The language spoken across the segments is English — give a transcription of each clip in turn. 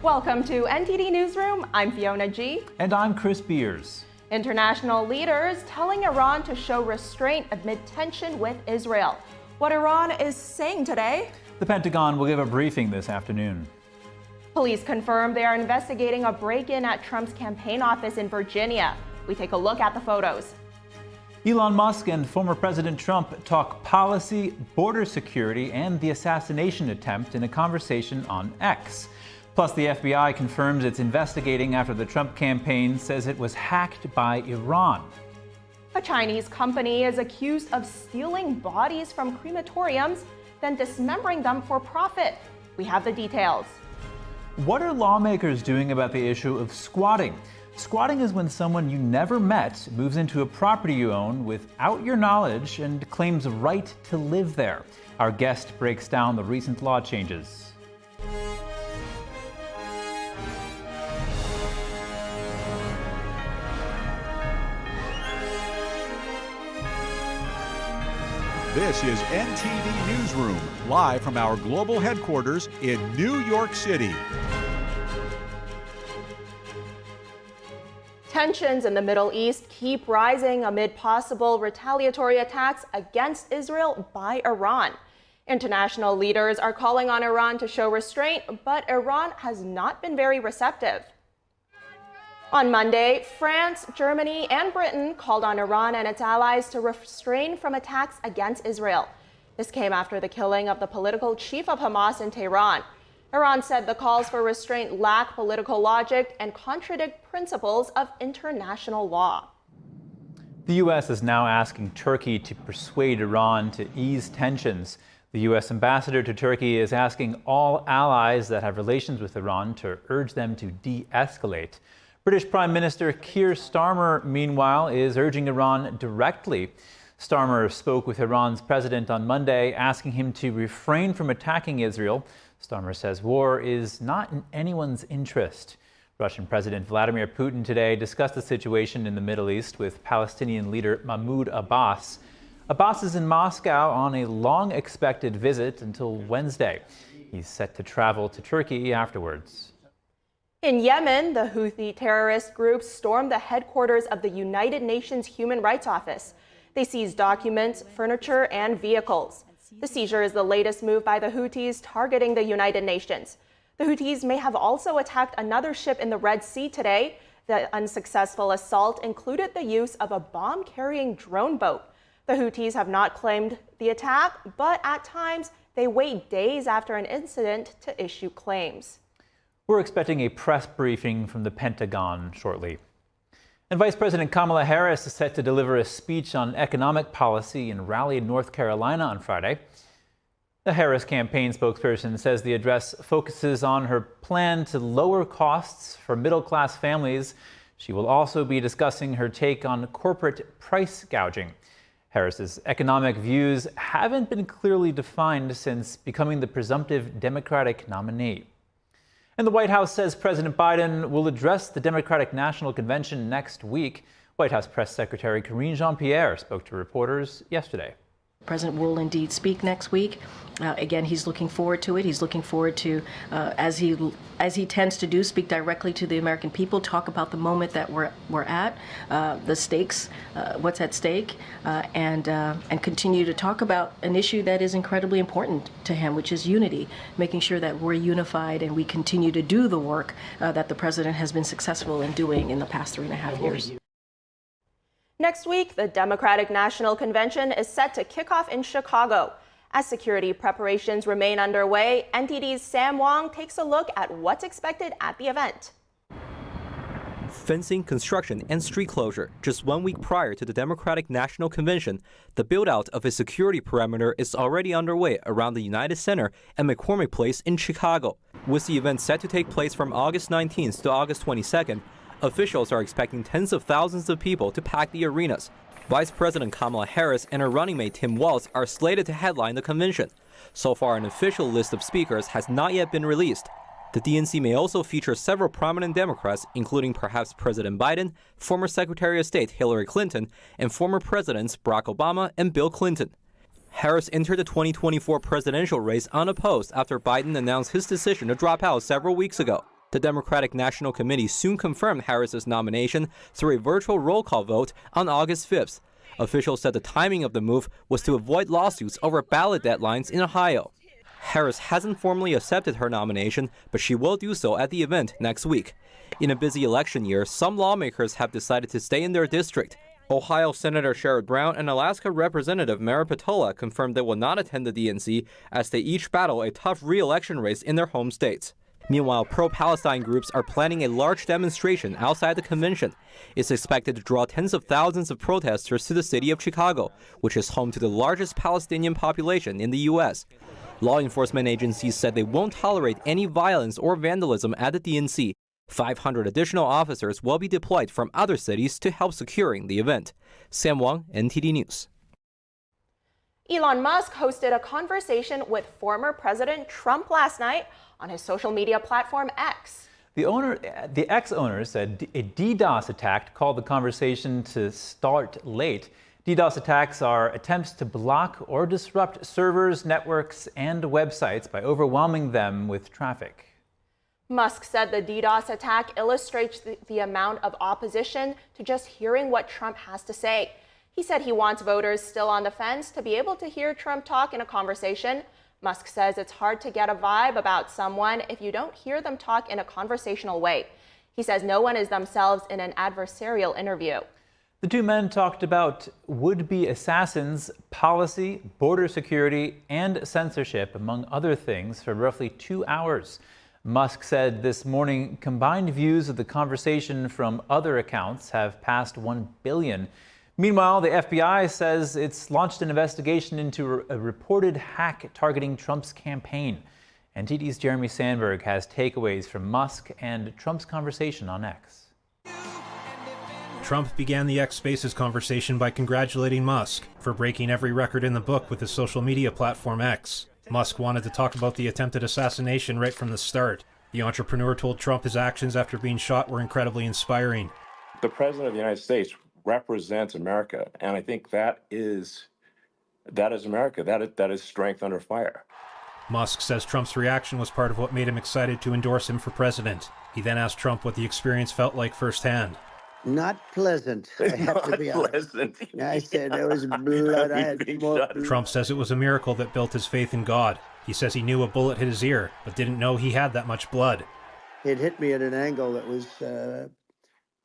Welcome to NTD Newsroom. I'm Fiona G. And I'm Chris Beers. International leaders telling Iran to show restraint amid tension with Israel. What Iran is saying today? The Pentagon will give a briefing this afternoon. Police confirm they are investigating a break-in at Trump's campaign office in Virginia. We take a look at the photos. Elon Musk and former President Trump talk policy, border security, and the assassination attempt in a conversation on X. Plus, the FBI confirms it's investigating after the Trump campaign says it was hacked by Iran. A Chinese company is accused of stealing bodies from crematoriums, then dismembering them for profit. We have the details. What are lawmakers doing about the issue of squatting? Squatting is when someone you never met moves into a property you own without your knowledge and claims a right to live there. Our guest breaks down the recent law changes. This is NTD Newsroom, live from our global headquarters in New York City. Tensions in the Middle East keep rising amid possible retaliatory attacks against Israel by Iran. International leaders are calling on Iran to show restraint, but Iran has not been very receptive. On Monday, France, Germany, and Britain called on Iran and its allies to refrain from attacks against Israel. This came after the killing of the political chief of Hamas in Tehran. Iran said the calls for restraint lack political logic and contradict principles of international law. The U.S. is now asking Turkey to persuade Iran to ease tensions. The U.S. ambassador to Turkey is asking all allies that have relations with Iran to urge them to de-escalate. British Prime Minister Keir Starmer, meanwhile, is urging Iran directly. Starmer spoke with Iran's president on Monday, asking him to refrain from attacking Israel. Starmer says war is not in anyone's interest. Russian President Vladimir Putin today discussed the situation in the Middle East with Palestinian leader Mahmoud Abbas. Abbas is in Moscow on a long-expected visit until Wednesday. He's set to travel to Turkey afterwards. In Yemen, the Houthi terrorist group stormed the headquarters of the United Nations Human Rights Office. They seized documents, furniture, and vehicles. The seizure is the latest move by the Houthis targeting the United Nations. The Houthis may have also attacked another ship in the Red Sea today. The unsuccessful assault included the use of a bomb-carrying drone boat. The Houthis have not claimed the attack, but at times they wait days after an incident to issue claims. We're expecting a press briefing from the Pentagon shortly. And Vice President Kamala Harris is set to deliver a speech on economic policy in Raleigh, North Carolina on Friday. The Harris campaign spokesperson says the address focuses on her plan to lower costs for middle-class families. She will also be discussing her take on corporate price gouging. Harris's economic views haven't been clearly defined since becoming the presumptive Democratic nominee. And the White House says President Biden will address the Democratic National Convention next week. White House Press Secretary Karine Jean-Pierre spoke to reporters yesterday. The president will indeed speak next week. Again, he's looking forward to it. He's looking forward to, as he tends to do, speak directly to the American people, talk about the moment that we're at, the stakes, what's at stake, and continue to talk about an issue that is incredibly important to him, which is unity, making sure that we're unified and we continue to do the work that the president has been successful in doing in the past 3.5 years. Next week, the Democratic National Convention is set to kick off in Chicago. As security preparations remain underway, NTD's Sam Wong takes a look at what's expected at the event. Fencing, construction, and street closure. Just 1 week prior to the Democratic National Convention, the build-out of a security perimeter is already underway around the United Center and McCormick Place in Chicago. With the event set to take place from August 19th to August 22nd, officials are expecting tens of thousands of people to pack the arenas. Vice President Kamala Harris and her running mate Tim Walz are slated to headline the convention. So far, an official list of speakers has not yet been released. The DNC may also feature several prominent Democrats, including perhaps President Biden, former Secretary of State Hillary Clinton, and former Presidents Barack Obama and Bill Clinton. Harris entered the 2024 presidential race unopposed after Biden announced his decision to drop out several weeks ago. The Democratic National Committee soon confirmed Harris's nomination through a virtual roll call vote on August 5th. Officials said the timing of the move was to avoid lawsuits over ballot deadlines in Ohio. Harris hasn't formally accepted her nomination, but she will do so at the event next week. In a busy election year, some lawmakers have decided to stay in their district. Ohio Senator Sherrod Brown and Alaska Representative Mara Petola confirmed they will not attend the DNC as they each battle a tough re-election race in their home states. Meanwhile, pro-Palestine groups are planning a large demonstration outside the convention. It's expected to draw tens of thousands of protesters to the city of Chicago, which is home to the largest Palestinian population in the U.S. Law enforcement agencies said they won't tolerate any violence or vandalism at the DNC. 500 additional officers will be deployed from other cities to help securing the event. Sam Wang, NTD News. Elon Musk hosted a conversation with former President Trump last night on his social media platform X. The X owner said a DDoS attack called the conversation to start late. DDoS attacks are attempts to block or disrupt servers, networks, and websites by overwhelming them with traffic. Musk said the DDoS attack illustrates the amount of opposition to just hearing what Trump has to say. He said he wants voters still on the fence to be able to hear Trump talk in a conversation. Musk says it's hard to get a vibe about someone if you don't hear them talk in a conversational way. He says no one is themselves in an adversarial interview. The two men talked about would-be assassins, policy, border security, and censorship, among other things, for roughly 2 hours. Musk said this morning combined views of the conversation from other accounts have passed 1 billion. Meanwhile, the FBI says it's launched an investigation into a reported hack targeting Trump's campaign. NTD's Jeremy Sandberg has takeaways from Musk and Trump's conversation on X. Trump began the X Spaces conversation by congratulating Musk for breaking every record in the book with his social media platform X. Musk wanted to talk about the attempted assassination right from the start. The entrepreneur told Trump his actions after being shot were incredibly inspiring. The President of the United States represents America, and I think that is America. That is strength under fire. Musk says Trump's reaction was part of what made him excited to endorse him for president. He then asked Trump what the experience felt like firsthand. Not pleasant, I have to be honest. I said there was blood. I had more blood. Trump says it was a miracle that built his faith in God. He says he knew a bullet hit his ear, but didn't know he had that much blood. It hit me at an angle that was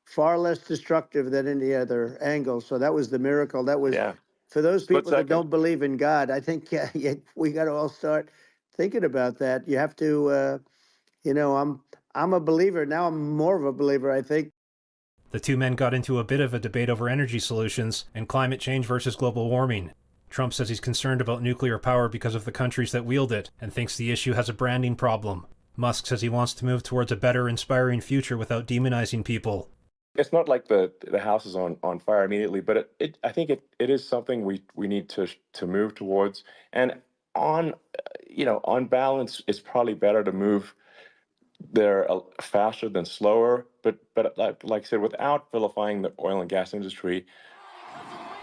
far less destructive than any other angle. So that was the miracle. That was, for those people that don't believe in God, I think we got to all start thinking about that. You have to, I'm a believer. Now I'm more of a believer, I think. The two men got into a bit of a debate over energy solutions and climate change versus global warming. Trump says he's concerned about nuclear power because of the countries that wield it and thinks the issue has a branding problem. Musk says he wants to move towards a better, inspiring future without demonizing people. It's not like the house is on fire immediately, but I think it is something we need to move towards. And on balance, it's probably better to move there faster than slower, but like I said, without vilifying the oil and gas industry.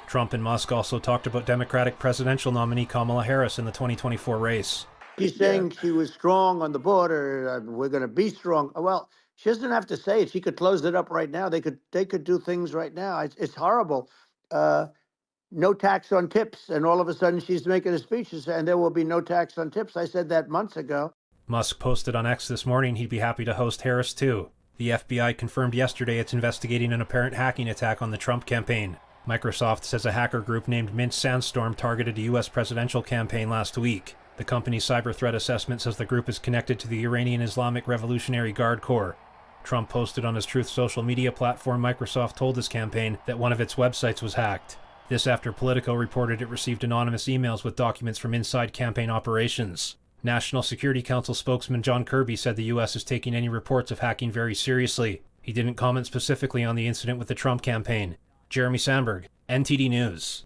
Trump and Musk also talked about Democratic presidential nominee Kamala Harris in the 2024 race. He's saying she was strong on the border. We're going to be strong. Well, she doesn't have to say it. She could close it up right now. They could do things right now. It's horrible. No tax on tips, and all of a sudden she's making a speech and there will be no tax on tips. I said that months ago. Musk posted on X this morning he'd be happy to host Harris too. The FBI confirmed yesterday it's investigating an apparent hacking attack on the Trump campaign. Microsoft says a hacker group named Mint Sandstorm targeted a U.S. presidential campaign last week. The company's cyber threat assessment says the group is connected to the Iranian Islamic Revolutionary Guard Corps. Trump posted on his Truth social media platform Microsoft told his campaign that one of its websites was hacked. This after Politico reported it received anonymous emails with documents from inside campaign operations. National Security Council spokesman John Kirby said the U.S. is taking any reports of hacking very seriously. He didn't comment specifically on the incident with the Trump campaign. Jeremy Sandberg, NTD News.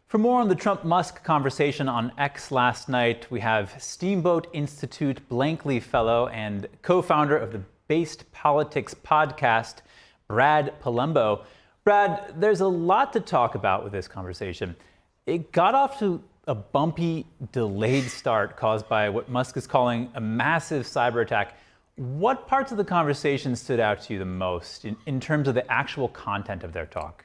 For more on the Trump-Musk conversation on X last night, we have Steamboat Institute Blankley Fellow and co-founder of the Based Politics podcast, Brad Palumbo. Brad, there's a lot to talk about with this conversation. It got off to a bumpy, delayed start caused by what Musk is calling a massive cyber attack. What parts of the conversation stood out to you the most in terms of the actual content of their talk?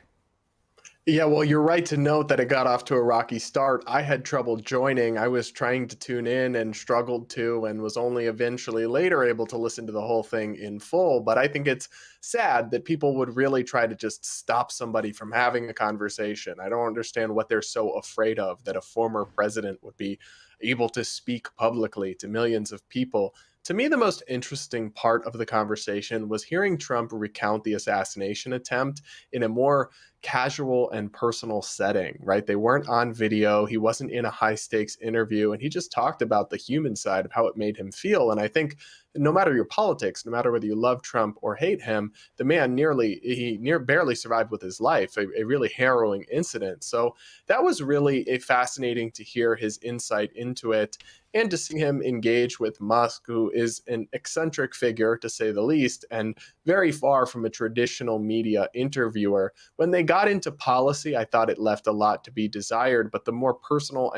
Yeah, well, you're right to note that it got off to a rocky start. I had trouble joining. I was trying to tune in and struggled to, and was only eventually later able to listen to the whole thing in full. But I think it's sad that people would really try to just stop somebody from having a conversation. I don't understand what they're so afraid of, that a former president would be able to speak publicly to millions of people. To me, the most interesting part of the conversation was hearing Trump recount the assassination attempt in a more casual and personal setting, right? They weren't on video. He wasn't in a high stakes interview, and he just talked about the human side of how it made him feel. And I think no matter your politics, no matter whether you love Trump or hate him, the man barely survived with his life, a really harrowing incident. So that was really fascinating to hear his insight into it, and to see him engage with Musk, who is an eccentric figure, to say the least, and very far from a traditional media interviewer. When they got into policy, I thought it left a lot to be desired, but the more personal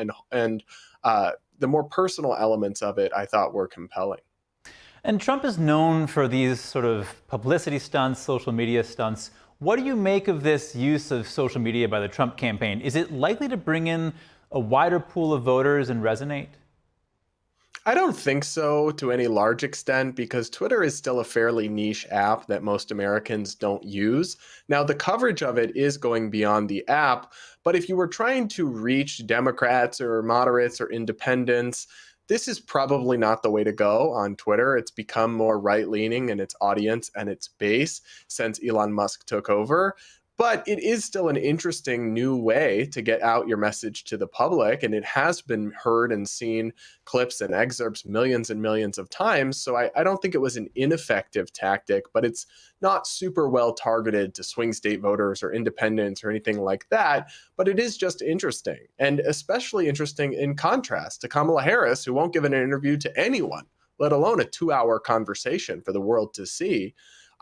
the more personal elements of it, I thought, were compelling. And Trump is known for these sort of publicity stunts, social media stunts. What do you make of this use of social media by the Trump campaign? Is it likely to bring in a wider pool of voters and resonate? I don't think so to any large extent, because Twitter is still a fairly niche app that most Americans don't use. Now, the coverage of it is going beyond the app, but if you were trying to reach Democrats or moderates or independents, this is probably not the way to go on Twitter. It's become more right-leaning in its audience and its base since Elon Musk took over. But it is still an interesting new way to get out your message to the public, and it has been heard and seen clips and excerpts millions and millions of times. So I don't think it was an ineffective tactic, but it's not super well targeted to swing state voters or independents or anything like that. But it is just interesting, and especially interesting in contrast to Kamala Harris, who won't give an interview to anyone, let alone a 2-hour conversation for the world to see.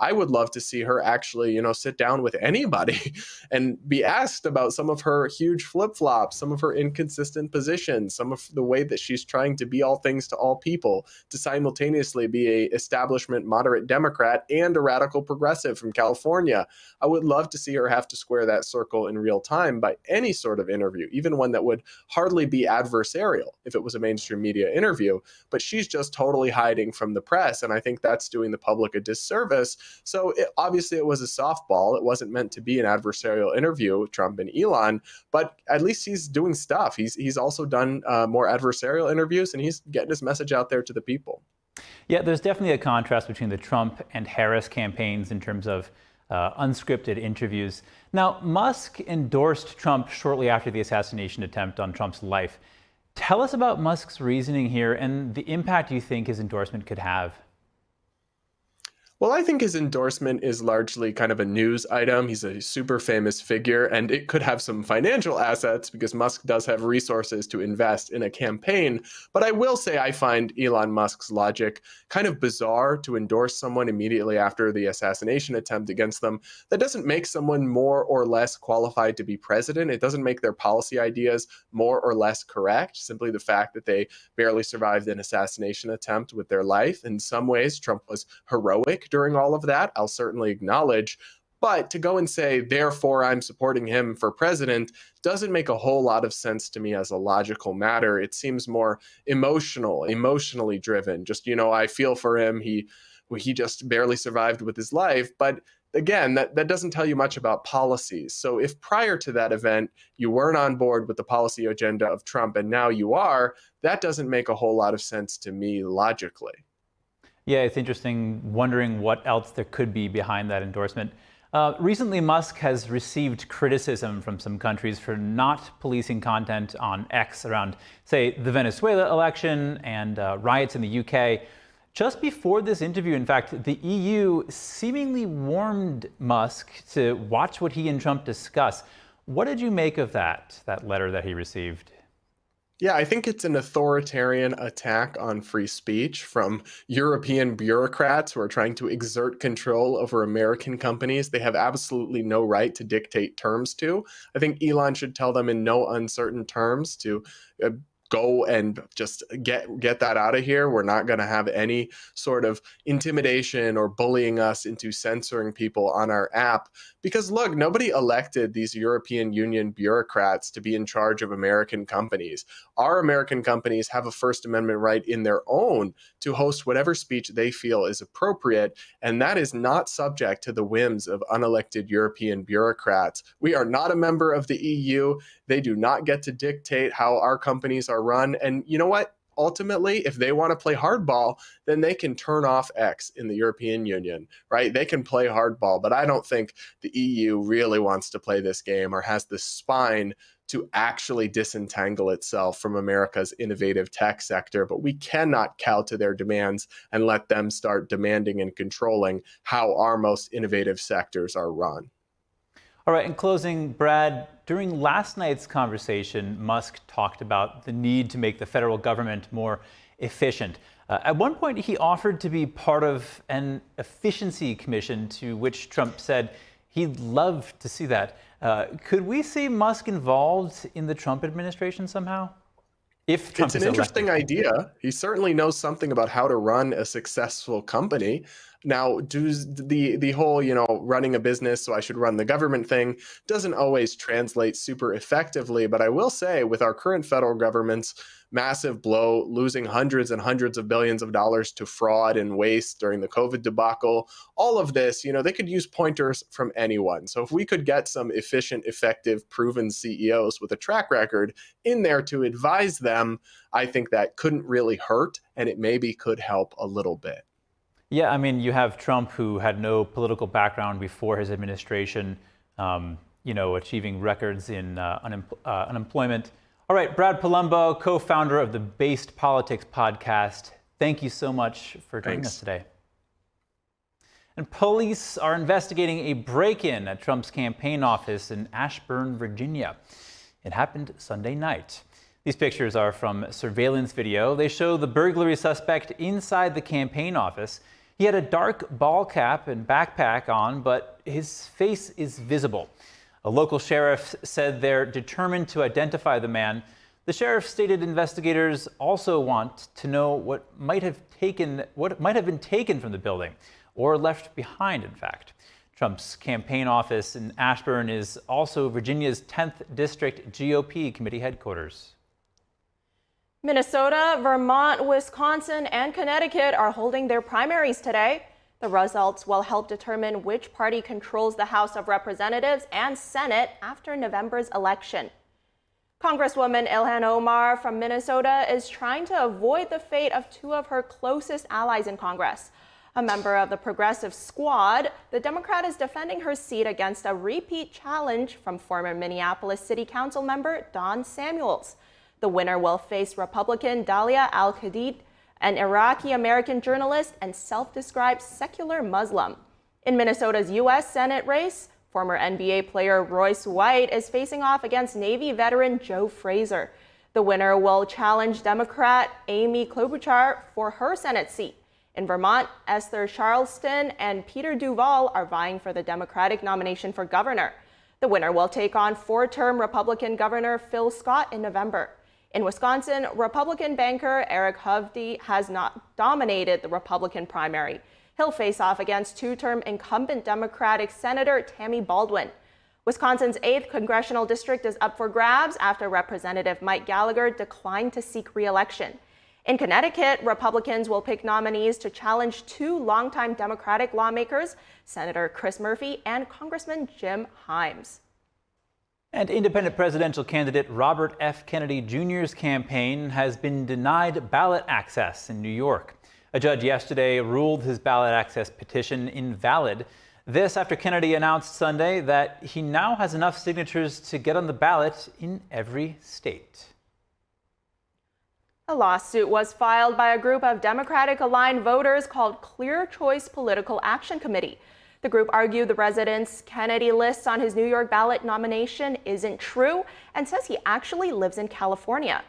I would love to see her actually, sit down with anybody and be asked about some of her huge flip-flops, some of her inconsistent positions, some of the way that she's trying to be all things to all people, to simultaneously be a establishment moderate Democrat and a radical progressive from California. I would love to see her have to square that circle in real time by any sort of interview, even one that would hardly be adversarial if it was a mainstream media interview. But she's just totally hiding from the press, and I think that's doing the public a disservice. So obviously it was a softball. It wasn't meant to be an adversarial interview with Trump and Elon, but at least he's doing stuff. He's also done more adversarial interviews, and he's getting his message out there to the people. Yeah, there's definitely a contrast between the Trump and Harris campaigns in terms of unscripted interviews. Now, Musk endorsed Trump shortly after the assassination attempt on Trump's life. Tell us about Musk's reasoning here and the impact you think his endorsement could have. Well, I think his endorsement is largely kind of a news item. He's a super famous figure, and it could have some financial assets because Musk does have resources to invest in a campaign. But I will say I find Elon Musk's logic kind of bizarre, to endorse someone immediately after the assassination attempt against them. That doesn't make someone more or less qualified to be president. It doesn't make their policy ideas more or less correct. Simply the fact that they barely survived an assassination attempt with their life. In some ways, Trump was heroic during all of that, I'll certainly acknowledge. But to go and say, therefore, I'm supporting him for president, doesn't make a whole lot of sense to me as a logical matter. It seems more emotionally driven. Just, I feel for him. He just barely survived with his life. But again, that doesn't tell you much about policies. So if prior to that event, you weren't on board with the policy agenda of Trump, and now you are, that doesn't make a whole lot of sense to me logically. Yeah, it's interesting wondering what else there could be behind that endorsement. Recently, Musk has received criticism from some countries for not policing content on X around, say, the Venezuela election and riots in the UK. Just before this interview, in fact, the EU seemingly warned Musk to watch what he and Trump discuss. What did you make of that letter that he received? Yeah, I think it's an authoritarian attack on free speech from European bureaucrats who are trying to exert control over American companies they have absolutely no right to dictate terms to. I think Elon should tell them in no uncertain terms to go and just get that out of here. We're not going to have any sort of intimidation or bullying us into censoring people on our app. Because look, nobody elected these European Union bureaucrats to be in charge of American companies. Our American companies have a First Amendment right in their own to host whatever speech they feel is appropriate, and that is not subject to the whims of unelected European bureaucrats. We are not a member of the EU. They do not get to dictate how our companies are run. And you know what? Ultimately, if they want to play hardball, then they can turn off X in the European Union, right? They can play hardball, but I don't think the EU really wants to play this game or has the spine to actually disentangle itself from America's innovative tech sector. But we cannot cow to their demands and let them start demanding and controlling how our most innovative sectors are run. All right, in closing, Brad, during last night's conversation, Musk talked about the need to make the federal government more efficient. At one point, he offered to be part of an efficiency commission, to which Trump said he'd love to see that. Could we see Musk involved in the Trump administration somehow? If Trump It's an interesting idea. He certainly knows something about how to run a successful company. Now, the whole, running a business, so I should run the government thing doesn't always translate super effectively. But I will say, with our current federal government's massive blow, losing hundreds and hundreds of billions of dollars to fraud and waste during the COVID debacle, all of this, they could use pointers from anyone. So if we could get some efficient, effective, proven CEOs with a track record in there to advise them, I think that couldn't really hurt, and it maybe could help a little bit. Yeah, I mean, you have Trump, who had no political background before his administration, achieving records in unemployment. All right, Brad Palumbo, co-founder of the Based Politics podcast. Thank you so much for joining us today. And police are investigating a break-in at Trump's campaign office in Ashburn, Virginia. It happened Sunday night. These pictures are from surveillance video. They show the burglary suspect inside the campaign office. He had a dark ball cap and backpack on, but his face is visible. A local sheriff said they're determined to identify the man. The sheriff stated investigators also want to know what might have been taken from the building, or left behind, in fact. Trump's campaign office in Ashburn is also Virginia's 10th District GOP committee headquarters. Minnesota, Vermont, Wisconsin, and Connecticut are holding their primaries today. The results will help determine which party controls the House of Representatives and Senate after November's election. Congresswoman Ilhan Omar from Minnesota is trying to avoid the fate of two of her closest allies in Congress. A member of the Progressive Squad, the Democrat is defending her seat against a repeat challenge from former Minneapolis City Council member Don Samuels. The winner will face Republican Dalia Al-Khadid, an Iraqi-American journalist and self-described secular Muslim. In Minnesota's U.S. Senate race, former NBA player Royce White is facing off against Navy veteran Joe Frazier. The winner will challenge Democrat Amy Klobuchar for her Senate seat. In Vermont, Esther Charleston and Peter Duval are vying for the Democratic nomination for governor. The winner will take on four-term Republican Governor Phil Scott in November. In Wisconsin, Republican banker Eric Hovde has not dominated the Republican primary. He'll face off against two-term incumbent Democratic Senator Tammy Baldwin. Wisconsin's 8th congressional district is up for grabs after Representative Mike Gallagher declined to seek re-election. In Connecticut, Republicans will pick nominees to challenge two longtime Democratic lawmakers, Senator Chris Murphy and Congressman Jim Himes. And independent presidential candidate Robert F. Kennedy Jr.'s campaign has been denied ballot access in New York. A judge yesterday ruled his ballot access petition invalid. This after Kennedy announced Sunday that he now has enough signatures to get on the ballot in every state. A lawsuit was filed by a group of Democratic-aligned voters called Clear Choice Political Action Committee. The group argued the residence Kennedy lists on his New York ballot nomination isn't true and says he actually lives in California.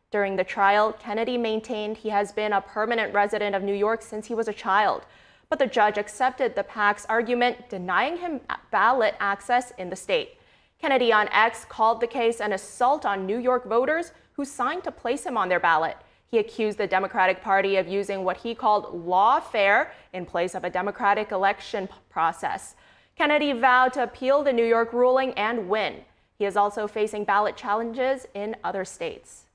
During the trial, Kennedy maintained he has been a permanent resident of New York since he was a child. But the judge accepted the PAC's argument, denying him ballot access in the state. Kennedy on X called the case an assault on New York voters who signed to place him on their ballot. He accused the Democratic Party of using what he called lawfare in place of a democratic election process. Kennedy vowed to appeal the New York ruling and win. He is also facing ballot challenges in other states.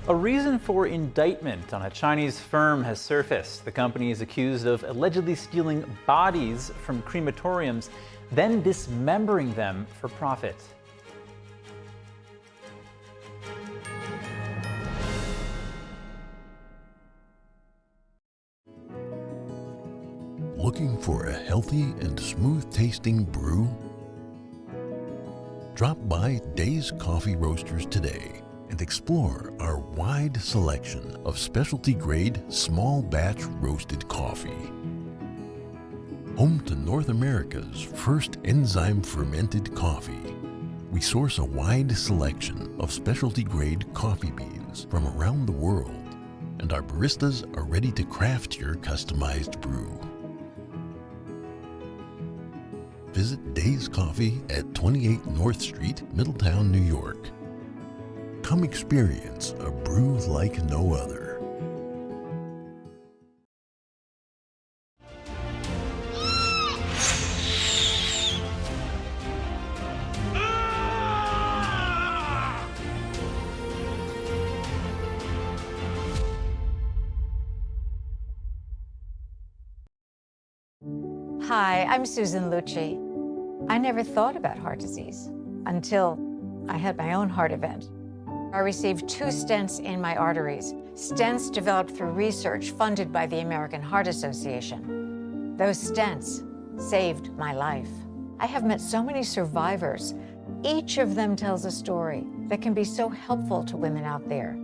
A reason for indictment on a Chinese firm has surfaced. The company is accused of allegedly stealing bodies from crematoriums, then dismembering them for profit. Looking for a healthy and smooth-tasting brew? Drop by Days Coffee Roasters today and explore our wide selection of specialty-grade small batch roasted coffee. Home to North America's first enzyme fermented coffee, we source a wide selection of specialty-grade coffee beans from around the world, and our baristas are ready to craft your customized brew. Visit Days Coffee at 28 North Street, Middletown, New York. Come experience a brew like no other. Hi, I'm Susan Lucci. I never thought about heart disease until I had my own heart event. I received 2 stents in my arteries, stents developed through research funded by the American Heart Association. Those stents saved my life. I have met so many survivors. Each of them tells a story that can be so helpful to women out there.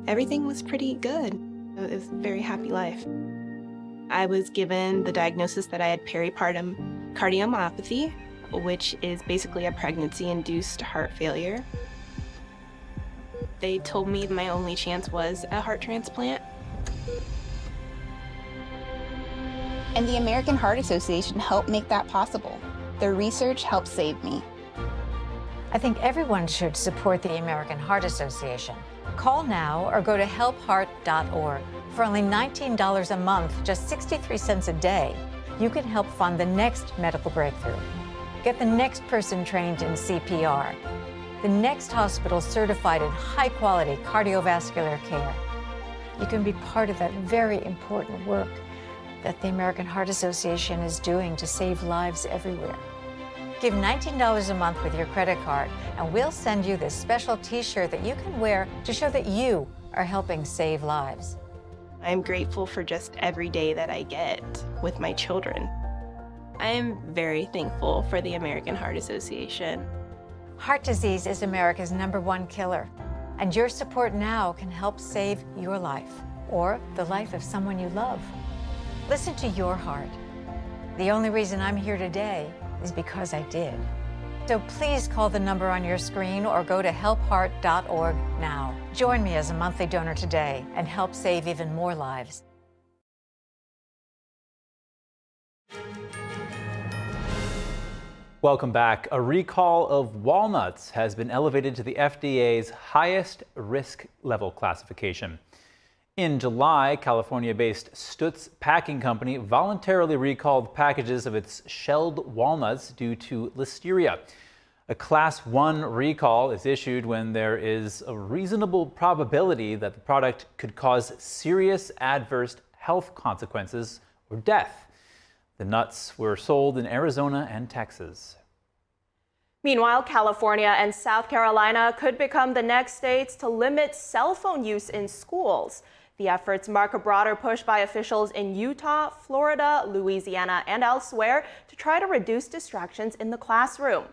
Everything was pretty good. It was a very happy life. I was given the diagnosis that I had peripartum cardiomyopathy, which is basically a pregnancy-induced heart failure. They told me my only chance was a heart transplant. And the American Heart Association helped make that possible. Their research helped save me. I think everyone should support the American Heart Association. Call now or go to helpheart.org. For only $19 a month, just 63 cents a day, you can help fund the next medical breakthrough. Get the next person trained in CPR, the next hospital certified in high-quality cardiovascular care. You can be part of that very important work that the American Heart Association is doing to save lives everywhere. Give $19 a month with your credit card, and we'll send you this special t-shirt that you can wear to show that you are helping save lives. I'm grateful for just every day that I get with my children. I am very thankful for the American Heart Association. Heart disease is America's #1 killer, and your support now can help save your life or the life of someone you love. Listen to your heart. The only reason I'm here today is because I did. So please call the number on your screen or go to helpheart.org now. Join me as a monthly donor today and help save even more lives. Welcome back. A recall of walnuts has been elevated to the FDA's highest risk level classification. In July, California-based Stutz Packing Company voluntarily recalled packages of its shelled walnuts due to listeria. A Class 1 recall is issued when there is a reasonable probability that the product could cause serious adverse health consequences or death. The nuts were sold in Arizona and Texas. Meanwhile, California and South Carolina could become the next states to limit cell phone use in schools. The efforts mark a broader push by officials in Utah, Florida, Louisiana, and elsewhere to try to reduce distractions in the classroom.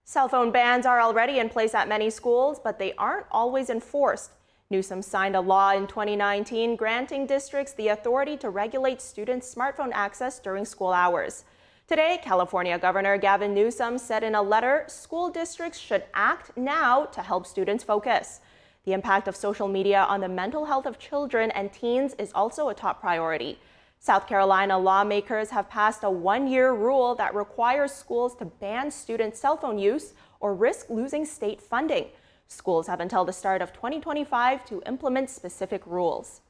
Cell phone bans are already in place at many schools, but they aren't always enforced. Newsroom signed a law in 2019 granting districts the authority to regulate students' smartphone access during school hours. Today, California Governor Gavin Newsom said in a letter, school districts should act now to help students focus. The impact of social media on the mental health of children and teens is also a top priority. South Carolina lawmakers have passed a one-year rule that requires schools to ban student cell phone use or risk losing state funding. Schools have until the start of 2025 to implement specific rules.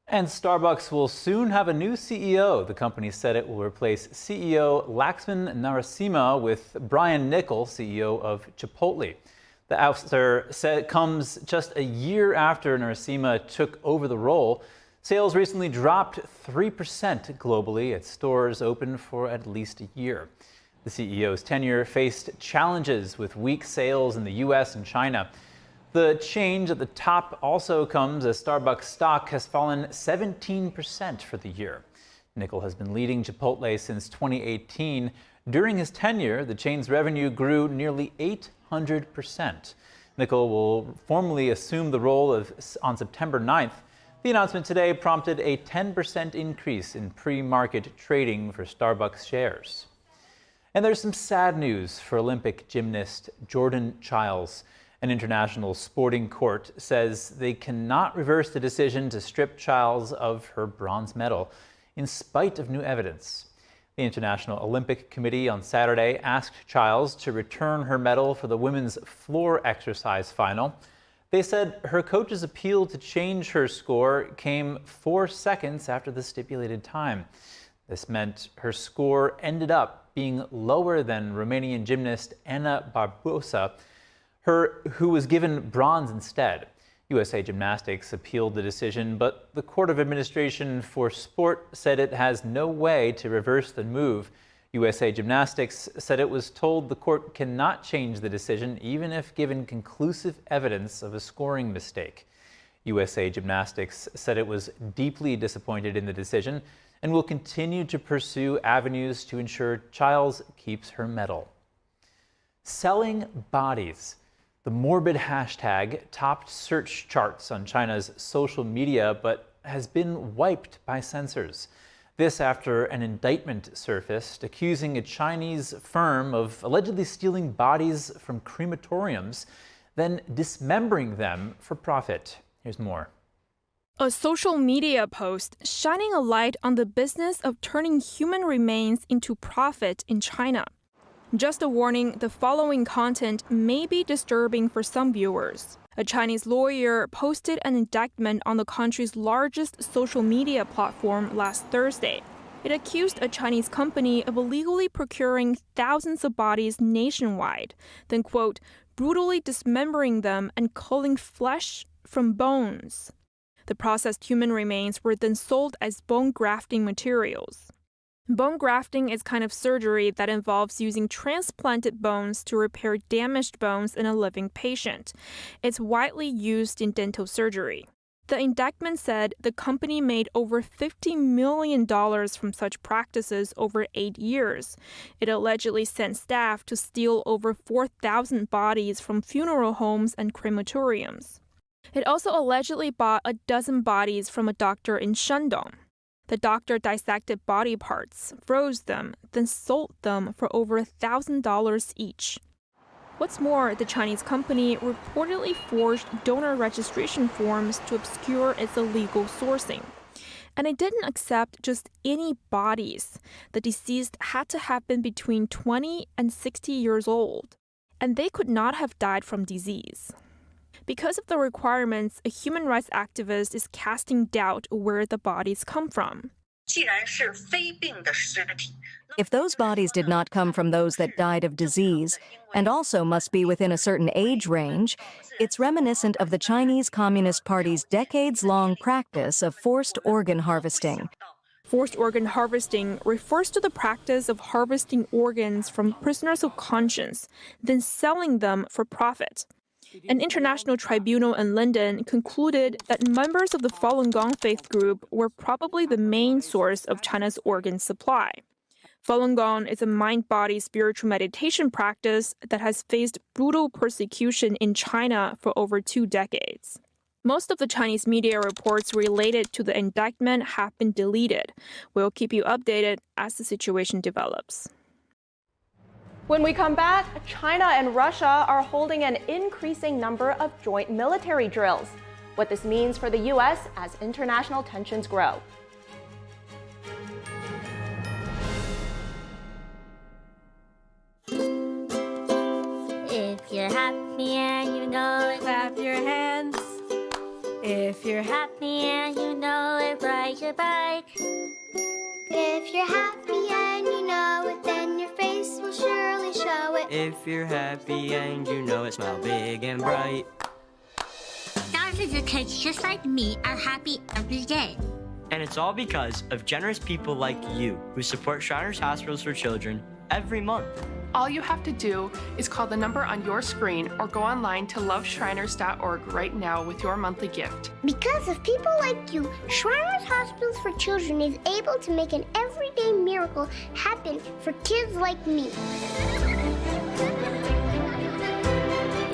And Starbucks will soon have a new CEO. The company said it will replace CEO Laxman Narasimha with Brian Niccol, CEO of Chipotle. The ouster said comes just a year after Narasimha took over the role. Sales recently dropped 3% globally at stores open for at least a year. The CEO's tenure faced challenges with weak sales in the U.S. and China. The change at the top also comes as Starbucks stock has fallen 17% for the year. Niccol has been leading Chipotle since 2018. During his tenure, the chain's revenue grew nearly 800%. Niccol will formally assume the role on September 9th. The announcement today prompted a 10% increase in pre-market trading for Starbucks shares. And there's some sad news for Olympic gymnast Jordan Chiles. An international sporting court says they cannot reverse the decision to strip Chiles of her bronze medal, in spite of new evidence. The International Olympic Committee on Saturday asked Chiles to return her medal for the women's floor exercise final. They said her coach's appeal to change her score came 4 seconds after the stipulated time. This meant her score ended up being lower than Romanian gymnast Ana Barbosa, who was given bronze instead. USA Gymnastics appealed the decision, but the Court of Administration for Sport said it has no way to reverse the move. USA Gymnastics said it was told the court cannot change the decision even if given conclusive evidence of a scoring mistake. USA Gymnastics said it was deeply disappointed in the decision and will continue to pursue avenues to ensure Chiles keeps her medal. Selling bodies. The morbid hashtag topped search charts on China's social media, but has been wiped by censors. This after an indictment surfaced accusing a Chinese firm of allegedly stealing bodies from crematoriums, then dismembering them for profit. Here's more. A social media post shining a light on the business of turning human remains into profit in China. Just a warning, the following content may be disturbing for some viewers. A Chinese lawyer posted an indictment on the country's largest social media platform last Thursday. It accused a Chinese company of illegally procuring thousands of bodies nationwide, then, quote, brutally dismembering them and culling flesh from bones. The processed human remains were then sold as bone grafting materials. Bone grafting is kind of surgery that involves using transplanted bones to repair damaged bones in a living patient. It's widely used in dental surgery. The indictment said the company made over $50 million from such practices over 8 years. It allegedly sent staff to steal over 4,000 bodies from funeral homes and crematoriums. It also allegedly bought a dozen bodies from a doctor in Shandong. The doctor dissected body parts, froze them, then sold them for over $1,000 each. What's more, the Chinese company reportedly forged donor registration forms to obscure its illegal sourcing. And it didn't accept just any bodies. The deceased had to have been between 20 and 60 years old, and they could not have died from disease. Because of the requirements, a human rights activist is casting doubt where the bodies come from. If those bodies did not come from those that died of disease, and also must be within a certain age range, it's reminiscent of the Chinese Communist Party's decades-long practice of forced organ harvesting. Forced organ harvesting refers to the practice of harvesting organs from prisoners of conscience, then selling them for profit. An international tribunal in London concluded that members of the Falun Gong faith group were probably the main source of China's organ supply. Falun Gong is a mind-body spiritual meditation practice that has faced brutal persecution in China for over 2 decades. Most of the Chinese media reports related to the indictment have been deleted. We'll keep you updated as the situation develops. When we come back, China and Russia are holding an increasing number of joint military drills. What this means for the U.S. as international tensions grow. If you're happy and you know it, clap your hands. If you're happy and you know it, ride your bike. If you're happy and you know it, then your face will surely show it. If you're happy and you know it, smile big and bright. Thousands of kids just like me are happy every day. And it's all because of generous people like you who support Shriners Hospitals for Children every month. All you have to do is call the number on your screen or go online to loveshriners.org right now with your monthly gift. Because of people like you, Shriners Hospitals for Children is able to make an everyday miracle happen for kids like me.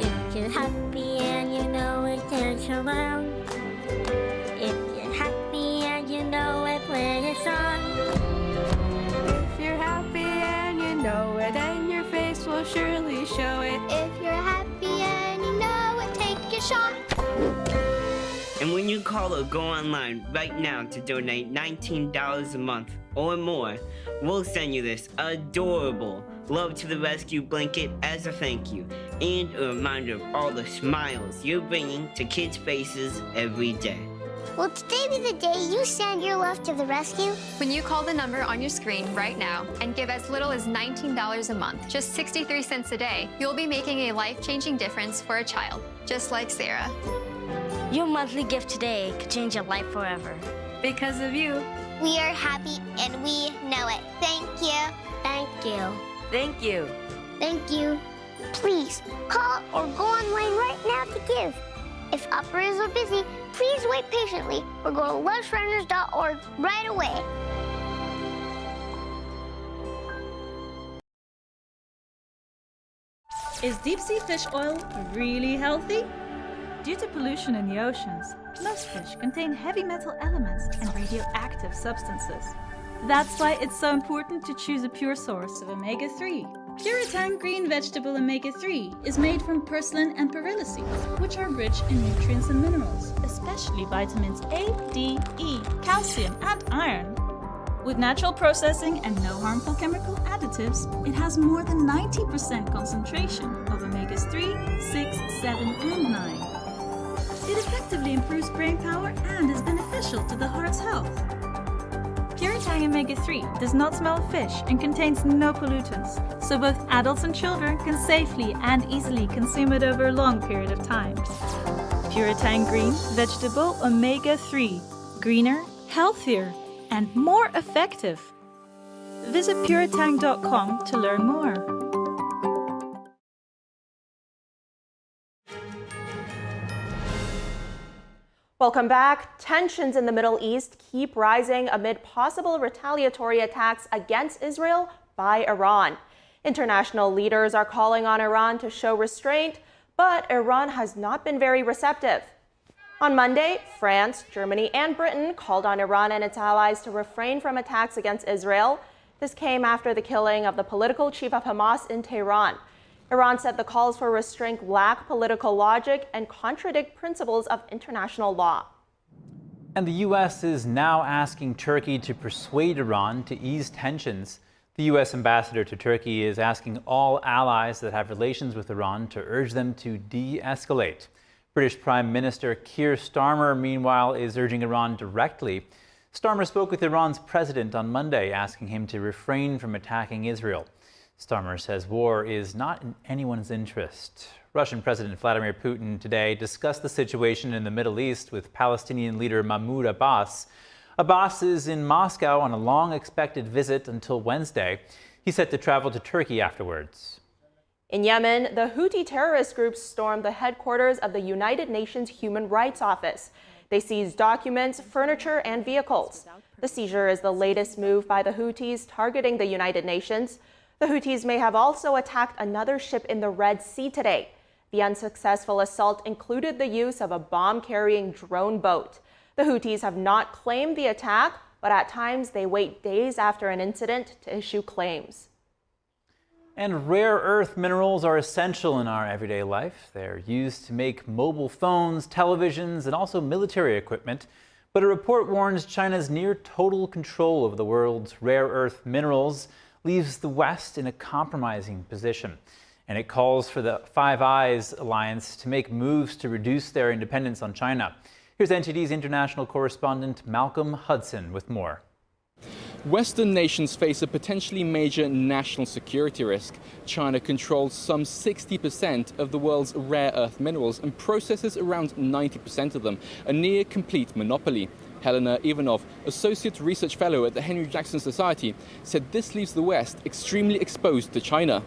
If you're happy and you know it, dance around. If you're happy and you know it, play a song. If you're happy and you know it, then your face will surely show it. If you're happy and you know it, take a shot. And when you call or go online right now to donate $19 a month or more, we'll send you this adorable Love to the Rescue blanket as a thank you and a reminder of all the smiles you're bringing to kids' faces every day. Will today be the day you send your love to the rescue? When you call the number on your screen right now and give as little as $19 a month, just 63 cents a day, you'll be making a life-changing difference for a child, just like Sarah. Your monthly gift today could change your life forever. Because of you. We are happy and we know it. Thank you. Thank you. Thank you. Thank you. Please call or go online right now to give. If operators are busy, please wait patiently or go to loveshriners.org right away. Is deep-sea fish oil really healthy? Due to pollution in the oceans, most fish contain heavy metal elements and radioactive substances. That's why it's so important to choose a pure source of omega-3. Puritang green vegetable omega-3 is made from purslane and perilla seeds, which are rich in nutrients and minerals, especially vitamins A, D, E, calcium, and iron. With natural processing and no harmful chemical additives, it has more than 90% concentration of omegas 3, 6, 7, and 9. It effectively improves brain power and is beneficial to the heart's health. Puritang omega-3 does not smell of fish and contains no pollutants, so both adults and children can safely and easily consume it over a long period of time. Puritang green vegetable omega-3, greener, healthier, and more effective. Visit puritang.com to learn more. Welcome back. Tensions in the Middle East keep rising amid possible retaliatory attacks against Israel by Iran. International leaders are calling on Iran to show restraint, but Iran has not been very receptive. On Monday, France, Germany, and Britain called on Iran and its allies to refrain from attacks against Israel. This came after the killing of the political chief of Hamas in Tehran. Iran said the calls for restraint lack political logic and contradict principles of international law. And the U.S. is now asking Turkey to persuade Iran to ease tensions. The U.S. ambassador to Turkey is asking all allies that have relations with Iran to urge them to de-escalate. British Prime Minister Keir Starmer, meanwhile, is urging Iran directly. Starmer spoke with Iran's president on Monday, asking him to refrain from attacking Israel. Starmer says war is not in anyone's interest. Russian President Vladimir Putin today discussed the situation in the Middle East with Palestinian leader Mahmoud Abbas. Abbas is in Moscow on a long-expected visit until Wednesday. He's set to travel to Turkey afterwards. In Yemen, the Houthi terrorist group stormed the headquarters of the United Nations Human Rights Office. They seized documents, furniture, and vehicles. The seizure is the latest move by the Houthis targeting the United Nations. The Houthis may have also attacked another ship in the Red Sea today. The unsuccessful assault included the use of a bomb-carrying drone boat. The Houthis have not claimed the attack, but at times they wait days after an incident to issue claims. And rare earth minerals are essential in our everyday life. They're used to make mobile phones, televisions, and also military equipment. But a report warns China's near total control of the world's rare earth minerals leaves the West in a compromising position. and it calls for the Five Eyes alliance to make moves to reduce their dependence on China. Here's NTD's international correspondent Malcolm Hudson with more. Western nations face a potentially major national security risk. China controls some 60% of the world's rare earth minerals and processes around 90% of them, a near complete monopoly. Helena Ivanov, Associate Research Fellow at the Henry Jackson Society, said this leaves the West extremely exposed to China.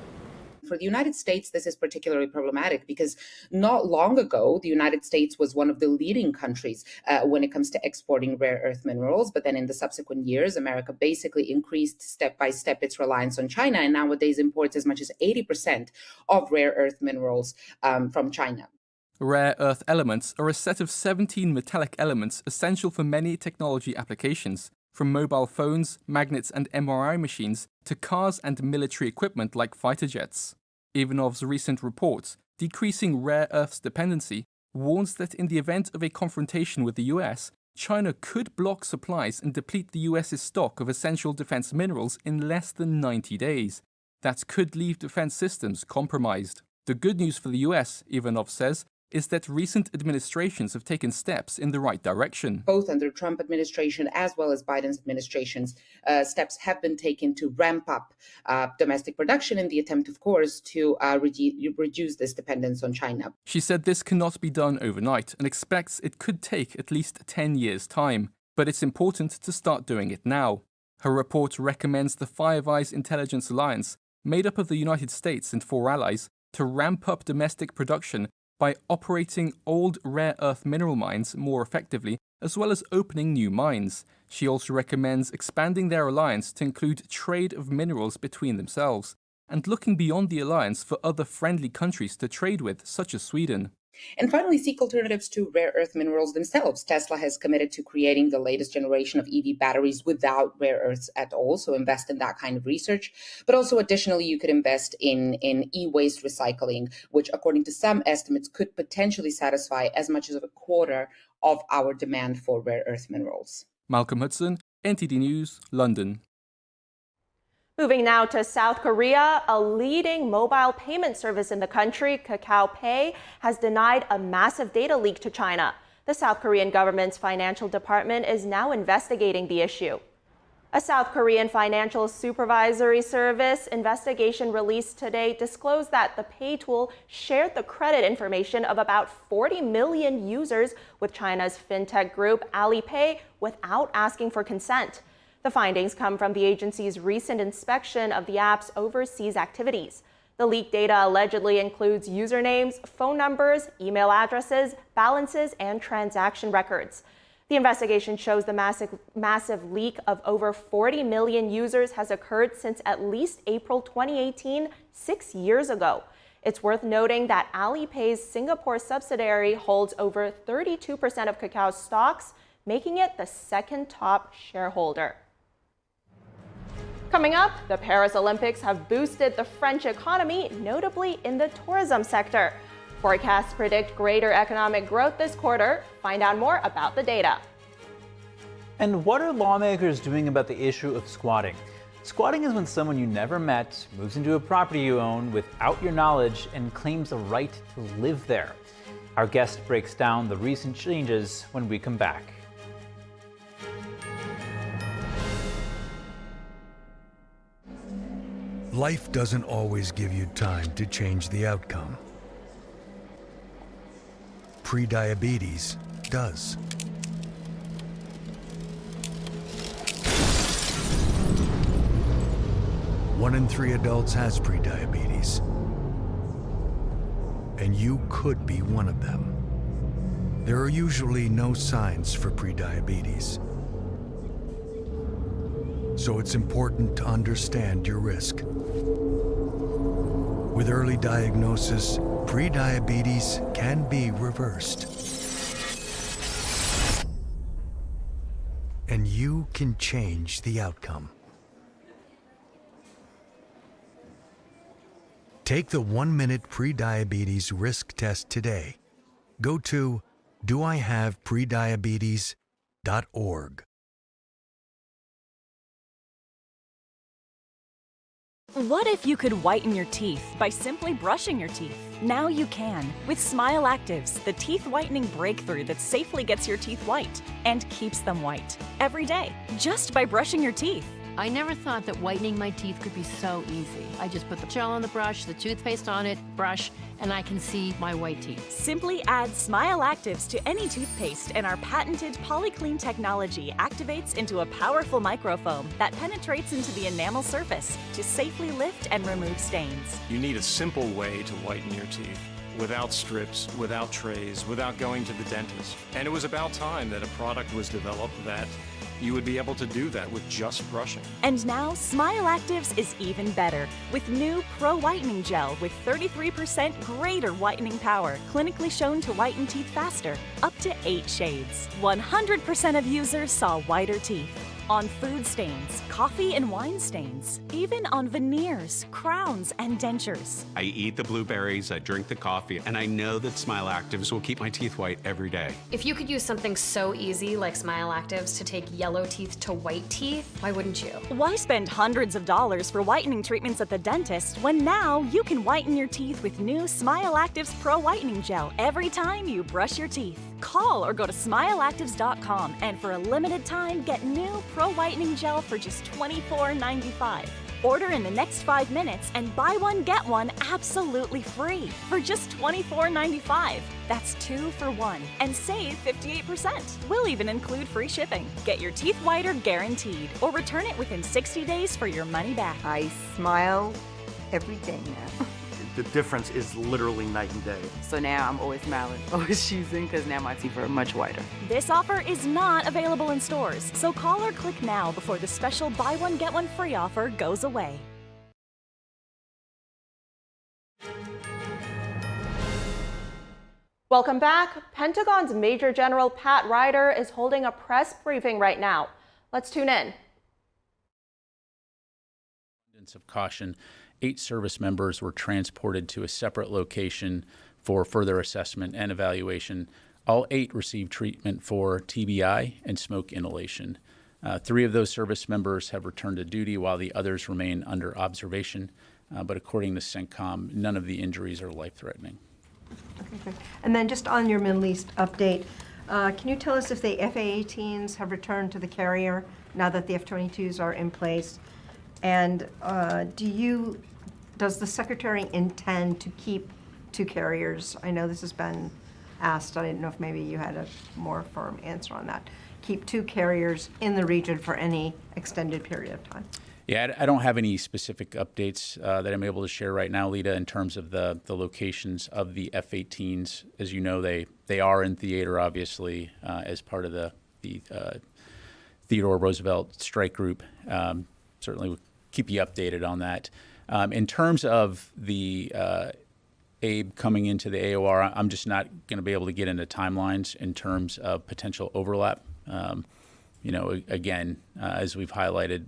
For the United States, this is particularly problematic because not long ago, the United States was one of the leading countries when it comes to exporting rare earth minerals. But then in the subsequent years, America basically increased step by step its reliance on China and nowadays imports as much as 80% of rare earth minerals from China. Rare earth elements are a set of 17 metallic elements essential for many technology applications, from mobile phones, magnets and MRI machines to cars and military equipment like fighter jets. Ivanov's recent report, Decreasing Rare Earths Dependency, warns that in the event of a confrontation with the US, China could block supplies and deplete the US's stock of essential defense minerals in less than 90 days. That could leave defense systems compromised. The good news for the US, Ivanov says, is that recent administrations have taken steps in the right direction. Both under Trump administration as well as Biden's administrations, steps have been taken to ramp up domestic production in the attempt, of course, to reduce this dependence on China. She said this cannot be done overnight and expects it could take at least 10 years' time, but it's important to start doing it now. Her report recommends the Five Eyes Intelligence Alliance, made up of the United States and 4 allies, to ramp up domestic production by operating old rare earth mineral mines more effectively, as well as opening new mines. She also recommends expanding their alliance to include trade of minerals between themselves, and looking beyond the alliance for other friendly countries to trade with, such as Sweden. And finally, seek alternatives to rare earth minerals themselves. Tesla has committed to creating the latest generation of EV batteries without rare earths at all, so invest in that kind of research. But also, additionally, you could invest in e-waste recycling, which, according to some estimates, could potentially satisfy as much as a quarter of our demand for rare earth minerals. Malcolm Hudson, NTD News, London. Moving now to South Korea, a leading mobile payment service in the country, Kakao Pay, has denied a massive data leak to China. The South Korean government's financial department is now investigating the issue. A South Korean financial supervisory service investigation released today disclosed that the pay tool shared the credit information of about 40 million users with China's fintech group Alipay without asking for consent. The findings come from the agency's recent inspection of the app's overseas activities. The leaked data allegedly includes usernames, phone numbers, email addresses, balances, and transaction records. The investigation shows the massive leak of over 40 million users has occurred since at least April 2018, 6 years ago. It's worth noting that Alipay's Singapore subsidiary holds over 32% of Kakao's stocks, making it the second top shareholder. Coming up, the Paris Olympics have boosted the French economy, notably in the tourism sector. Forecasts predict greater economic growth this quarter. Find out more about the data. And what are lawmakers doing about the issue of squatting? Squatting is when someone you never met moves into a property you own without your knowledge and claims a right to live there. Our guest breaks down the recent changes when we come back. Life doesn't always give you time to change the outcome. Prediabetes does. One in 3 adults has prediabetes, and you could be one of them. There are usually no signs for prediabetes, so it's important to understand your risk. With early diagnosis, prediabetes can be reversed. And you can change the outcome. Take the 1-minute prediabetes risk test today. Go to doihaveprediabetes.org. What if you could whiten your teeth by simply brushing your teeth? Now you can with Smile Actives, the teeth whitening breakthrough that safely gets your teeth white and keeps them white every day, just by brushing your teeth. I never thought that whitening my teeth could be so easy. I just put the gel on the brush, the toothpaste on it, brush, and I can see my white teeth. Simply add Smile Actives to any toothpaste and our patented PolyClean technology activates into a powerful microfoam that penetrates into the enamel surface to safely lift and remove stains. You need a simple way to whiten your teeth. Without strips, without trays, without going to the dentist. And it was about time that a product was developed that you would be able to do that with just brushing. And now Smile Actives is even better with new Pro Whitening Gel with 33% greater whitening power, clinically shown to whiten teeth faster, up to 8 shades. 100% of users saw whiter teeth. On food stains, coffee and wine stains, even on veneers, crowns, and dentures. I eat the blueberries, I drink the coffee, and I know that Smile Actives will keep my teeth white every day. If you could use something so easy like Smile Actives to take yellow teeth to white teeth, why wouldn't you? Why spend hundreds of dollars for whitening treatments at the dentist when now you can whiten your teeth with new Smile Actives Pro Whitening Gel every time you brush your teeth? Call or go to smileactives.com and for a limited time get new Pro Whitening Gel for just $24.95. Order in the next 5 minutes and buy one, get one absolutely free for just $24.95. That's 2 for 1 and save 58%. We'll even include free shipping. Get your teeth whiter guaranteed or return it within 60 days for your money back. I smile every day now. The difference is literally night and day. So now I'm always smiling, always choosing, because now my teeth are much whiter. This offer is not available in stores, so call or click now before the special buy one, get one free offer goes away. Welcome back. Pentagon's Major General Pat Ryder is holding a press briefing right now. Let's tune in. Of caution, 8 service members were transported to a separate location for further assessment and evaluation. All 8 received treatment for TBI and smoke inhalation. 3 of those service members have returned to duty while the others remain under observation. But according to CENTCOM, none of the injuries are life-threatening. Okay, good. And then just on your Middle East update, can you tell us if the F-A-18s have returned to the carrier now that the F-22s are in place? And does the Secretary intend to keep 2 carriers? I know this has been asked. I didn't know if maybe you had a more firm answer on that. Keep 2 carriers in the region for any extended period of time. Yeah, I don't have any specific updates that I'm able to share right now, Lita, in terms of the locations of the F-18s. As you know, they are in theater, obviously, as part of the Theodore Roosevelt Strike Group. Certainly we'll keep you updated on that. In terms of the ABE coming into the AOR, I'm just not going to be able to get into timelines in terms of potential overlap. Again, as we've highlighted,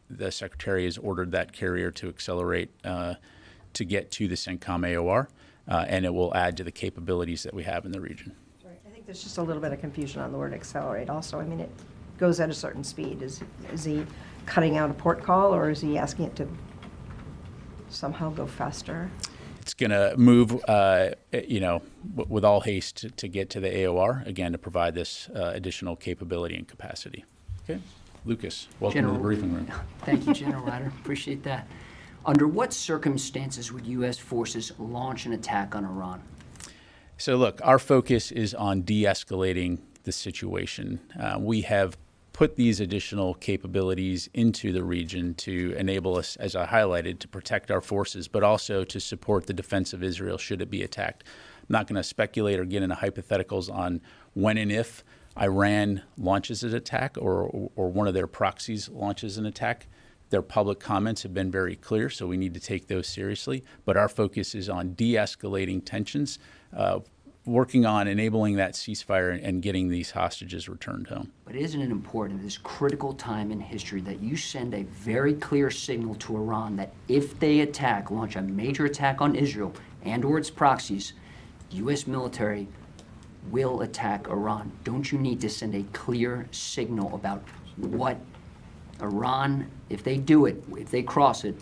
the Secretary has ordered that carrier to accelerate to get to the CENTCOM AOR, and it will add to the capabilities that we have in the region. Sorry, I think there's just a little bit of confusion on the word accelerate also. I mean, it goes at a certain speed. Is he cutting out a port call, or is he asking it to somehow go faster? It's going to move, with all haste to get to the AOR, again, to provide this additional capability and capacity. Okay. Lucas, welcome to the briefing room. Thank you, General Ryder. Appreciate that. Under what circumstances would U.S. forces launch an attack on Iran? So look, our focus is on de-escalating the situation. We have put these additional capabilities into the region to enable us, as I highlighted, to protect our forces, but also to support the defense of Israel should it be attacked. I'm not going to speculate or get into hypotheticals on when and if Iran launches an attack or one of their proxies launches an attack. Their public comments have been very clear, so we need to take those seriously. But our focus is on de-escalating tensions, working on enabling that ceasefire and getting these hostages returned home. But isn't it important at this critical time in history that you send a very clear signal to Iran that if they launch a major attack on Israel and or its proxies, U.S. military will attack Iran? Don't you need to send a clear signal about what Iran, if they do it, if they cross it,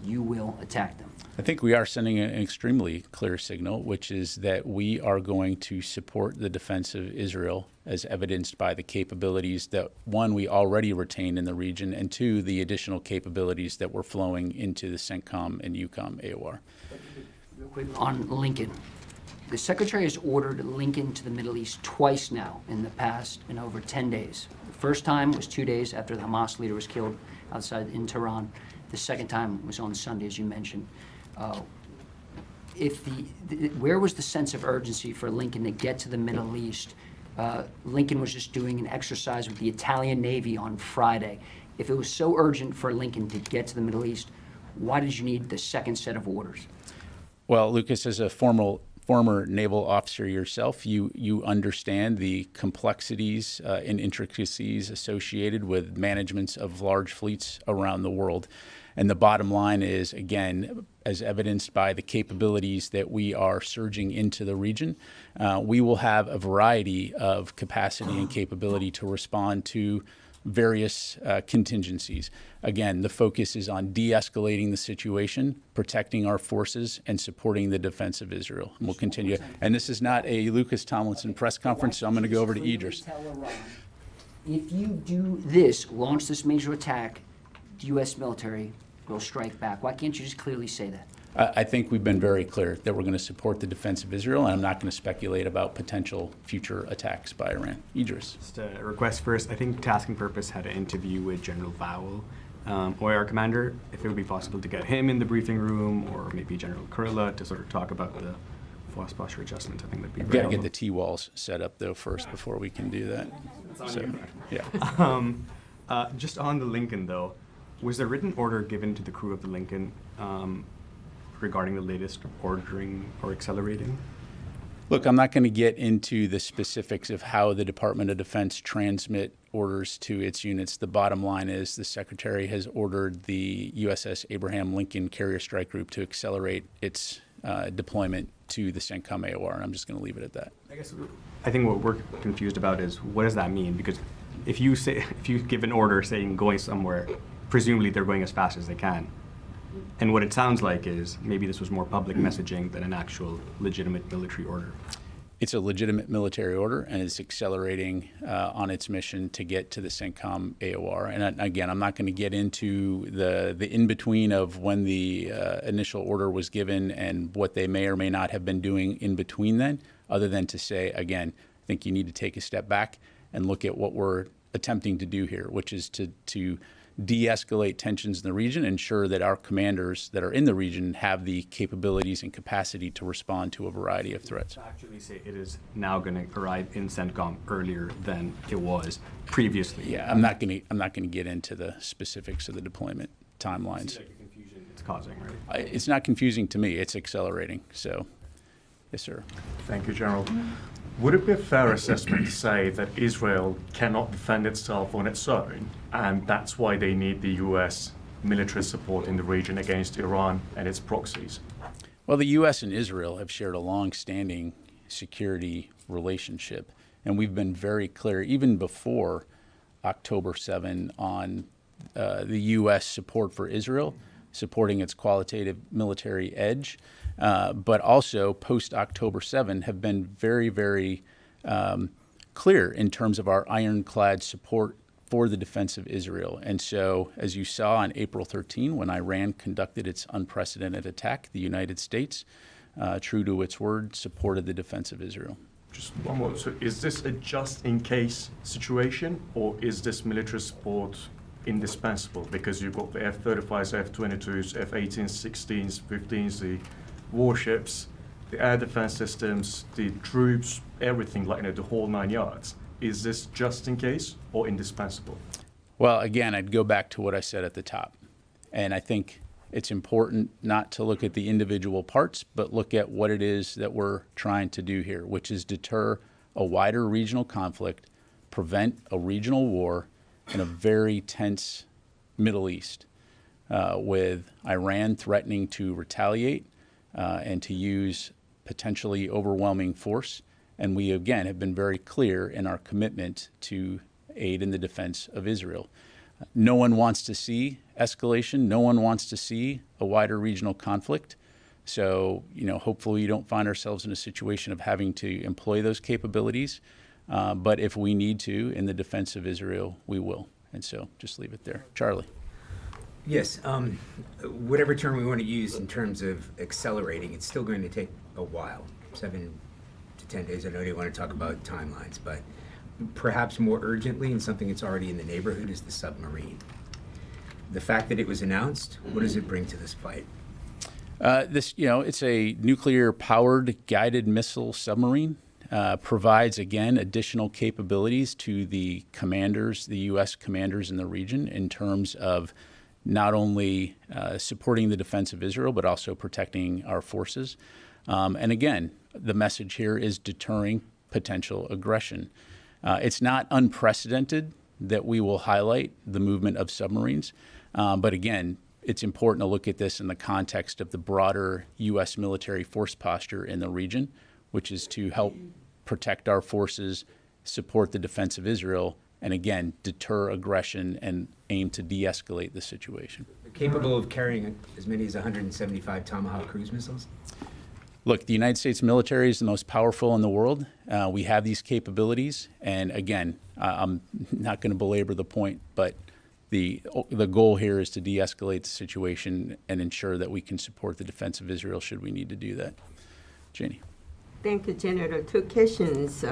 you will attack them. I think we are sending an extremely clear signal, which is that we are going to support the defense of Israel as evidenced by the capabilities that, one, we already retain in the region, and two, the additional capabilities that were flowing into the CENTCOM and EUCOM AOR. Real quick on Lincoln. The Secretary has ordered Lincoln to the Middle East twice now in the past in over 10 days. The first time was 2 days after the Hamas leader was killed outside in Tehran. The second time was on Sunday, as you mentioned. Where was the sense of urgency for Lincoln to get to the Middle East? Lincoln was just doing an exercise with the Italian Navy on Friday. If it was so urgent for Lincoln to get to the Middle East, why did you need the second set of orders? Well, Lucas, as a former naval officer yourself, you understand the complexities and intricacies associated with managements of large fleets around the world. And the bottom line is, again, as evidenced by the capabilities that we are surging into the region, we will have a variety of capacity and capability to respond to various contingencies. Again, the focus is on de-escalating the situation, protecting our forces, and supporting the defense of Israel. And we'll continue. And this is not a Lucas Tomlinson press conference, so I'm going to go over to Idris. If you do this, launch this major attack, the U.S. military will strike back. Why can't you just clearly say that? I think we've been very clear that we're going to support the defense of Israel, and I'm not going to speculate about potential future attacks by Iran. Idris. Just a request first. I think Task and Purpose had an interview with General Vowell, OIR commander. If it would be possible to get him in the briefing room, or maybe General Kurilla, to sort of talk about the force posture adjustment, I think that'd be We've very got to get helpful. the T-walls set up, though, first before we can do that. So, yeah. Just on the Lincoln, though, was there a written order given to the crew of the Lincoln regarding the latest ordering or accelerating? Look, I'm not going to get into the specifics of how the Department of Defense transmit orders to its units. The bottom line is the Secretary has ordered the USS Abraham Lincoln Carrier Strike Group to accelerate its deployment to the CENTCOM AOR, and I'm just going to leave it at that. I think what we're confused about is, what does that mean? Because if you give an order saying going somewhere, presumably they're going as fast as they can. And what it sounds like is maybe this was more public messaging than an actual legitimate military order. It's a legitimate military order, and it's accelerating on its mission to get to the CENTCOM AOR. And again, I'm not going to get into the in-between of when the initial order was given and what they may or may not have been doing in between then, other than to say, again, I think you need to take a step back and look at what we're attempting to do here, which is to de-escalate tensions in the region, ensure that our commanders that are in the region have the capabilities and capacity to respond to a variety of threats. Actually say it is now going to arrive in CENTCOM earlier than it was previously. Yeah, I'm not going to get into the specifics of the deployment timelines. It's like a confusion it's causing, right? It's not confusing to me. It's accelerating. So, yes, sir. Thank you, General. Would it be a fair assessment to say that Israel cannot defend itself on its own, and that's why they need the U.S. military support in the region against Iran and its proxies? Well, the U.S. and Israel have shared a long-standing security relationship, and we've been very clear, even before October 7, on the U.S. support for Israel, supporting its qualitative military edge. But also post-October 7 have been very, very clear in terms of our ironclad support for the defense of Israel. And so, as you saw on April 13, when Iran conducted its unprecedented attack, the United States, true to its word, supported the defense of Israel. Just one more. So is this a just-in-case situation, or is this military support indispensable? Because you've got the F-35s, F-22s, F-18s, 16s, 15s, the warships, the air defense systems, the troops, everything, like, the whole 9 yards. Is this just in case or indispensable? Well, again, I'd go back to what I said at the top. And I think it's important not to look at the individual parts, but look at what it is that we're trying to do here, which is deter a wider regional conflict, prevent a regional war in a very tense Middle East, with Iran threatening to retaliate and to use potentially overwhelming force. And we, again, have been very clear in our commitment to aid in the defense of Israel. No one wants to see escalation. No one wants to see a wider regional conflict. So, hopefully we don't find ourselves in a situation of having to employ those capabilities. But if we need to, in the defense of Israel, we will. And so just leave it there. Charlie. Yes, whatever term we want to use in terms of accelerating, it's still going to take a while, 7 to 10 days. I know you want to talk about timelines, but perhaps more urgently, and something that's already in the neighborhood, is the submarine. The fact that it was announced, what does it bring to this fight? It's a nuclear-powered guided missile submarine. Provides, again, additional capabilities to the commanders, the U.S. commanders in the region, in terms of not only supporting the defense of Israel, but also protecting our forces. And again, the message here is deterring potential aggression. It's not unprecedented that we will highlight the movement of submarines. But again, it's important to look at this in the context of the broader U.S. military force posture in the region, which is to help protect our forces, support the defense of Israel, and again, deter aggression and aim to de-escalate the situation. Capable of carrying as many as 175 Tomahawk cruise missiles? Look, the United States military is the most powerful in the world. We have these capabilities, and again, I'm not going to belabor the point, but the goal here is to de-escalate the situation and ensure that we can support the defense of Israel should we need to do that. Janie. Thank you, General. 2 questions.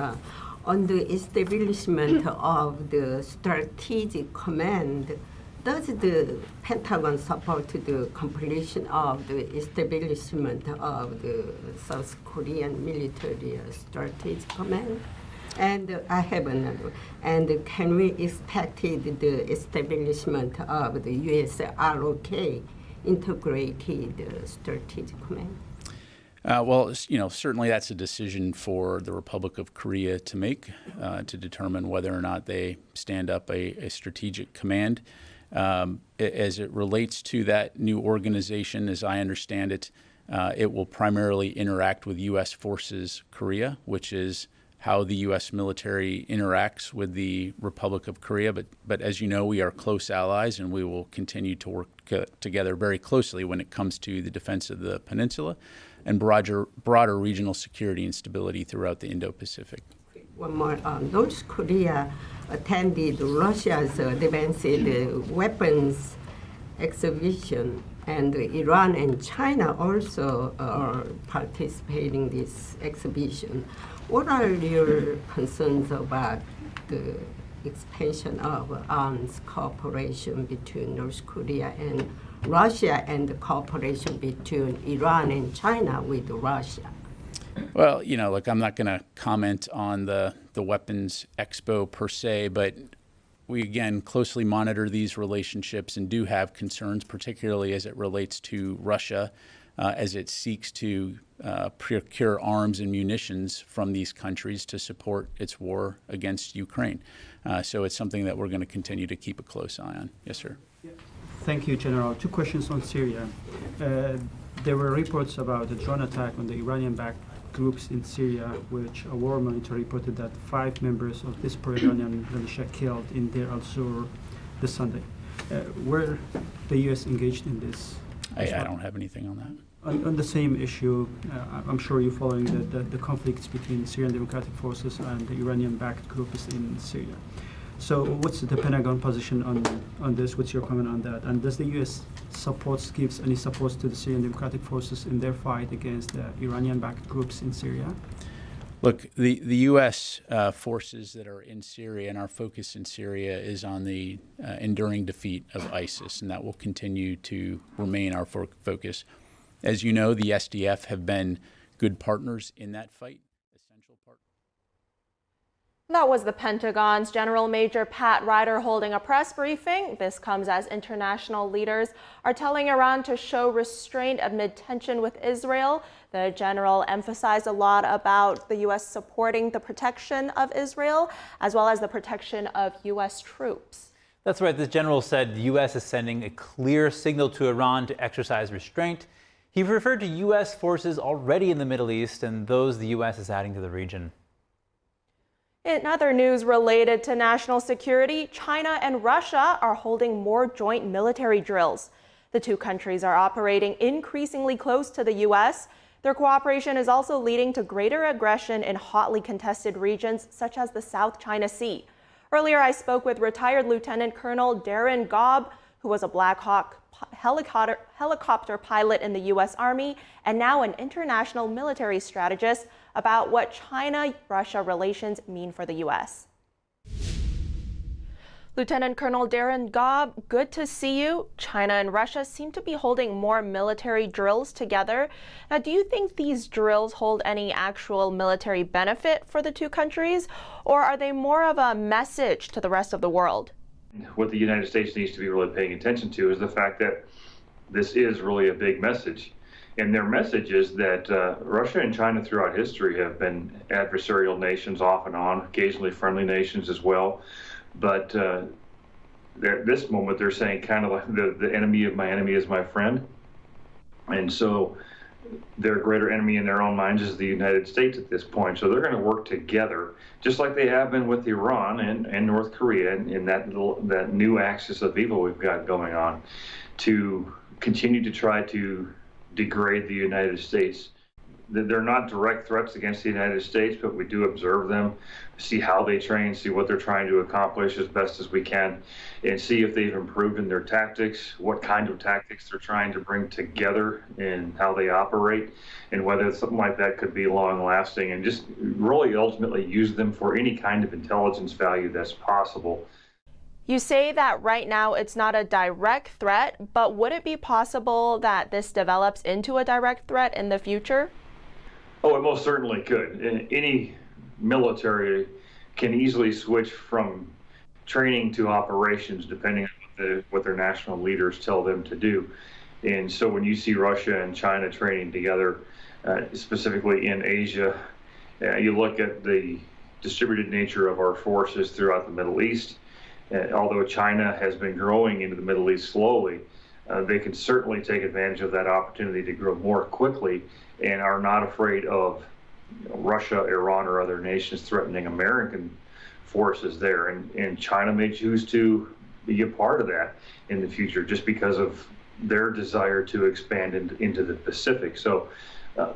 On the establishment of the strategic command, does the Pentagon support the completion of the establishment of the South Korean military strategic command? And I have another. And can we expect the establishment of the U.S. ROK, integrated strategic command? Well, certainly that's a decision for the Republic of Korea to make, to determine whether or not they stand up a strategic command. As it relates to that new organization, as I understand it, it will primarily interact with U.S. Forces Korea, which is how the U.S. military interacts with the Republic of Korea. But as you know, we are close allies, and we will continue to work together very closely when it comes to the defense of the peninsula and broader regional security and stability throughout the Indo-Pacific. One more. North Korea attended Russia's advanced weapons exhibition, and Iran and China also are participating in this exhibition. What are your concerns about the expansion of arms cooperation between North Korea and Russia, and the cooperation between Iran and China with Russia? Well, look, I'm not going to comment on the weapons expo per se, but we, again, closely monitor these relationships and do have concerns, particularly as it relates to Russia, as it seeks to procure arms and munitions from these countries to support its war against Ukraine. So it's something that we're going to continue to keep a close eye on. Yes, sir. Thank you, General. 2 questions on Syria. There were reports about a drone attack on the Iranian-backed groups in Syria, which a war monitor reported that 5 members of this pro-Iranian militia killed in Deir al-Zur this Sunday. Were the U.S. engaged in this? I don't have anything on that. On the same issue, I'm sure you're following the conflicts between Syrian Democratic Forces and the Iranian-backed groups in Syria. So what's the Pentagon position on this? What's your comment on that? And does the U.S. gives any support to the Syrian Democratic Forces in their fight against the Iranian-backed groups in Syria? Look, the U.S. Forces that are in Syria, and our focus in Syria is on the enduring defeat of ISIS, and that will continue to remain our focus. As you know, the SDF have been good partners in that fight. That was the Pentagon's General Major Pat Ryder holding a press briefing. This comes as international leaders are telling Iran to show restraint amid tension with Israel. The general emphasized a lot about the U.S. supporting the protection of Israel, as well as the protection of U.S. troops. That's right. The general said the U.S. is sending a clear signal to Iran to exercise restraint. He referred to U.S. forces already in the Middle East and those the U.S. is adding to the region. In other news related to national security, China and Russia are holding more joint military drills. The two countries are operating increasingly close to the U.S. Their cooperation is also leading to greater aggression in hotly contested regions such as the South China Sea. Earlier, I spoke with retired Lieutenant Colonel Darren Gaub, who was a Black Hawk helicopter pilot in the U.S. Army and now an international military strategist, about what China-Russia relations mean for the U.S. Lieutenant Colonel Darren Gaub, good to see you. China and Russia seem to be holding more military drills together. Now, do you think these drills hold any actual military benefit for the two countries, or are they more of a message to the rest of the world? What the United States needs to be really paying attention to is the fact that this is really a big message. And their message is that Russia and China throughout history have been adversarial nations off and on, occasionally friendly nations as well. But at this moment, they're saying kind of like the enemy of my enemy is my friend. And so their greater enemy in their own minds is the United States at this point. So they're going to work together, just like they have been with Iran and North Korea in that new axis of evil we've got going on, to continue to try to degrade the United States. They're not direct threats against the United States, but we do observe them, see how they train, see what they're trying to accomplish as best as we can, and see if they've improved in their tactics, what kind of tactics they're trying to bring together and how they operate, and whether something like that could be long lasting, and just really ultimately use them for any kind of intelligence value that's possible. You say that right now it's not a direct threat, but would it be possible that this develops into a direct threat in the future? Oh, it most certainly could. Any military can easily switch from training to operations depending on what their national leaders tell them to do. And so when you see Russia and China training together, specifically in Asia, you look at the distributed nature of our forces throughout the Middle East. Although China has been growing into the Middle East slowly, they can certainly take advantage of that opportunity to grow more quickly and are not afraid of Russia, Iran, or other nations threatening American forces there. And China may choose to be a part of that in the future just because of their desire to expand into the Pacific. So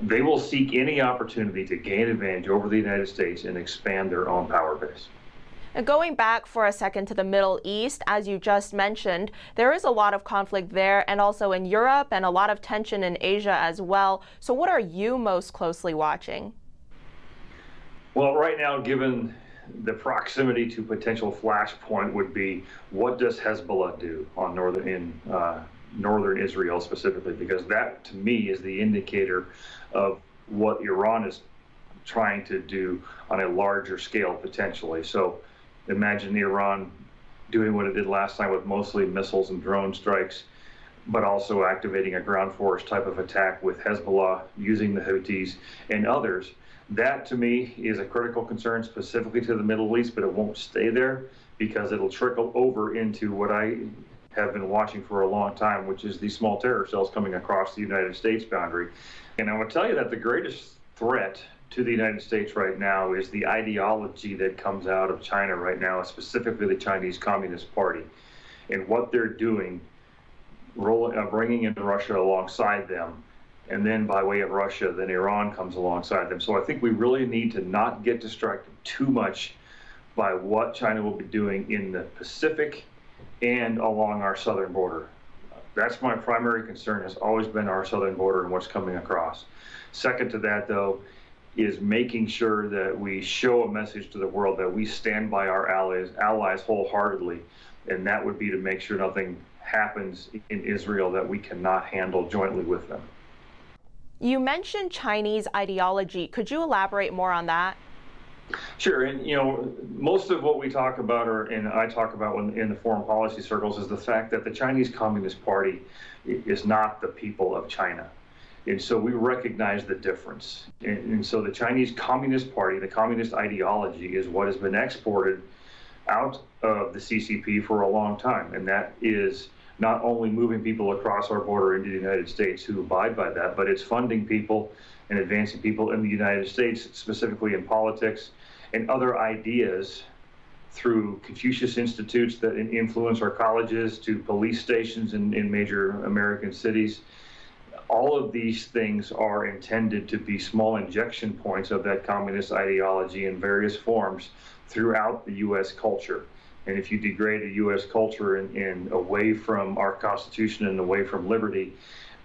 they will seek any opportunity to gain advantage over the United States and expand their own power base. And going back for a second to the Middle East, as you just mentioned, there is a lot of conflict there and also in Europe and a lot of tension in Asia as well. So what are you most closely watching? Well, right now, given the proximity to potential flashpoint would be, what does Hezbollah do on northern Israel specifically? Because that, to me, is the indicator of what Iran is trying to do on a larger scale potentially. So imagine Iran doing what it did last time with mostly missiles and drone strikes, but also activating a ground force type of attack with Hezbollah, using the Houthis and others. That, to me, is a critical concern specifically to the Middle East, but it won't stay there because it'll trickle over into what I have been watching for a long time, which is these small terror cells coming across the United States boundary. And I will tell you that the greatest threat to the United States right now is the ideology that comes out of China right now, specifically the Chinese Communist Party, and what they're doing, bringing in Russia alongside them, and then by way of Russia, then Iran comes alongside them. So I think we really need to not get distracted too much by what China will be doing in the Pacific and along our southern border. That's my primary concern, has always been our southern border and what's coming across. Second to that, though, is making sure that we show a message to the world that we stand by our allies wholeheartedly, and that would be to make sure nothing happens in Israel that we cannot handle jointly with them. You mentioned Chinese ideology. Could you elaborate more on that? Sure, and most of what we talk about, and I talk about in the foreign policy circles, is the fact that the Chinese Communist Party is not the people of China. And so we recognize the difference. And so the Chinese Communist Party, the communist ideology, is what has been exported out of the CCP for a long time. And that is not only moving people across our border into the United States who abide by that, but it's funding people and advancing people in the United States, specifically in politics and other ideas through Confucius Institutes that influence our colleges to police stations in major American cities. All of these things are intended to be small injection points of that communist ideology in various forms throughout the U.S. culture. And if you degrade a U.S. culture in away from our Constitution and away from liberty,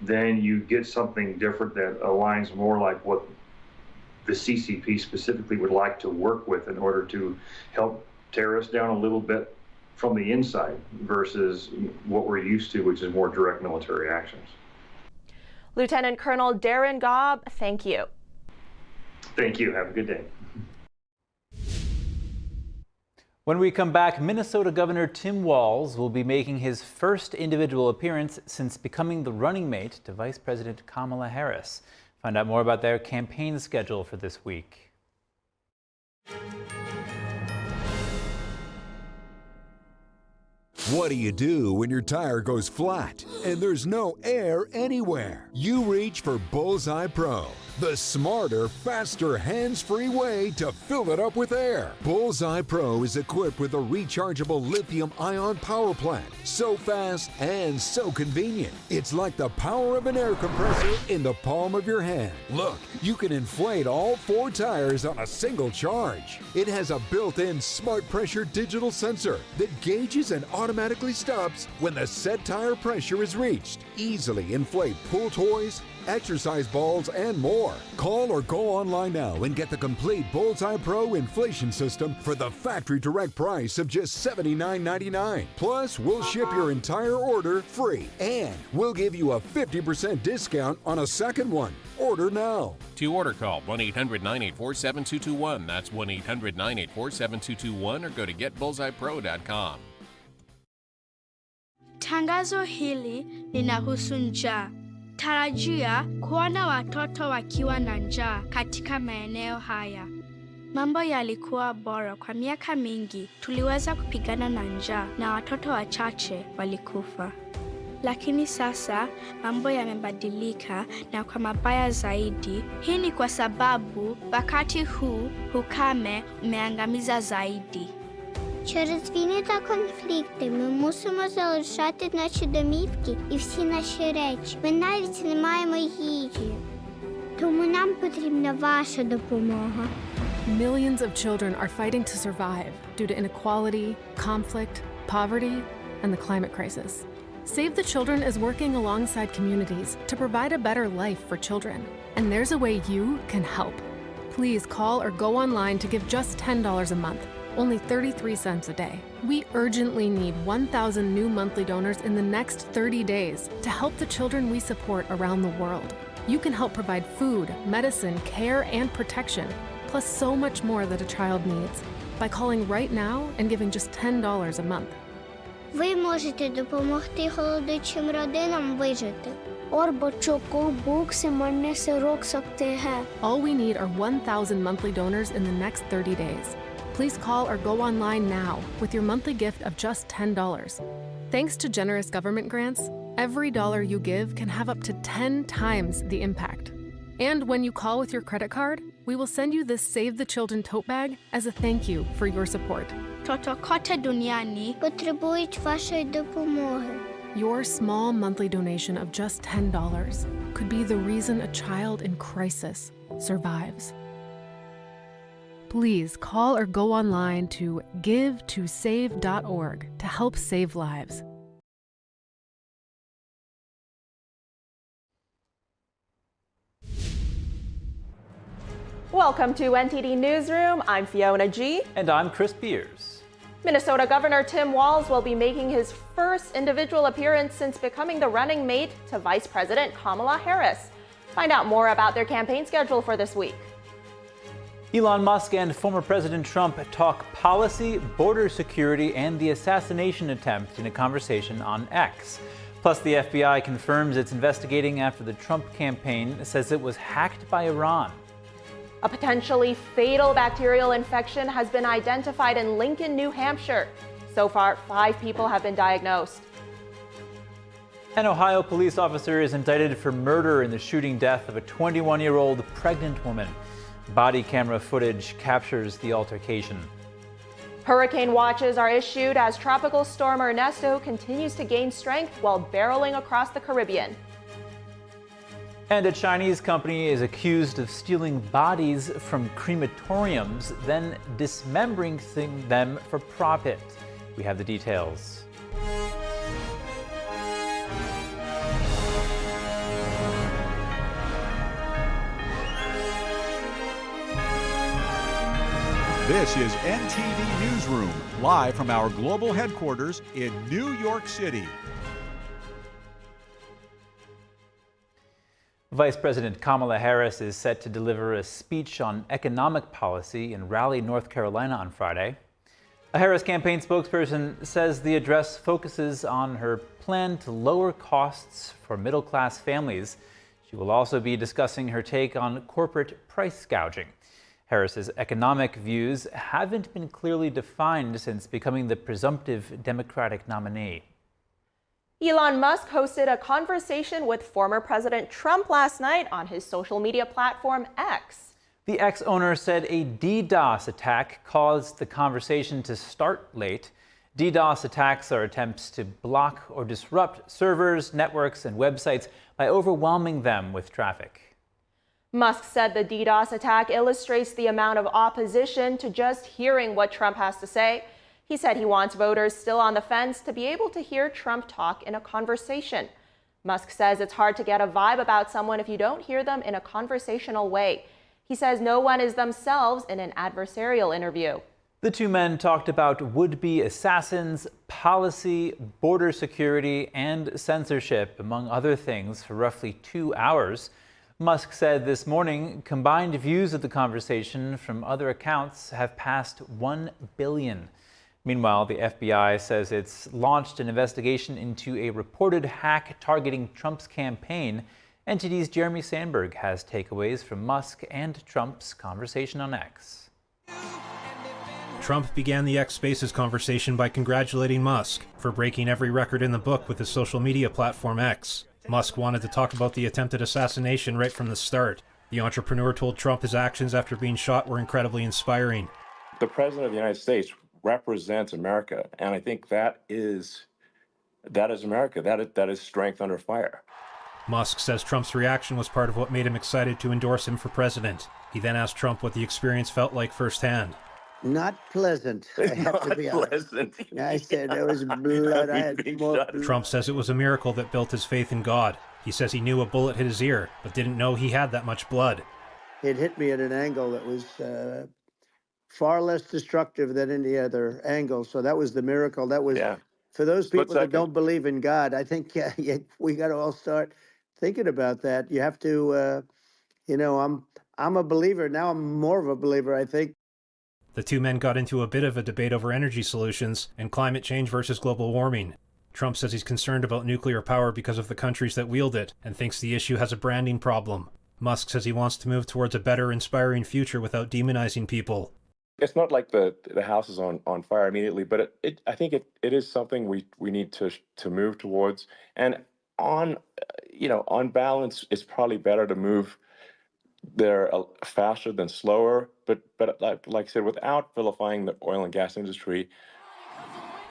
then you get something different that aligns more like what the CCP specifically would like to work with in order to help tear us down a little bit from the inside versus what we're used to, which is more direct military actions. Lieutenant Colonel Darren Gobb, thank you. Thank you. Have a good day. When we come back, Minnesota Governor Tim Walz will be making his first individual appearance since becoming the running mate to Vice President Kamala Harris. Find out more about their campaign schedule for this week. What do you do when your tire goes flat and there's no air anywhere? You reach for Bullseye Pro, the smarter, faster, hands-free way to fill it up with air. Bullseye Pro is equipped with a rechargeable lithium-ion power plant. So fast and so convenient. It's like the power of an air compressor in the palm of your hand. Look, you can inflate all 4 tires on a single charge. It has a built-in smart pressure digital sensor that gauges and automatically stops when the set tire pressure is reached. Easily inflate pool toys, exercise balls, and more. Call or go online now and get the complete Bullseye Pro inflation system for the factory direct price of just $79.99. Plus, we'll ship your entire order free, and we'll give you a 50% discount on a second one. Order now. To order, call 1-800-984-7221. That's 1-800-984-7221, or go to getbullseyepro.com. Tangazo hili linahusu njaa. Tarajia kuona watoto wakiwa na njaa katika maeneo haya. Mambo yalikuwa bora kwa miaka mingi. Tuliweza kupigana na njaa na watoto wachache walikufa. Lakini sasa mambo yamebadilika na kwa mabaya zaidi. Hii ni kwa sababu wakati huu ukame umeangamiza zaidi. Через війни та конфлікти ми мусимо залишати наші домівки і всі наші речі. Ми навіть не маємо їжі. Тому нам потрібна ваша допомога. Millions of children are fighting to survive due to inequality, conflict, poverty, and the climate crisis. Save the Children is working alongside communities to provide a better life for children. And there's a way you can help. Please call or go online to give just $10 a month. Only 33 cents a day. We urgently need 1,000 new monthly donors in the next 30 days to help the children we support around the world. You can help provide food, medicine, care, and protection, plus so much more that a child needs, by calling right now and giving just $10 a month. Ви можете допомогти голодуючим родинам вижити. All we need are 1,000 monthly donors in the next 30 days. Please call or go online now with your monthly gift of just $10. Thanks to generous government grants, every dollar you give can have up to 10 times the impact. And when you call with your credit card, we will send you this Save the Children tote bag as a thank you for your support. Toto kote duniani потребують вашої допомоги. Your small monthly donation of just $10 could be the reason a child in crisis survives. Please call or go online to givetosave.org to help save lives. Welcome to NTD Newsroom. I'm Fiona G. And I'm Chris Beers. Minnesota Governor Tim Walz will be making his first individual appearance since becoming the running mate to Vice President Kamala Harris. Find out more about their campaign schedule for this week. Elon Musk and former President Trump talk policy, border security, and the assassination attempt in a conversation on X. Plus, the FBI confirms it's investigating after the Trump campaign says it was hacked by Iran. A potentially fatal bacterial infection has been identified in Lincoln, New Hampshire. So far, 5 people have been diagnosed. An Ohio police officer is indicted for murder in the shooting death of a 21-year-old pregnant woman. Body camera footage captures the altercation. Hurricane watches are issued as Tropical Storm Ernesto continues to gain strength while barreling across the Caribbean. And a Chinese company is accused of stealing bodies from crematoriums, then dismembering them for profit. We have the details. This is NTD Newsroom, live from our global headquarters in New York City. Vice President Kamala Harris is set to deliver a speech on economic policy in Raleigh, North Carolina on Friday. A Harris campaign spokesperson says the address focuses on her plan to lower costs for middle-class families. She will also be discussing her take on corporate price gouging. Harris's economic views haven't been clearly defined since becoming the presumptive Democratic nominee. Elon Musk hosted a conversation with former President Trump last night on his social media platform X. The X owner said a DDoS attack caused the conversation to start late. DDoS attacks are attempts to block or disrupt servers, networks, and websites by overwhelming them with traffic. Musk said the DDoS attack illustrates the amount of opposition to just hearing what Trump has to say. He said he wants voters still on the fence to be able to hear Trump talk in a conversation. Musk says it's hard to get a vibe about someone if you don't hear them in a conversational way. He says no one is themselves in an adversarial interview. The two men talked about would-be assassins, policy, border security, and censorship, among other things, for roughly 2 hours. Musk said this morning combined views of the conversation from other accounts have passed 1 billion. Meanwhile, the FBI says it's launched an investigation into a reported hack targeting Trump's campaign. NTD's Jeremy Sandberg has takeaways from Musk and Trump's conversation on X. Trump began the X Spaces conversation by congratulating Musk for breaking every record in the book with his social media platform X. Musk wanted to talk about the attempted assassination right from the start. The entrepreneur told Trump his actions after being shot were incredibly inspiring. The President of the United States represents America, and I think that is America. That is strength under fire. Musk says Trump's reaction was part of what made him excited to endorse him for president. He then asked Trump what the experience felt like firsthand. Not pleasant, I have to be honest. I said there was blood. I had more blood. Trump says it was a miracle that built his faith in God. He says he knew a bullet hit his ear, but didn't know he had that much blood. It hit me at an angle that was far less destructive than any other angle. So that was the miracle. That was, for those people that don't believe in God, I think we got to all start thinking about that. You have to, I'm a believer. Now I'm more of a believer, I think. The two men got into a bit of a debate over energy solutions and climate change versus global warming. Trump says he's concerned about nuclear power because of the countries that wield it and thinks the issue has a branding problem. Musk says he wants to move towards a better, inspiring future without demonizing people. It's not like the house is on fire immediately, but I think it is something we need to move towards. And on balance, it's probably better to move there faster than slower, but like I said, without vilifying the oil and gas industry.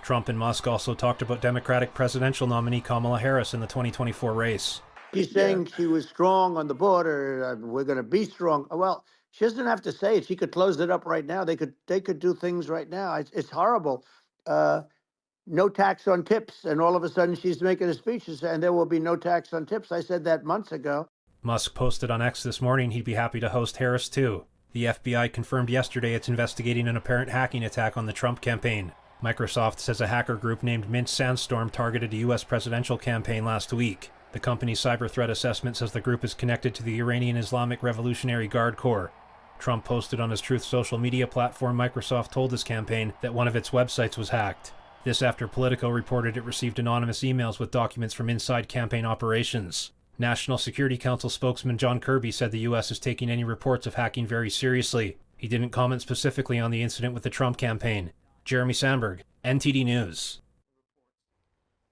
Trump and Musk also talked about Democratic presidential nominee Kamala Harris in the 2024 race. She's saying she was strong on the border. We're going to be strong. Well, she doesn't have to say it. She could close it up right now. They could do things right now. It's horrible. No tax on tips, and all of a sudden she's making a speech and there will be no tax on tips. I said that months ago. Musk posted on X this morning he'd be happy to host Harris too. The FBI confirmed yesterday it's investigating an apparent hacking attack on the Trump campaign. Microsoft says a hacker group named Mint Sandstorm targeted a U.S. presidential campaign last week. The company's cyber threat assessment says the group is connected to the Iranian Islamic Revolutionary Guard Corps. Trump posted on his Truth social media platform Microsoft told his campaign that one of its websites was hacked. This after Politico reported it received anonymous emails with documents from inside campaign operations. National Security Council spokesman John Kirby said the U.S. is taking any reports of hacking very seriously. He didn't comment specifically on the incident with the Trump campaign. Jeremy Sandberg, NTD News.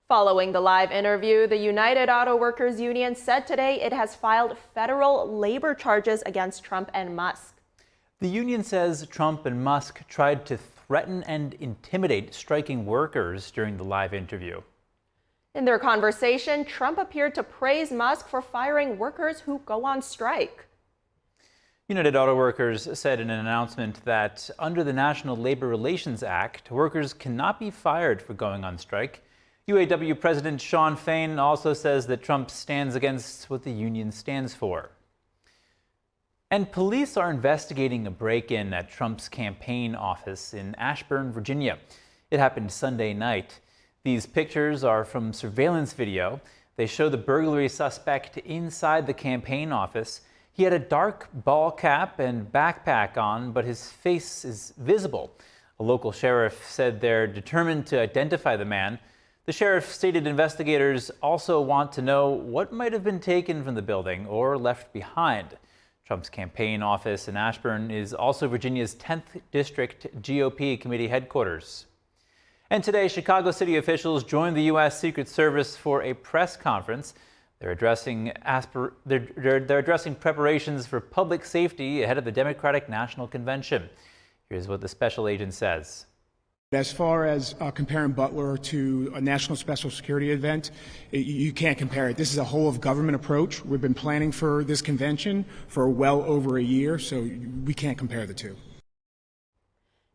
Following the live interview, the United Auto Workers Union said today it has filed federal labor charges against Trump and Musk. The union says Trump and Musk tried to threaten and intimidate striking workers during the live interview. In their conversation, Trump appeared to praise Musk for firing workers who go on strike. United Auto Workers said in an announcement that under the National Labor Relations Act, workers cannot be fired for going on strike. UAW President Shawn Fain also says that Trump stands against what the union stands for. And police are investigating a break-in at Trump's campaign office in Ashburn, Virginia. It happened Sunday night. These pictures are from surveillance video. They show the burglary suspect inside the campaign office. He had a dark ball cap and backpack on, but his face is visible. A local sheriff said they're determined to identify the man. The sheriff stated investigators also want to know what might have been taken from the building or left behind. Trump's campaign office in Ashburn is also Virginia's 10th District GOP committee headquarters. And today, Chicago city officials joined the U.S. Secret Service for a press conference. They're addressing preparations for public safety ahead of the Democratic National Convention. Here's what the special agent says. As far as comparing Butler to a national special security event, you can't compare it. This is a whole of government approach. We've been planning for this convention for well over a year, so we can't compare the two.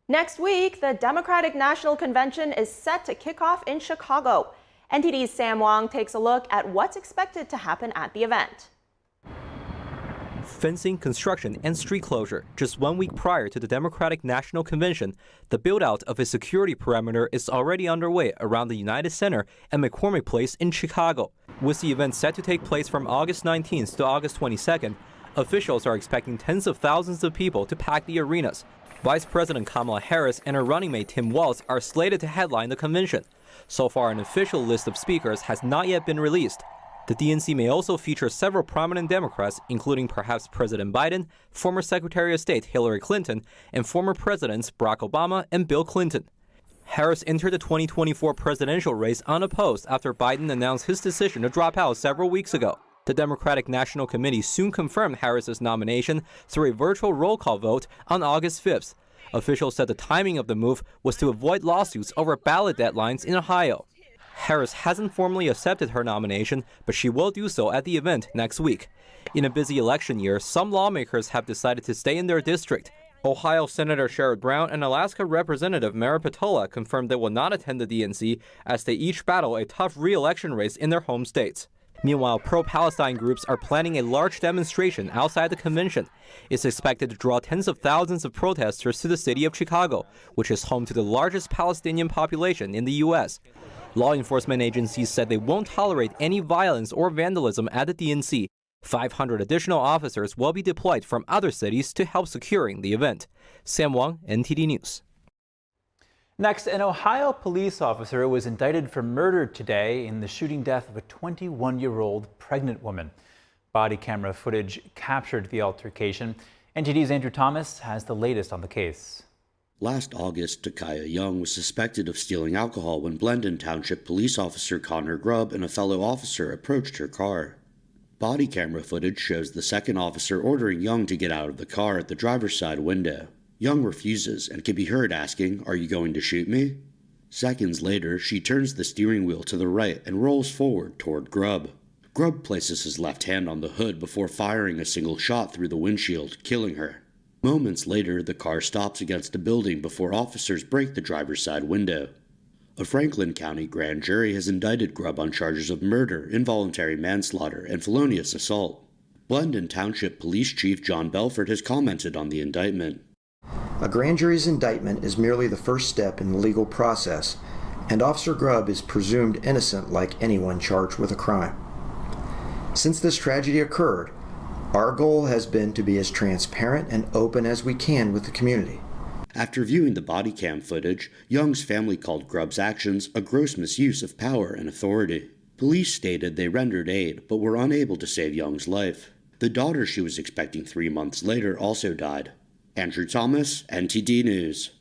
Next week, the Democratic National Convention is set to kick off in Chicago. NTD's Sam Wong takes a look at what's expected to happen at the event. Fencing, construction, and street closure. Just 1 week prior to the Democratic National Convention, the build-out of a security perimeter is already underway around the United Center and McCormick Place in Chicago. With the event set to take place from August 19th to August 22nd, officials are expecting tens of thousands of people to pack the arenas. Vice President Kamala Harris and her running mate Tim Walz are slated to headline the convention. So far, an official list of speakers has not yet been released. The DNC may also feature several prominent Democrats, including perhaps President Biden, former Secretary of State Hillary Clinton, and former Presidents Barack Obama and Bill Clinton. Harris entered the 2024 presidential race unopposed after Biden announced his decision to drop out several weeks ago. The Democratic National Committee soon confirmed Harris's nomination through a virtual roll call vote on August 5th. Officials said the timing of the move was to avoid lawsuits over ballot deadlines in Ohio. Harris hasn't formally accepted her nomination, but she will do so at the event next week. In a busy election year, some lawmakers have decided to stay in their district. Ohio Senator Sherrod Brown and Alaska Representative Mara Petola confirmed they will not attend the DNC as they each battle a tough re-election race in their home states. Meanwhile, pro-Palestine groups are planning a large demonstration outside the convention. It's expected to draw tens of thousands of protesters to the city of Chicago, which is home to the largest Palestinian population in the U.S. Law enforcement agencies said they won't tolerate any violence or vandalism at the DNC. 500 additional officers will be deployed from other cities to help securing the event. Sam Wong, NTD News. Next, an Ohio police officer was indicted for murder today in the shooting death of a 21-year-old pregnant woman. Body camera footage captured the altercation. NTD's Andrew Thomas has the latest on the case. Last August, Takaya Young was suspected of stealing alcohol when Blendon Township police officer Connor Grubb and a fellow officer approached her car. Body camera footage shows the second officer ordering Young to get out of the car at the driver's side window. Young refuses and can be heard asking, "Are you going to shoot me?" Seconds later, she turns the steering wheel to the right and rolls forward toward Grubb. Grubb places his left hand on the hood before firing a single shot through the windshield, killing her. Moments later, the car stops against a building before officers break the driver's side window. A Franklin County grand jury has indicted Grubb on charges of murder, involuntary manslaughter, and felonious assault. Blendon Township Police Chief John Belford has commented on the indictment. A grand jury's indictment is merely the first step in the legal process, and Officer Grubb is presumed innocent like anyone charged with a crime. Since this tragedy occurred, our goal has been to be as transparent and open as we can with the community. After viewing the body cam footage, Young's family called Grubb's actions a gross misuse of power and authority. Police stated they rendered aid, but were unable to save Young's life. The daughter she was expecting 3 months later also died. Andrew Thomas, NTD News.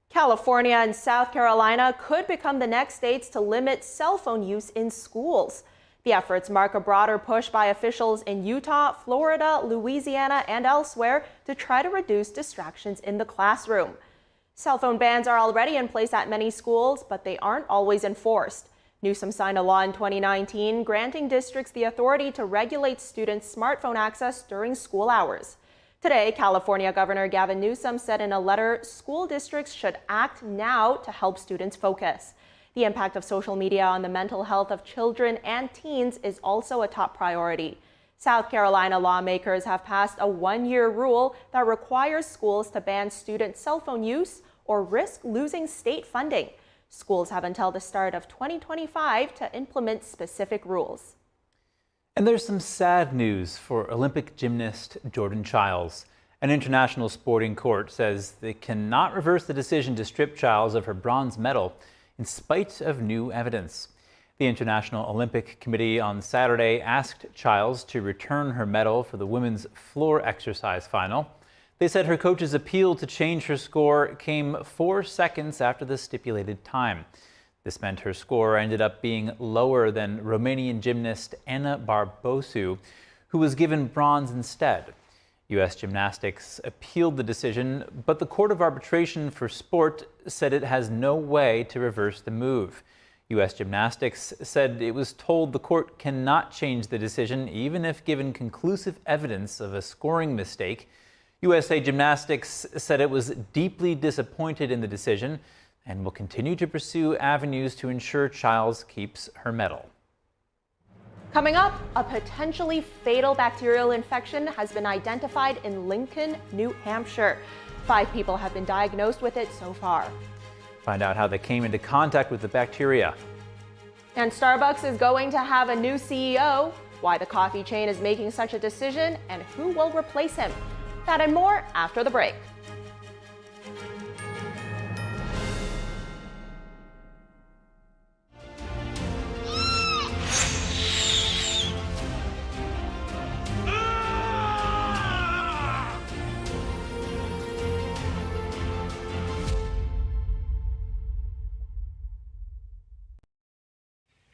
California and South Carolina could become the next states to limit cell phone use in schools. The efforts mark a broader push by officials in Utah, Florida, Louisiana, and elsewhere to try to reduce distractions in the classroom. Cell phone bans are already in place at many schools, but they aren't always enforced. Newsom signed a law in 2019 granting districts the authority to regulate students' smartphone access during school hours. Today, California Governor Gavin Newsom said in a letter, school districts should act now to help students focus. The impact of social media on the mental health of children and teens is also a top priority. South Carolina lawmakers have passed a one-year rule that requires schools to ban student cell phone use or risk losing state funding. Schools have until the start of 2025 to implement specific rules. And there's some sad news for Olympic gymnast Jordan Chiles. An international sporting court says they cannot reverse the decision to strip Chiles of her bronze medal in spite of new evidence. The International Olympic Committee on Saturday asked Chiles to return her medal for the women's floor exercise final. They said her coach's appeal to change her score came 4 seconds after the stipulated time. This meant her score ended up being lower than Romanian gymnast Ana Barbosu, who was given bronze instead. U.S. Gymnastics appealed the decision, but the Court of Arbitration for Sport said it has no way to reverse the move. U.S. Gymnastics said it was told the court cannot change the decision even if given conclusive evidence of a scoring mistake. USA Gymnastics said it was deeply disappointed in the decision and will continue to pursue avenues to ensure Chiles keeps her medal. Coming up, a potentially fatal bacterial infection has been identified in Lincoln, New Hampshire. 5 people have been diagnosed with it so far. Find out how they came into contact with the bacteria. And Starbucks is going to have a new CEO, why the coffee chain is making such a decision, and who will replace him. That and more after the break.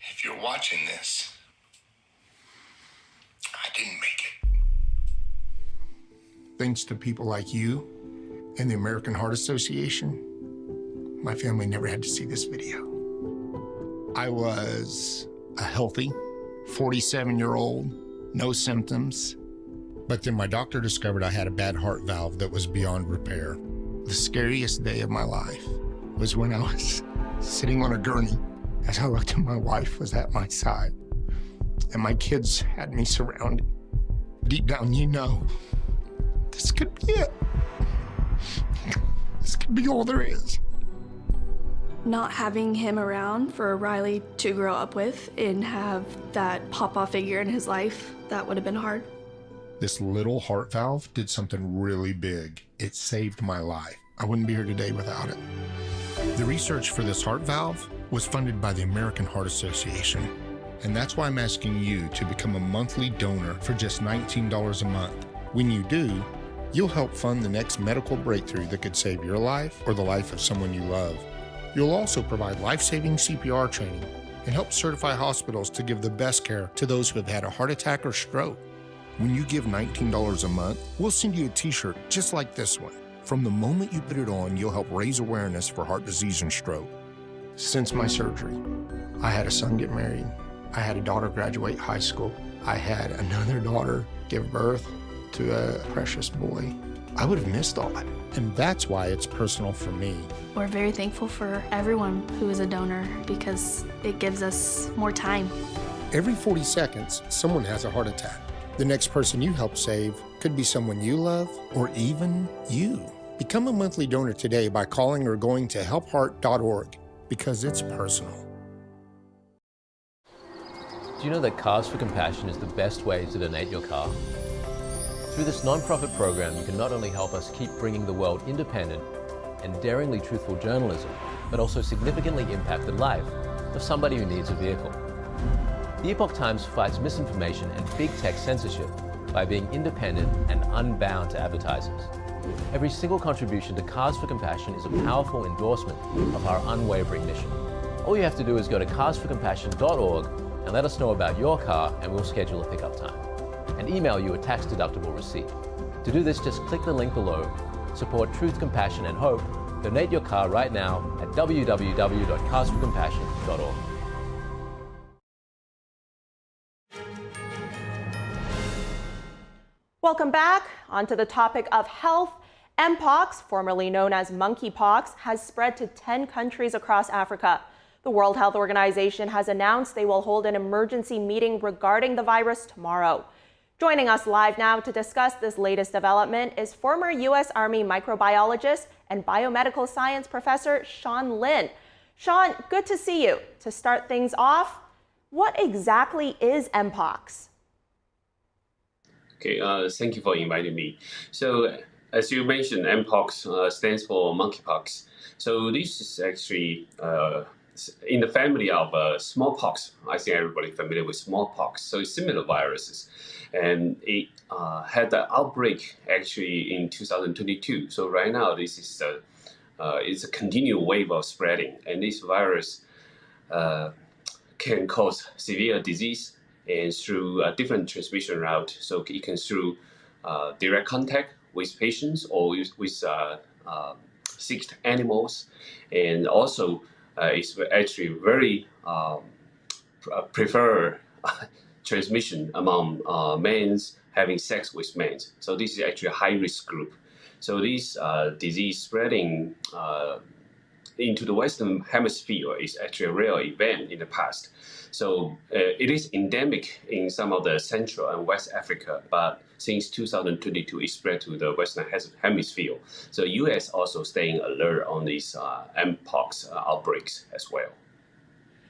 If you're watching this, I didn't make it. Thanks to people like you and the American Heart Association, my family never had to see this video. I was a healthy 47-year-old, no symptoms, but then my doctor discovered I had a bad heart valve that was beyond repair. The scariest day of my life was when I was sitting on a gurney as I looked and my wife was at my side and my kids had me surrounded. Deep down, you know, this could be it. This could be all there is. Not having him around for Riley to grow up with and have that papa figure in his life, that would have been hard. This little heart valve did something really big. It saved my life. I wouldn't be here today without it. The research for this heart valve was funded by the American Heart Association. And that's why I'm asking you to become a monthly donor for just $19 a month. When you do, you'll help fund the next medical breakthrough that could save your life or the life of someone you love. You'll also provide life-saving CPR training and help certify hospitals to give the best care to those who have had a heart attack or stroke. When you give $19 a month, we'll send you a t-shirt just like this one. From the moment you put it on, you'll help raise awareness for heart disease and stroke. Since my surgery, I had a son get married. I had a daughter graduate high school. I had another daughter give birth to a precious boy. I would have missed all that. And that's why it's personal for me. We're very thankful for everyone who is a donor because it gives us more time. Every 40 seconds, someone has a heart attack. The next person you help save could be someone you love or even you. Become a monthly donor today by calling or going to helpheart.org because it's personal. Do you know that Cars for Compassion is the best way to donate your car? Through this non-profit program, you can not only help us keep bringing the world independent and daringly truthful journalism, but also significantly impact the life of somebody who needs a vehicle. The Epoch Times fights misinformation and big tech censorship by being independent and unbound to advertisers. Every single contribution to Cars for Compassion is a powerful endorsement of our unwavering mission. All you have to do is go to carsforcompassion.org and let us know about your car, and we'll schedule a pickup time and email you a tax-deductible receipt. To do this, just click the link below. Support truth, compassion, and hope. Donate your car right now at www.carsforcompassion.org. Welcome back. On to the topic of health. Mpox, formerly known as monkeypox, has spread to 10 countries across Africa. The World Health Organization has announced they will hold an emergency meeting regarding the virus tomorrow. Joining us live now to discuss this latest development is former U.S. Army microbiologist and biomedical science professor Sean Lin. Sean, good to see you. To start things off, what exactly is Mpox? Okay, thank you for inviting me. So, as you mentioned, Mpox stands for monkeypox. So this is actually in the family of smallpox. I think everybody familiar with smallpox. So it's similar viruses. And it had the outbreak actually in 2022. So right now, this is it's a continual wave of spreading. And this virus can cause severe disease and through a different transmission route. So it can through direct contact with patients or with sick animals. And also, it's actually very preferred transmission among men having sex with men. So this is actually a high-risk group. So this disease spreading into the Western Hemisphere is actually a rare event in the past. So it is endemic in some of the Central and West Africa, but since 2022, it spread to the Western Hemisphere. So U.S. also staying alert on these Mpox outbreaks as well.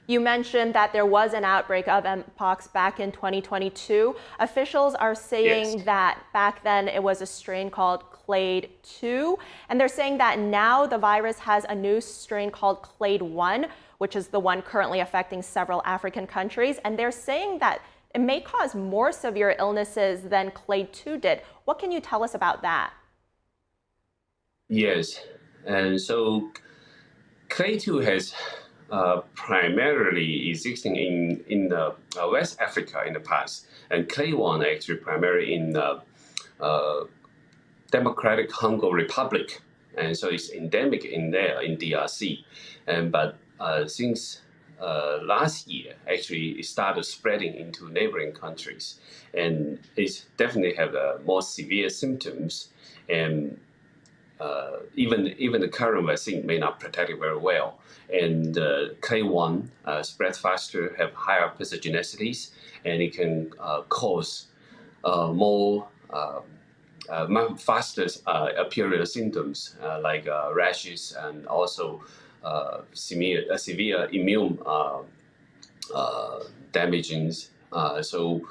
You mentioned that there was an outbreak of Mpox back in 2022. Officials are saying that back then it was a strain called Clade 2, and they're saying that now the virus has a new strain called Clade 1, which is the one currently affecting several African countries, and they're saying that it may cause more severe illnesses than Clade 2 did. What can you tell us about that? Yes, and so Clade 2 has primarily existing in West Africa in the past, and Clade 1 actually primarily in Democratic Congo Republic, and so it's endemic in there in DRC, but since last year, actually, it started spreading into neighboring countries, and it definitely have more severe symptoms, and even the current vaccine may not protect it very well. And Clade 1 spread faster, have higher pathogenicities, and it can cause more faster appearance symptoms like rashes and also severe immune damaging. So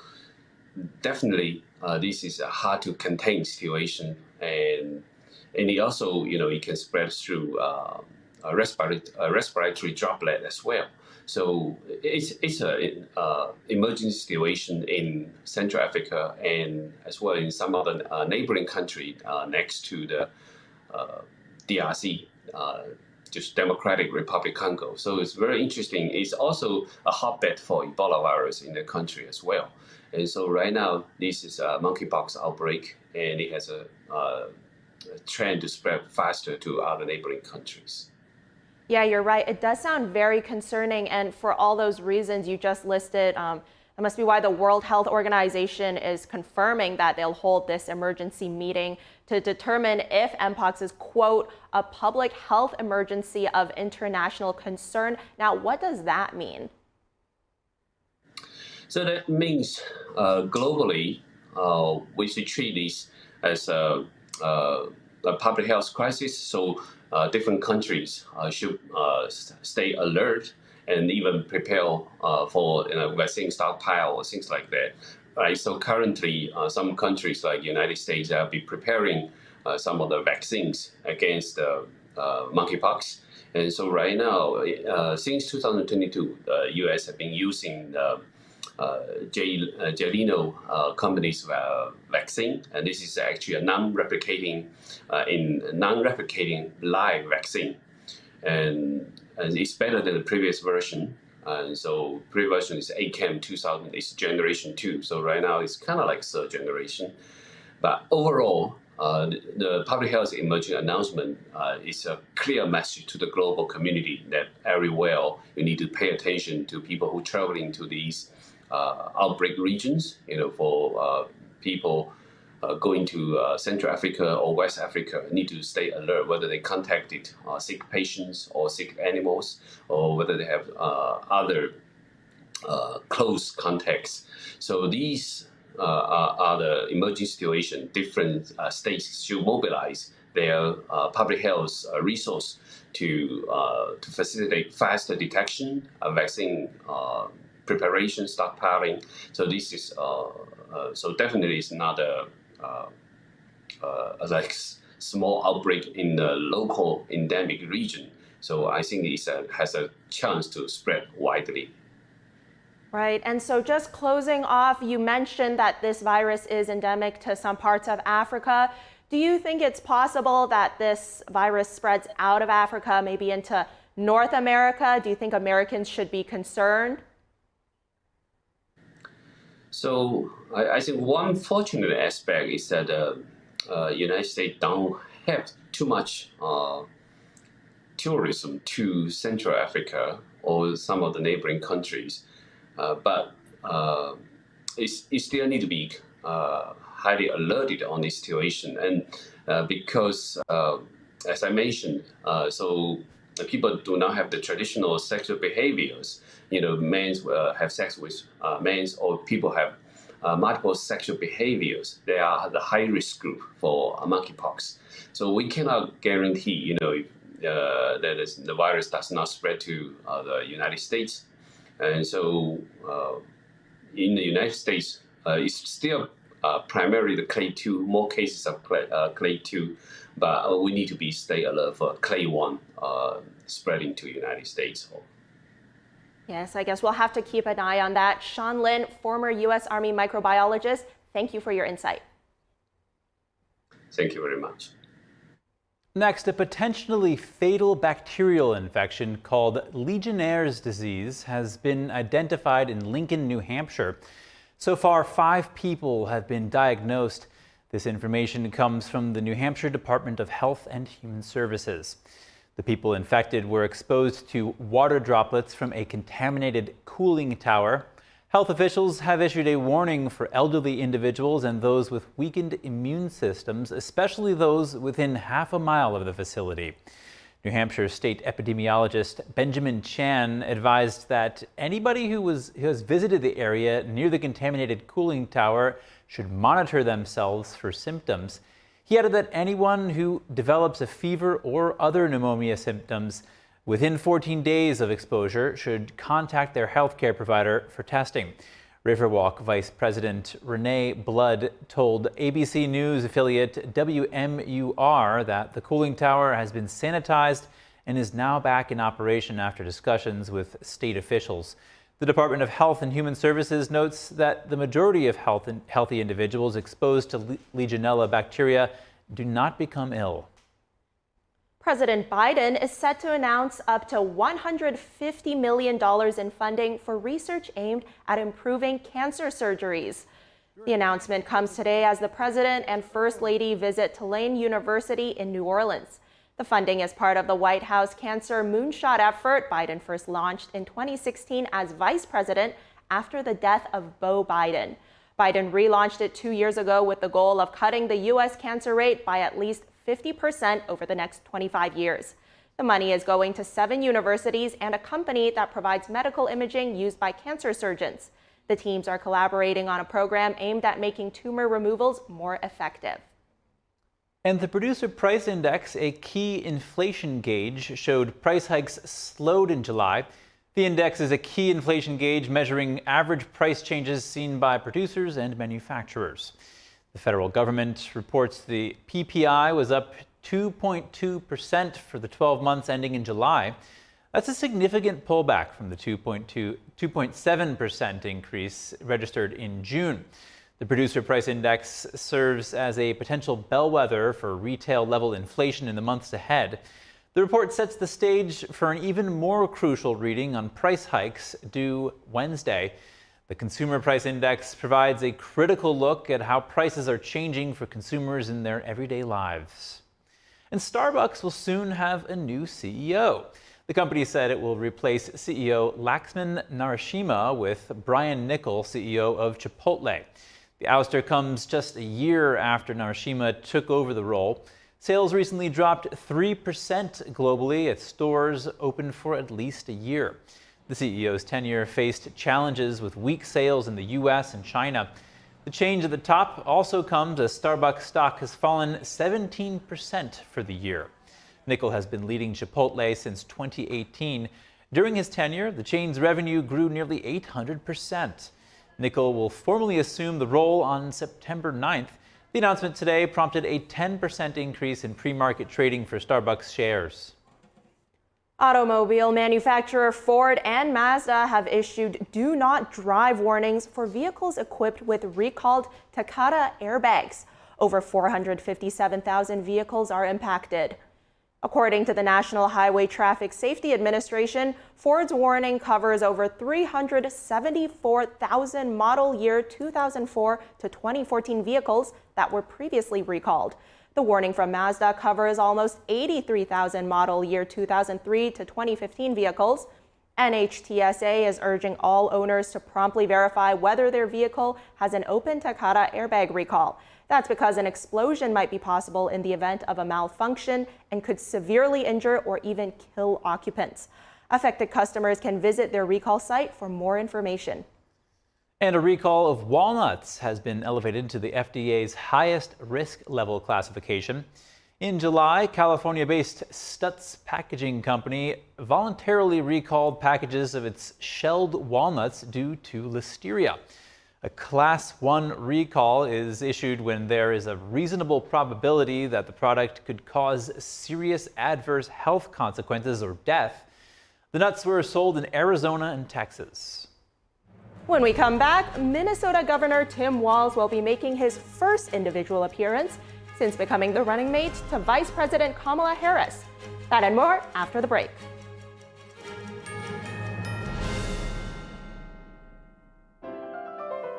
definitely this is a hard to contain situation, and it also it can spread through a respiratory droplet as well. So it's a emergency situation in Central Africa and as well in some other neighboring country next to the DRC. Just Democratic Republic Congo. So it's very interesting. It's also a hotbed for Ebola virus in the country as well. And so right now, this is a monkeypox outbreak, and it has a trend to spread faster to other neighboring countries. Yeah, you're right. It does sound very concerning. And for all those reasons you just listed, that must be why the World Health Organization is confirming that they'll hold this emergency meeting to determine if Mpox is, quote, a public health emergency of international concern. Now, what does that mean? So that means globally, we should treat this as a public health crisis. So different countries should stay alert and even prepare for vaccine stockpile or things like that. Right. So currently, some countries like United States have been preparing some of the vaccines against monkeypox. And so right now, since 2022, the U.S. have been using Gelino company's vaccine, and this is actually a non-replicating live vaccine, and it's better than the previous version. And so previous version is ACAM 2000, it's generation 2. So right now it's kind of like third generation. But overall, the public health emerging announcement is a clear message to the global community that everywhere you need to pay attention to people who traveling to these outbreak regions. For people going to Central Africa or West Africa, need to stay alert whether they contacted sick patients or sick animals, or whether they have other close contacts. So these are the emerging situation. Different states should mobilize their public health resource to facilitate faster detection, vaccine preparation, stockpiling. So this is so definitely it's not a like small outbreak in the local endemic region. So I think it has a chance to spread widely. Right, and so just closing off, you mentioned that this virus is endemic to some parts of Africa. Do you think it's possible that this virus spreads out of Africa, maybe into North America? Do you think Americans should be concerned? So I think one fortunate aspect is that United States don't have too much tourism to Central Africa or some of the neighboring countries. But it still need to be highly alerted on this situation, and because as I mentioned, so the people do not have the traditional sexual behaviors. Men have sex with men, or people have multiple sexual behaviors. They are the high risk group for monkeypox. So we cannot guarantee, if the virus does not spread to the United States. And so in the United States, it's still primarily the clade 2, more cases of clade 2, but we need to stay alert for clade 1 spreading to the United States. Yes, I guess we'll have to keep an eye on that. Sean Lin, former U.S. Army microbiologist, thank you for your insight. Thank you very much. Next, a potentially fatal bacterial infection called Legionnaire's disease has been identified in Lincoln, New Hampshire. So far, 5 people have been diagnosed. This information comes from the New Hampshire Department of Health and Human Services. The people infected were exposed to water droplets from a contaminated cooling tower. Health officials have issued a warning for elderly individuals and those with weakened immune systems, especially those within half a mile of the facility. New Hampshire state epidemiologist Benjamin Chan advised that anybody who has visited the area near the contaminated cooling tower should monitor themselves for symptoms. He added that anyone who develops a fever or other pneumonia symptoms within 14 days of exposure should contact their healthcare provider for testing. Riverwalk Vice President Renee Blood told ABC News affiliate WMUR that the cooling tower has been sanitized and is now back in operation after discussions with state officials. The Department of Health and Human Services notes that the majority of healthy individuals exposed to Legionella bacteria do not become ill. President Biden is set to announce up to $150 million in funding for research aimed at improving cancer surgeries. The announcement comes today as the President and First Lady visit Tulane University in New Orleans. The funding is part of the White House Cancer Moonshot effort Biden first launched in 2016 as vice president after the death of Beau Biden. Biden relaunched it 2 years ago with the goal of cutting the U.S. cancer rate by at least 50% over the next 25 years. The money is going to 7 universities and a company that provides medical imaging used by cancer surgeons. The teams are collaborating on a program aimed at making tumor removals more effective. And the Producer Price Index, a key inflation gauge, showed price hikes slowed in July. The index is a key inflation gauge measuring average price changes seen by producers and manufacturers. The federal government reports the PPI was up 2.2% for the 12 months ending in July. That's a significant pullback from the 2.7% increase registered in June. The Producer Price Index serves as a potential bellwether for retail level inflation in the months ahead. The report sets the stage for an even more crucial reading on price hikes due Wednesday. The Consumer Price Index provides a critical look at how prices are changing for consumers in their everyday lives. And Starbucks will soon have a new CEO. The company said it will replace CEO Laxman Narasimha with Brian Niccol, CEO of Chipotle. The ouster comes just a year after Narasimha took over the role. Sales recently dropped 3% globally at stores open for at least a year. The CEO's tenure faced challenges with weak sales in the U.S. and China. The change at the top also comes as Starbucks stock has fallen 17% for the year. Niccol has been leading Chipotle since 2018. During his tenure, the chain's revenue grew nearly 800%. Niccol will formally assume the role on September 9th. The announcement today prompted a 10% increase in pre-market trading for Starbucks shares. Automobile manufacturer Ford and Mazda have issued do not drive warnings for vehicles equipped with recalled Takata airbags. Over 457,000 vehicles are impacted. According to the National Highway Traffic Safety Administration, Ford's warning covers over 374,000 model year 2004 to 2014 vehicles that were previously recalled. The warning from Mazda covers almost 83,000 model year 2003 to 2015 vehicles. NHTSA is urging all owners to promptly verify whether their vehicle has an open Takata airbag recall. That's because an explosion might be possible in the event of a malfunction and could severely injure or even kill occupants. Affected customers can visit their recall site for more information. And a recall of walnuts has been elevated to the FDA's highest risk level classification. In July, California-based Stutz Packaging Company voluntarily recalled packages of its shelled walnuts due to listeria. A Class 1 recall is issued when there is a reasonable probability that the product could cause serious adverse health consequences or death. The nuts were sold in Arizona and Texas. When we come back, Minnesota Governor Tim Walz will be making his first individual appearance since becoming the running mate to Vice President Kamala Harris. That and more after the break.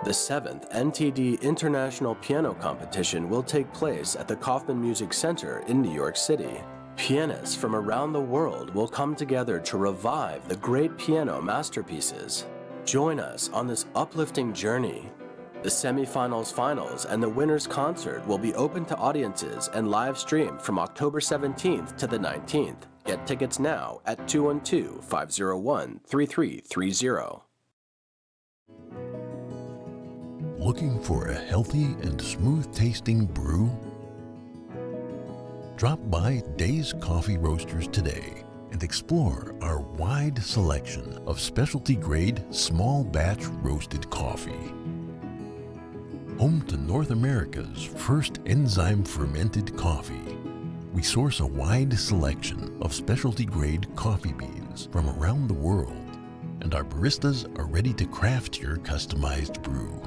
The 7th NTD International Piano Competition will take place at the Kaufman Music Center in New York City. Pianists from around the world will come together to revive the great piano masterpieces. Join us on this uplifting journey. The semifinals, finals, and the winner's concert will be open to audiences and live streamed from October 17th to the 19th. Get tickets now at 212-501-3330. Looking for a healthy and smooth-tasting brew? Drop by Days Coffee Roasters today and explore our wide selection of specialty-grade, small-batch roasted coffee. Home to North America's first enzyme-fermented coffee, we source a wide selection of specialty-grade coffee beans from around the world, and our baristas are ready to craft your customized brew.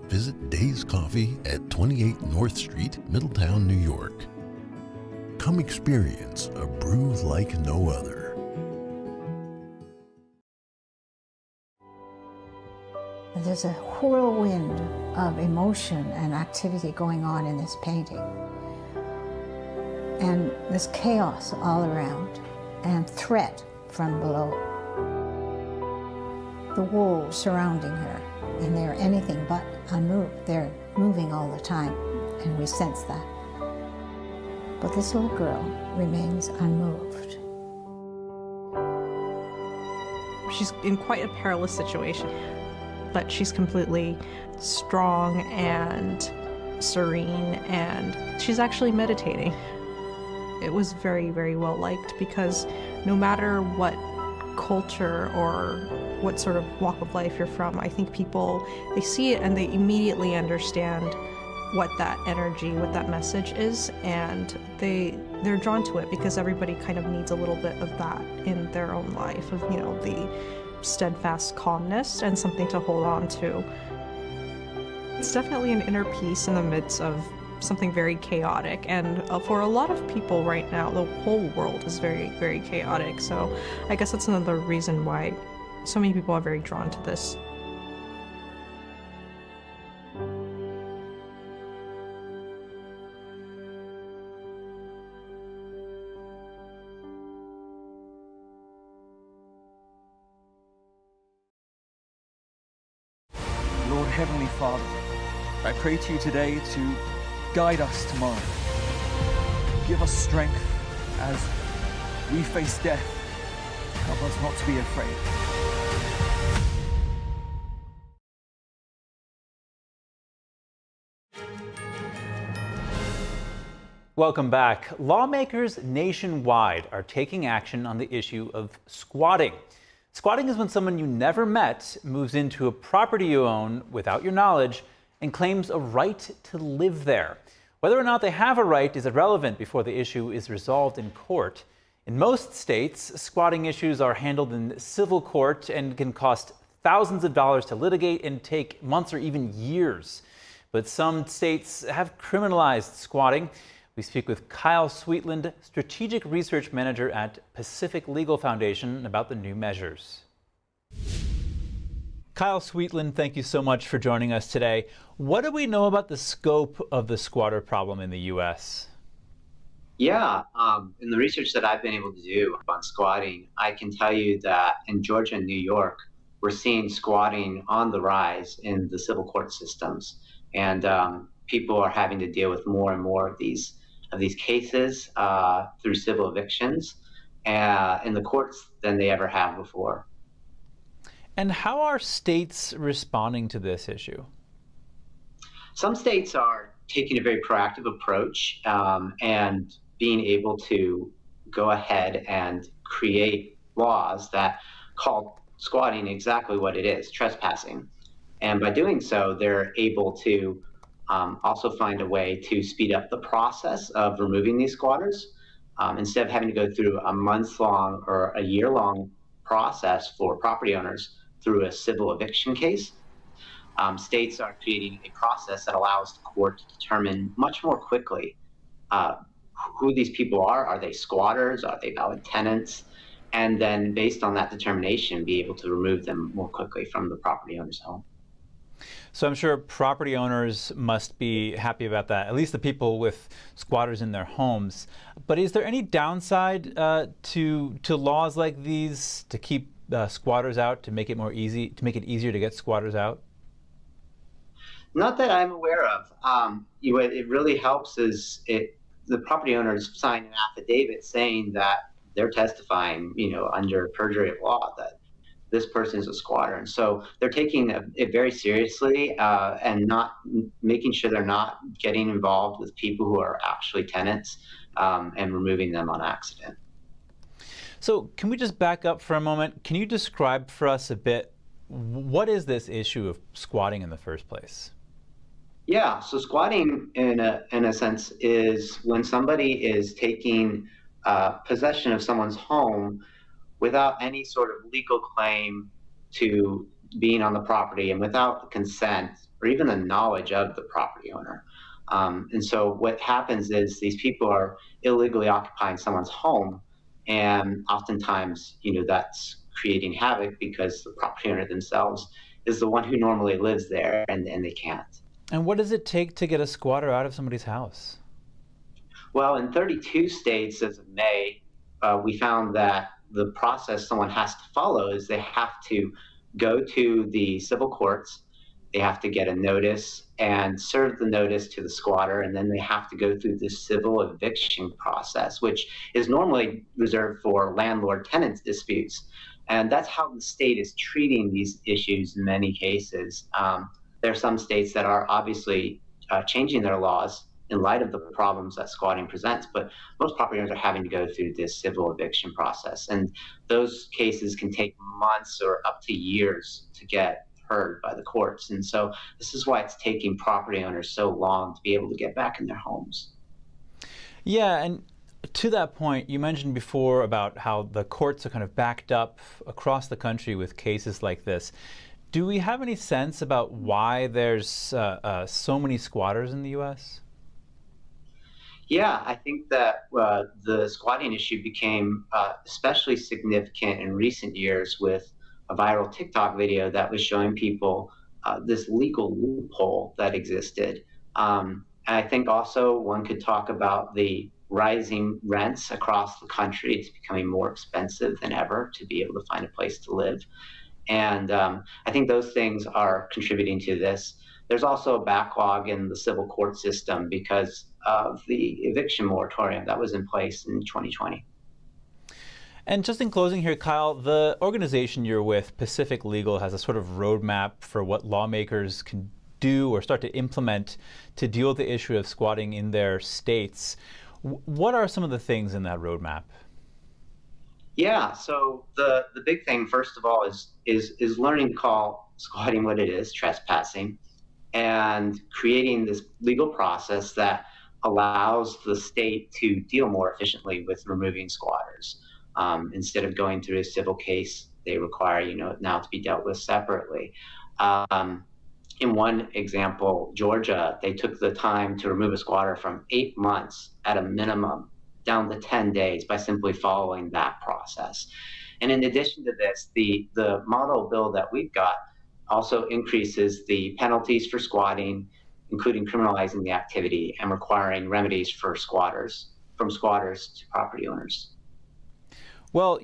Visit Days Coffee at 28 North Street, Middletown, New York. Come experience a brew like no other. There's a whirlwind of emotion and activity going on in this painting. And there's chaos all around and threat from below. The wolves surrounding her, and they're anything but unmoved. They're moving all the time, and we sense that. But this little girl remains unmoved. She's in quite a perilous situation, but she's completely strong and serene, and she's actually meditating. It was very, very well liked because no matter what culture or what sort of walk of life you're from, I think people, they see it and they immediately understand what that energy, what that message is, and they're drawn to it because everybody kind of needs a little bit of that in their own life, of, you know, the steadfast calmness and something to hold on to. It's definitely an inner peace in the midst of something very chaotic, and for a lot of people right now, the whole world is very, very chaotic. So I guess that's another reason why so many people are very drawn to this. Lord Heavenly Father, I pray to you today to guide us tomorrow. Give us strength as we face death. Help us not to be afraid. Welcome back. Lawmakers nationwide are taking action on the issue of squatting. Squatting is when someone you never met moves into a property you own without your knowledge and claims a right to live there. Whether or not they have a right is irrelevant before the issue is resolved in court. In most states, squatting issues are handled in civil court and can cost thousands of dollars to litigate and take months or even years. But some states have criminalized squatting. We speak with Kyle Sweetland, Strategic Research Manager at Pacific Legal Foundation, about the new measures. Kyle Sweetland, thank you so much for joining us today. What do we know about the scope of the squatter problem in the U.S.? Yeah, in the research that I've been able to do on squatting, I can tell you that in Georgia and New York, we're seeing squatting on the rise in the civil court systems. And people are having to deal with more and more of these cases through civil evictions in the courts than they ever have before. And how are states responding to this issue? Some states are taking a very proactive approach and being able to go ahead and create laws that call squatting exactly what it is, trespassing. And by doing so, they're able to also find a way to speed up the process of removing these squatters. Instead of having to go through a month-long or a year-long process for property owners through a civil eviction case, states are creating a process that allows the court to determine much more quickly who these people are. Are they squatters? Are they valid tenants? And then based on that determination, be able to remove them more quickly from the property owner's home. So I'm sure property owners must be happy about that, at least the people with squatters in their homes. But is there any downside to laws like these to keep squatters out, to make it easier to get squatters out? Not that I'm aware of. What it really helps is the property owners sign an affidavit saying that they're testifying, under perjury of law, that this person is a squatter. And so they're taking it very seriously and not making sure they're not getting involved with people who are actually tenants and removing them on accident. So can we just back up for a moment? Can you describe for us a bit, what is this issue of squatting in the first place? Yeah, so squatting in a sense is when somebody is taking possession of someone's home without any sort of legal claim to being on the property and without the consent or even the knowledge of the property owner. And so what happens is these people are illegally occupying someone's home, and oftentimes, that's creating havoc because the property owner themselves is the one who normally lives there and they can't. And what does it take to get a squatter out of somebody's house? Well, in 32 states as of May, we found that the process someone has to follow is they have to go to the civil courts, they have to get a notice and serve the notice to the squatter, and then they have to go through the civil eviction process, which is normally reserved for landlord-tenant disputes. And that's how the state is treating these issues in many cases. There are some states that are obviously changing their laws in light of the problems that squatting presents, but most property owners are having to go through this civil eviction process. And those cases can take months or up to years to get heard by the courts. And so this is why it's taking property owners so long to be able to get back in their homes. Yeah, and to that point, you mentioned before about how the courts are kind of backed up across the country with cases like this. Do we have any sense about why there's so many squatters in the U.S.? Yeah, I think that the squatting issue became especially significant in recent years with a viral TikTok video that was showing people this legal loophole that existed. And I think also one could talk about the rising rents across the country. It's becoming more expensive than ever to be able to find a place to live. And I think those things are contributing to this. There's also a backlog in the civil court system because of the eviction moratorium that was in place in 2020. And just in closing here, Kyle, the organization you're with, Pacific Legal, has a sort of roadmap for what lawmakers can do or start to implement to deal with the issue of squatting in their states. What are some of the things in that roadmap? Yeah, so the big thing, first of all, is learning to call squatting what it is, trespassing, and creating this legal process that allows the state to deal more efficiently with removing squatters. Instead of going through a civil case, they require, now to be dealt with separately. In one example, Georgia, they took the time to remove a squatter from 8 months at a minimum down to 10 days by simply following that process. And in addition to this, the model bill that we've got also increases the penalties for squatting, including criminalizing the activity and requiring remedies for squatters, from squatters to property owners. Well,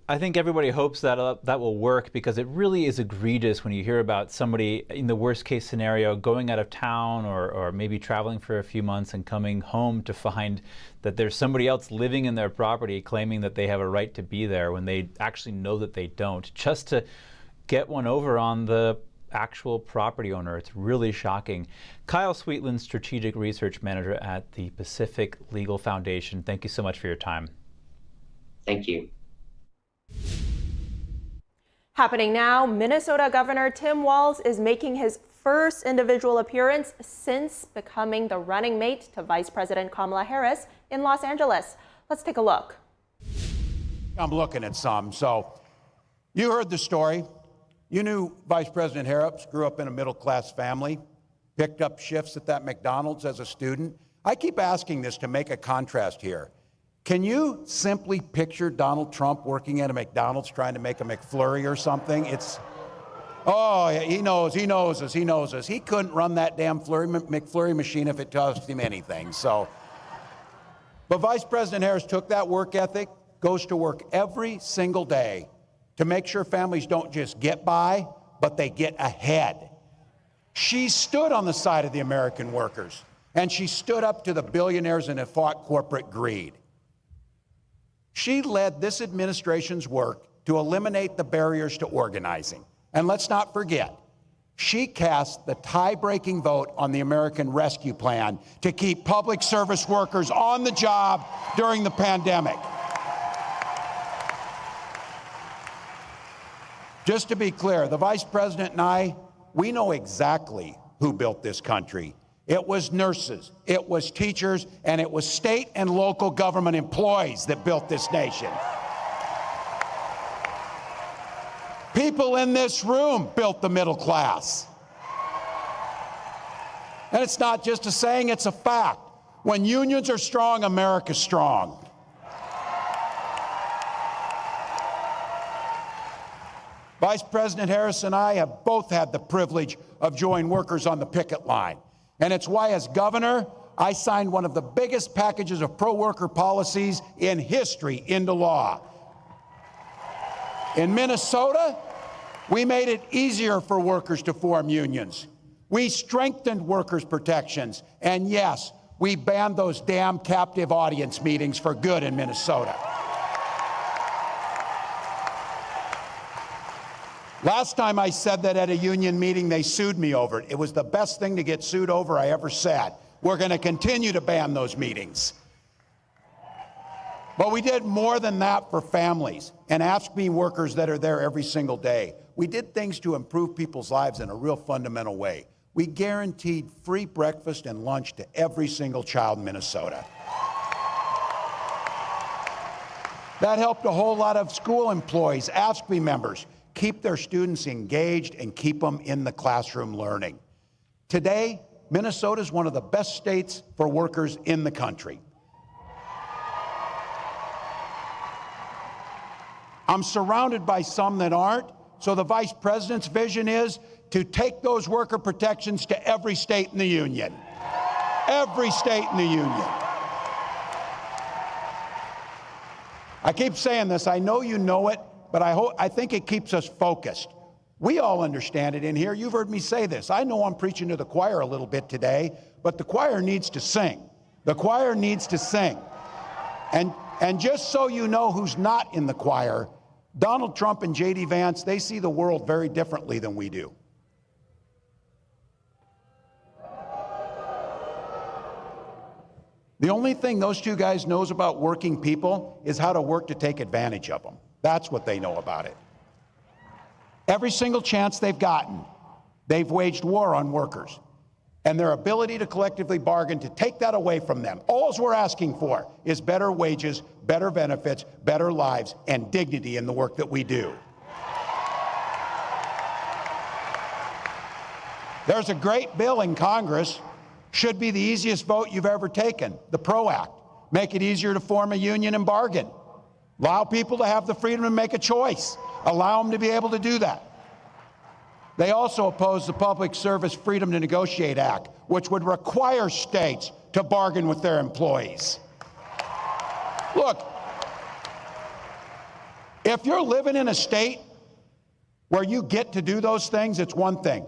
I think everybody hopes that that will work, because it really is egregious when you hear about somebody in the worst case scenario going out of town or maybe traveling for a few months and coming home to find that there's somebody else living in their property claiming that they have a right to be there when they actually know that they don't, just to get one over on the actual property owner. It's really shocking. Kyle Sweetland, Strategic Research Manager at the Pacific Legal Foundation, thank you so much for your time. Thank you. Happening now, Minnesota Governor Tim Walz is making his first individual appearance since becoming the running mate to Vice President Kamala Harris in Los Angeles. Let's take a look. I'm looking at some. So you heard the story. You knew Vice President Harris grew up in a middle-class family, picked up shifts at that McDonald's as a student. I keep asking this to make a contrast here. Can you simply picture Donald Trump working at a McDonald's trying to make a McFlurry or something? He knows us. He couldn't run that damn McFlurry machine if it cost him anything. But Vice President Harris took that work ethic, goes to work every single day to make sure families don't just get by, but they get ahead. She stood on the side of the American workers, and she stood up to the billionaires and fought corporate greed. She led this administration's work to eliminate the barriers to organizing. And let's not forget, she cast the tie-breaking vote on the American Rescue Plan to keep public service workers on the job during the pandemic. Just to be clear, the Vice President and I, we know exactly who built this country. It was nurses, it was teachers, and it was state and local government employees that built this nation. People in this room built the middle class. And it's not just a saying, it's a fact. When unions are strong, America's strong. Vice President Harris and I have both had the privilege of joining workers on the picket line. And it's why, as governor, I signed one of the biggest packages of pro-worker policies in history into law. In Minnesota, we made it easier for workers to form unions. We strengthened workers' protections. And yes, we banned those damn captive audience meetings for good in Minnesota. Last time I said that at a union meeting, they sued me over it. It was the best thing to get sued over I ever said. We're going to continue to ban those meetings. But we did more than that for families and AFSCME workers that are there every single day. We did things to improve people's lives in a real fundamental way. We guaranteed free breakfast and lunch to every single child in Minnesota. That helped a whole lot of school employees, AFSCME members, keep their students engaged and keep them in the classroom learning. Today, Minnesota is one of the best states for workers in the country. I'm surrounded by some that aren't. So the vice president's vision is to take those worker protections to every state in the union. Every state in the union. I keep saying this, I know you know it, but I think it keeps us focused. We all understand it in here. You've heard me say this. I know I'm preaching to the choir a little bit today, but the choir needs to sing. The choir needs to sing. And just so you know who's not in the choir, Donald Trump and J.D. Vance, they see the world very differently than we do. The only thing those two guys knows about working people is how to work to take advantage of them. That's what they know about it. Every single chance they've gotten, they've waged war on workers and their ability to collectively bargain to take that away from them. All we're asking for is better wages, better benefits, better lives, and dignity in the work that we do. There's a great bill in Congress, should be the easiest vote you've ever taken, the PRO Act. Make it easier to form a union and bargain. Allow people to have the freedom to make a choice. Allow them to be able to do that. They also oppose the Public Service Freedom to Negotiate Act, which would require states to bargain with their employees. Look, if you're living in a state where you get to do those things, it's one thing.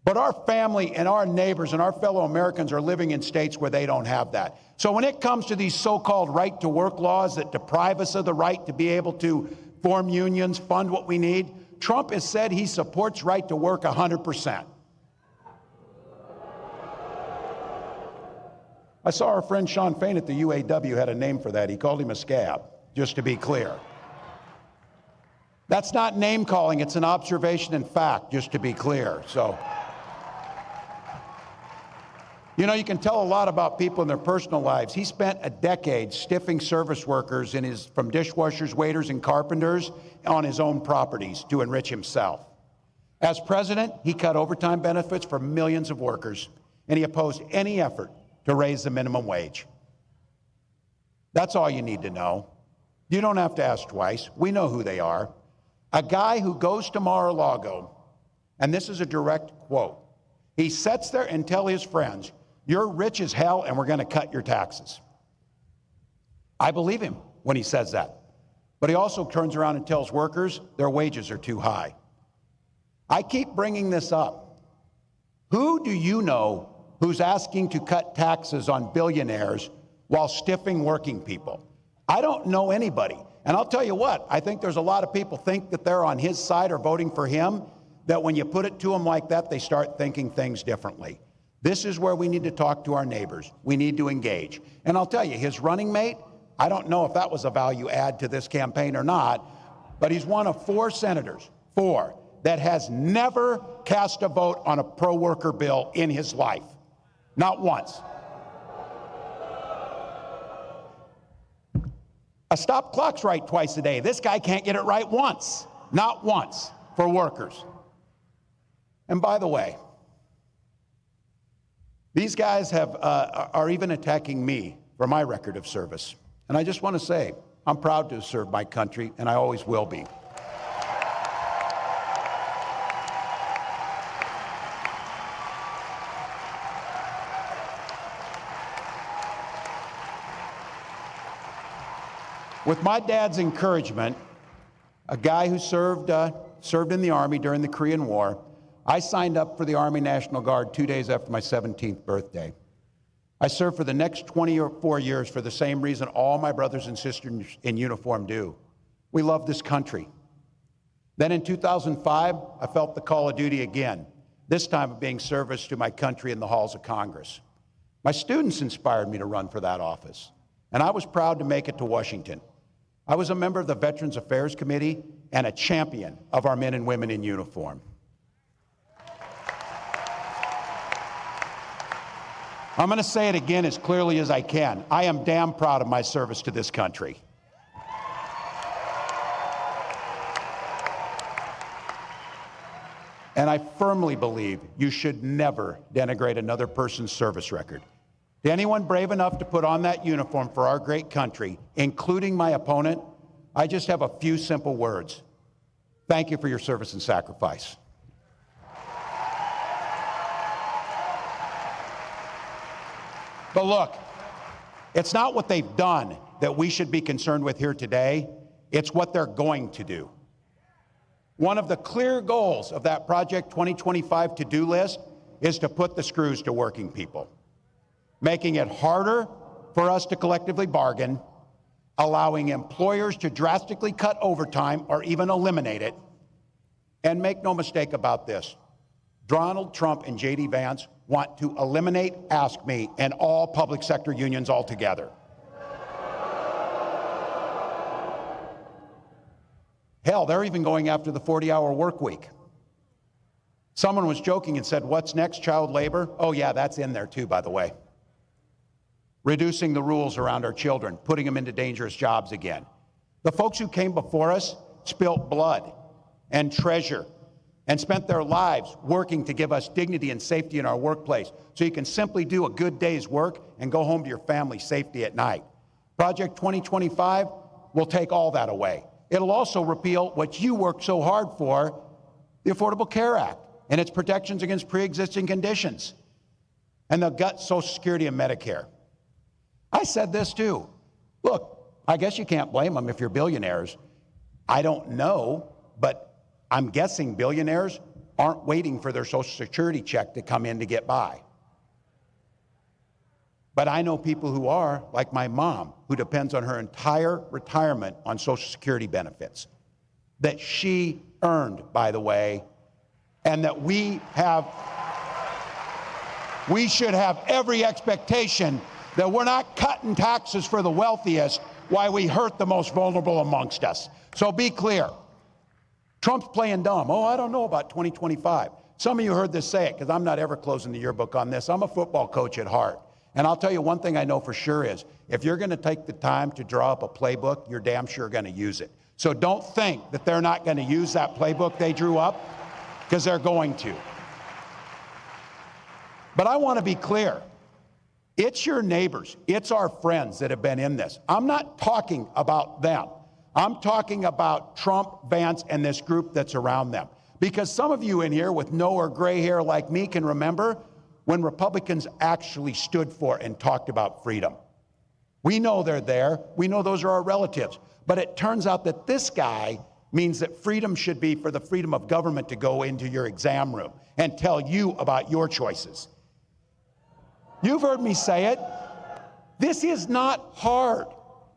But our family and our neighbors and our fellow Americans are living in states where they don't have that. So when it comes to these so-called right-to-work laws that deprive us of the right to be able to form unions, fund what we need, Trump has said he supports right to work 100%. I saw our friend Sean Fain at the UAW had a name for that. He called him a scab, just to be clear. That's not name calling, it's an observation and fact, just to be clear. So, you know, you can tell a lot about people in their personal lives. He spent a decade stiffing service workers from dishwashers, waiters, and carpenters on his own properties to enrich himself. As president, he cut overtime benefits for millions of workers, and he opposed any effort to raise the minimum wage. That's all you need to know. You don't have to ask twice. We know who they are. A guy who goes to Mar-a-Lago, and this is a direct quote, he sits there and tells his friends, "You're rich as hell and we're going to cut your taxes." I believe him when he says that. But he also turns around and tells workers their wages are too high. I keep bringing this up. Who do you know who's asking to cut taxes on billionaires while stiffing working people? I don't know anybody. And I'll tell you what, I think there's a lot of people think that they're on his side or voting for him, that when you put it to them like that, they start thinking things differently. This is where we need to talk to our neighbors. We need to engage. And I'll tell you, his running mate, I don't know if that was a value add to this campaign or not, but he's one of 4 senators, 4, that has never cast a vote on a pro-worker bill in his life. Not once. A stop clock's right twice a day. This guy can't get it right once. Not once for workers. And by the way, these guys are even attacking me for my record of service. And I just want to say, I'm proud to serve my country, and I always will be. With my dad's encouragement, a guy who served in the Army during the Korean War, I signed up for the Army National Guard 2 days after my 17th birthday. I served for the next 24 years for the same reason all my brothers and sisters in uniform do. We love this country. Then in 2005, I felt the call of duty again, this time of being service to my country in the halls of Congress. My students inspired me to run for that office, and I was proud to make it to Washington. I was a member of the Veterans Affairs Committee and a champion of our men and women in uniform. I'm going to say it again as clearly as I can. I am damn proud of my service to this country. And I firmly believe you should never denigrate another person's service record. To anyone brave enough to put on that uniform for our great country, including my opponent, I just have a few simple words. Thank you for your service and sacrifice. But look, it's not what they've done that we should be concerned with here today. It's what they're going to do. One of the clear goals of that Project 2025 to-do list is to put the screws to working people, making it harder for us to collectively bargain, allowing employers to drastically cut overtime or even eliminate it. And make no mistake about this, Donald Trump and J.D. Vance want to eliminate Ask Me and all public sector unions altogether. Hell, they're even going after the 40-hour work week. Someone was joking and said, what's next, child labor? Oh yeah, that's in there too, by the way. Reducing the rules around our children, putting them into dangerous jobs again. The folks who came before us spilt blood and treasure and spent their lives working to give us dignity and safety in our workplace so you can simply do a good day's work and go home to your family safely at night. Project 2025 will take all that away. It'll also repeal what you worked so hard for, the Affordable Care Act and its protections against pre-existing conditions, and they'll gut Social Security and Medicare. I said this too. Look, I guess you can't blame them if you're billionaires. I don't know, but I'm guessing billionaires aren't waiting for their Social Security check to come in to get by. But I know people who are, like my mom, who depends on her entire retirement on Social Security benefits, that she earned, by the way, and that we should have every expectation that we're not cutting taxes for the wealthiest while we hurt the most vulnerable amongst us. So be clear. Trump's playing dumb. Oh, I don't know about 2025. Some of you heard this say it, because I'm not ever closing the yearbook on this. I'm a football coach at heart. And I'll tell you one thing I know for sure is, if you're going to take the time to draw up a playbook, you're damn sure going to use it. So don't think that they're not going to use that playbook they drew up, because they're going to. But I want to be clear. It's your neighbors, it's our friends that have been in this. I'm not talking about them. I'm talking about Trump, Vance, and this group that's around them. Because some of you in here with no or gray hair like me can remember when Republicans actually stood for and talked about freedom. We know they're there. We know those are our relatives. But it turns out that this guy means that freedom should be for the freedom of government to go into your exam room and tell you about your choices. You've heard me say it. This is not hard.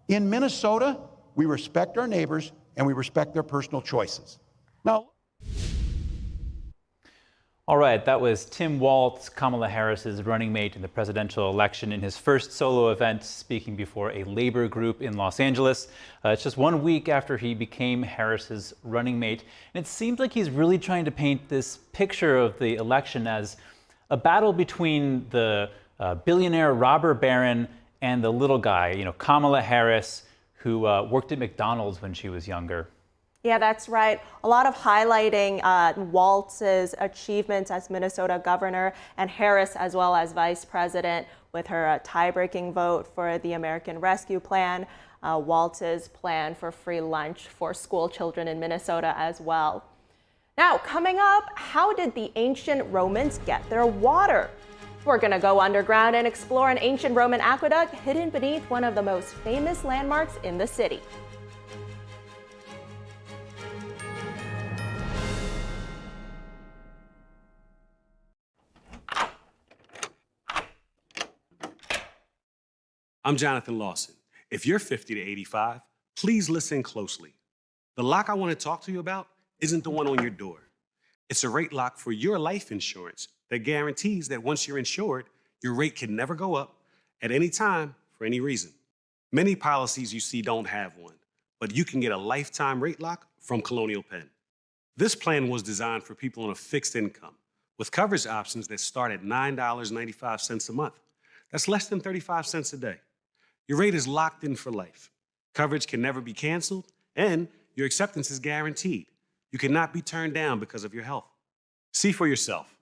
In Minnesota, we respect our neighbors and we respect their personal choices. Now, all right, that was Tim Walz, Kamala Harris's running mate in the presidential election, in his first solo event, speaking before a labor group in Los Angeles. It's just 1 week after he became Harris's running mate. And it seems like he's really trying to paint this picture of the election as a battle between the billionaire robber baron and the little guy, Kamala Harris, who worked at McDonald's when she was younger. Yeah, that's right. A lot of highlighting Walz's achievements as Minnesota governor, and Harris as well as vice president with her tie-breaking vote for the American Rescue Plan, Walz's plan for free lunch for school children in Minnesota as well. Now, coming up, how did the ancient Romans get their water? We're going to go underground and explore an ancient Roman aqueduct hidden beneath one of the most famous landmarks in the city. I'm Jonathan Lawson. If you're 50 to 85, please listen closely. The lock I want to talk to you about isn't the one on your door. It's a rate lock for your life insurance that guarantees that once you're insured, your rate can never go up at any time for any reason. Many policies you see don't have one, but you can get a lifetime rate lock from Colonial Penn. This plan was designed for people on a fixed income with coverage options that start at $9.95 a month. That's less than 35 cents a day. Your rate is locked in for life. Coverage can never be canceled, and your acceptance is guaranteed. You cannot be turned down because of your health. See for yourself.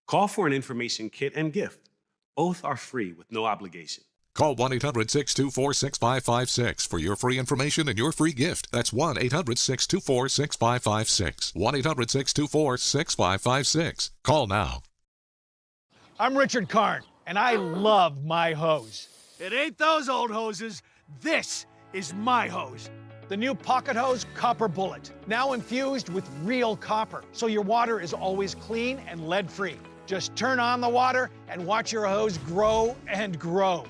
Call for an information kit and gift. Both are free with no obligation. Call 1-800-624-6556 for your free information and your free gift. That's 1-800-624-6556. 1-800-624-6556. Call now. I'm Richard Karn, and I love my hose. It ain't those old hoses. This is my hose. The new Pocket Hose Copper Bullet, now infused with real copper, so your water is always clean and lead-free. Just turn on the water and watch your hose grow and grow.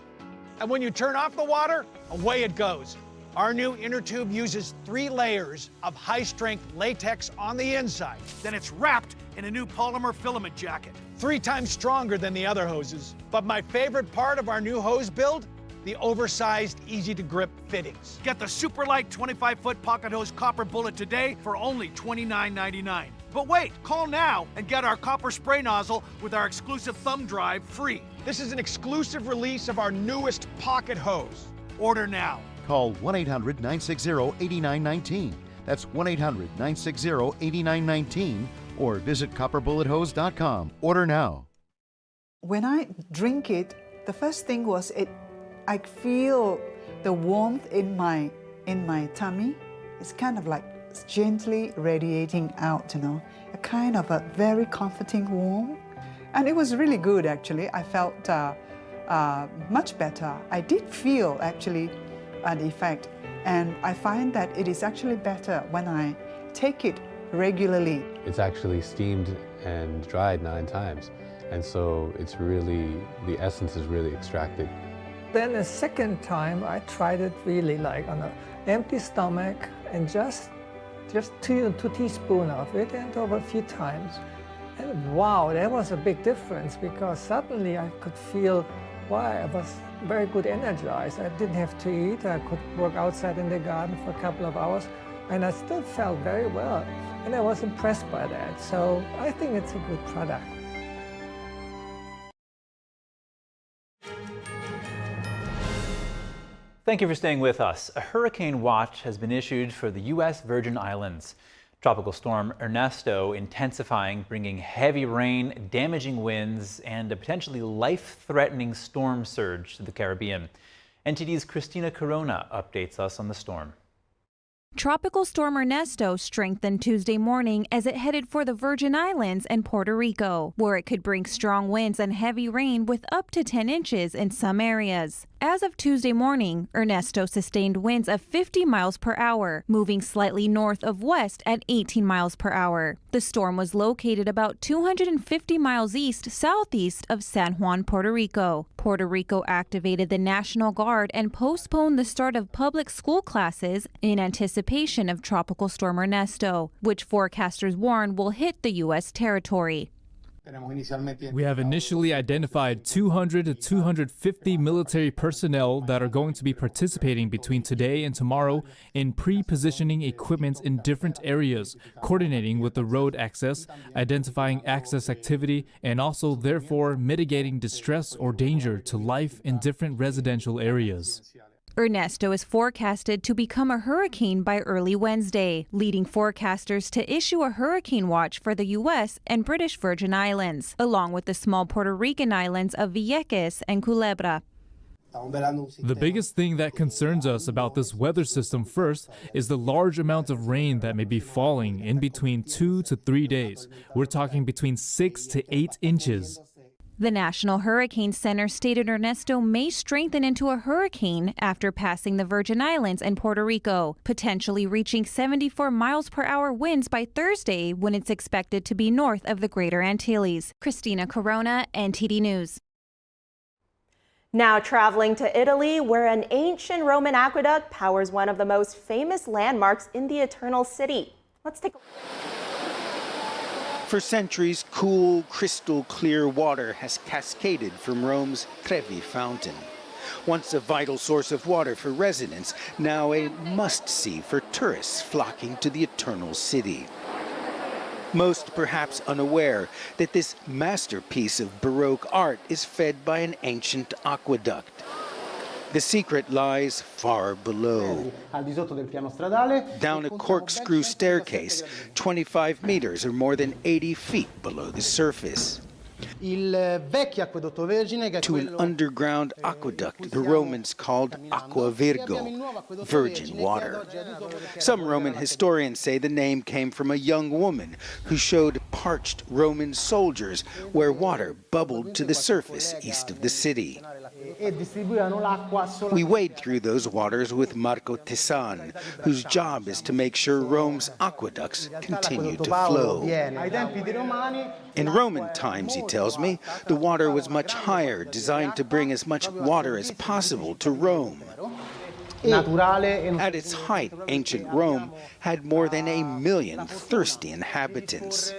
And when you turn off the water, away it goes. Our new inner tube uses 3 layers of high-strength latex on the inside. Then it's wrapped in a new polymer filament jacket, 3 times stronger than the other hoses. But my favorite part of our new hose build, the oversized, easy-to-grip fittings. Get the super light 25-foot Pocket Hose Copper Bullet today for only $29.99. But wait, call now and get our copper spray nozzle with our exclusive thumb drive free. This is an exclusive release of our newest Pocket Hose. Order now. Call 1-800-960-8919. That's 1-800-960-8919 or visit copperbullet.hose.com. Order now. When I drink it, the first thing was I feel the warmth in my tummy. It's kind of like gently radiating out, a kind of a very comforting warmth. And it was really good, actually. I felt much better. I did feel, actually, an effect. And I find that it is actually better when I take it regularly. It's actually steamed and dried 9 times. And so it's really, the essence is really extracted. Then the second time, I tried it really like on an empty stomach and just 2 teaspoons of it and over a few times. And wow, that was a big difference because suddenly I could feel, wow, I was very good energized. I didn't have to eat. I could work outside in the garden for a couple of hours and I still felt very well. And I was impressed by that. So I think it's a good product. Thank you for staying with us. A hurricane watch has been issued for the U.S. Virgin Islands. Tropical storm Ernesto intensifying, bringing heavy rain, damaging winds, and a potentially life-threatening storm surge to the Caribbean. NTD's Christina Corona updates us on the storm. Tropical storm Ernesto strengthened Tuesday morning as it headed for the Virgin Islands and Puerto Rico, where it could bring strong winds and heavy rain with up to 10 inches in some areas. As of Tuesday morning, Ernesto sustained winds of 50 miles per hour, moving slightly north of west at 18 miles per hour. The storm was located about 250 miles east-southeast of San Juan, Puerto Rico. Puerto Rico activated the National Guard and postponed the start of public school classes in anticipation of Tropical Storm Ernesto, which forecasters warn will hit the U.S. territory. We have initially identified 200 to 250 military personnel that are going to be participating between today and tomorrow in pre-positioning equipment in different areas, coordinating with the road access, identifying access activity, and also therefore mitigating distress or danger to life in different residential areas. Ernesto is forecasted to become a hurricane by early Wednesday, leading forecasters to issue a hurricane watch for the U.S. and British Virgin Islands, along with the small Puerto Rican islands of Vieques and Culebra. The biggest thing that concerns us about this weather system first is the large amount of rain that may be falling in between 2 to 3 days. We're talking between 6 to 8 inches. The National Hurricane Center stated Ernesto may strengthen into a hurricane after passing the Virgin Islands and Puerto Rico, potentially reaching 74 miles per hour winds by Thursday when it's expected to be north of the Greater Antilles. Christina Corona, NTD News. Now traveling to Italy, where an ancient Roman aqueduct powers one of the most famous landmarks in the Eternal City. Let's take a look. For centuries, cool, crystal clear water has cascaded from Rome's Trevi fountain. Once a vital source of water for residents, now a must-see for tourists flocking to the Eternal City. Most perhaps unaware that this masterpiece of Baroque art is fed by an ancient aqueduct. The secret lies far below. Down a corkscrew staircase, 25 meters or more than 80 feet below the surface. to an underground aqueduct the Romans called Aqua Virgo, virgin water. Some Roman historians say the name came from a young woman who showed parched Roman soldiers where water bubbled to the surface east of the city. We wade through those waters with Marco Tesan, whose job is to make sure Rome's aqueducts continue to flow. In Roman times, he tells me, the water was much higher, designed to bring as much water as possible to Rome. At its height, ancient Rome had more than 1 million thirsty inhabitants.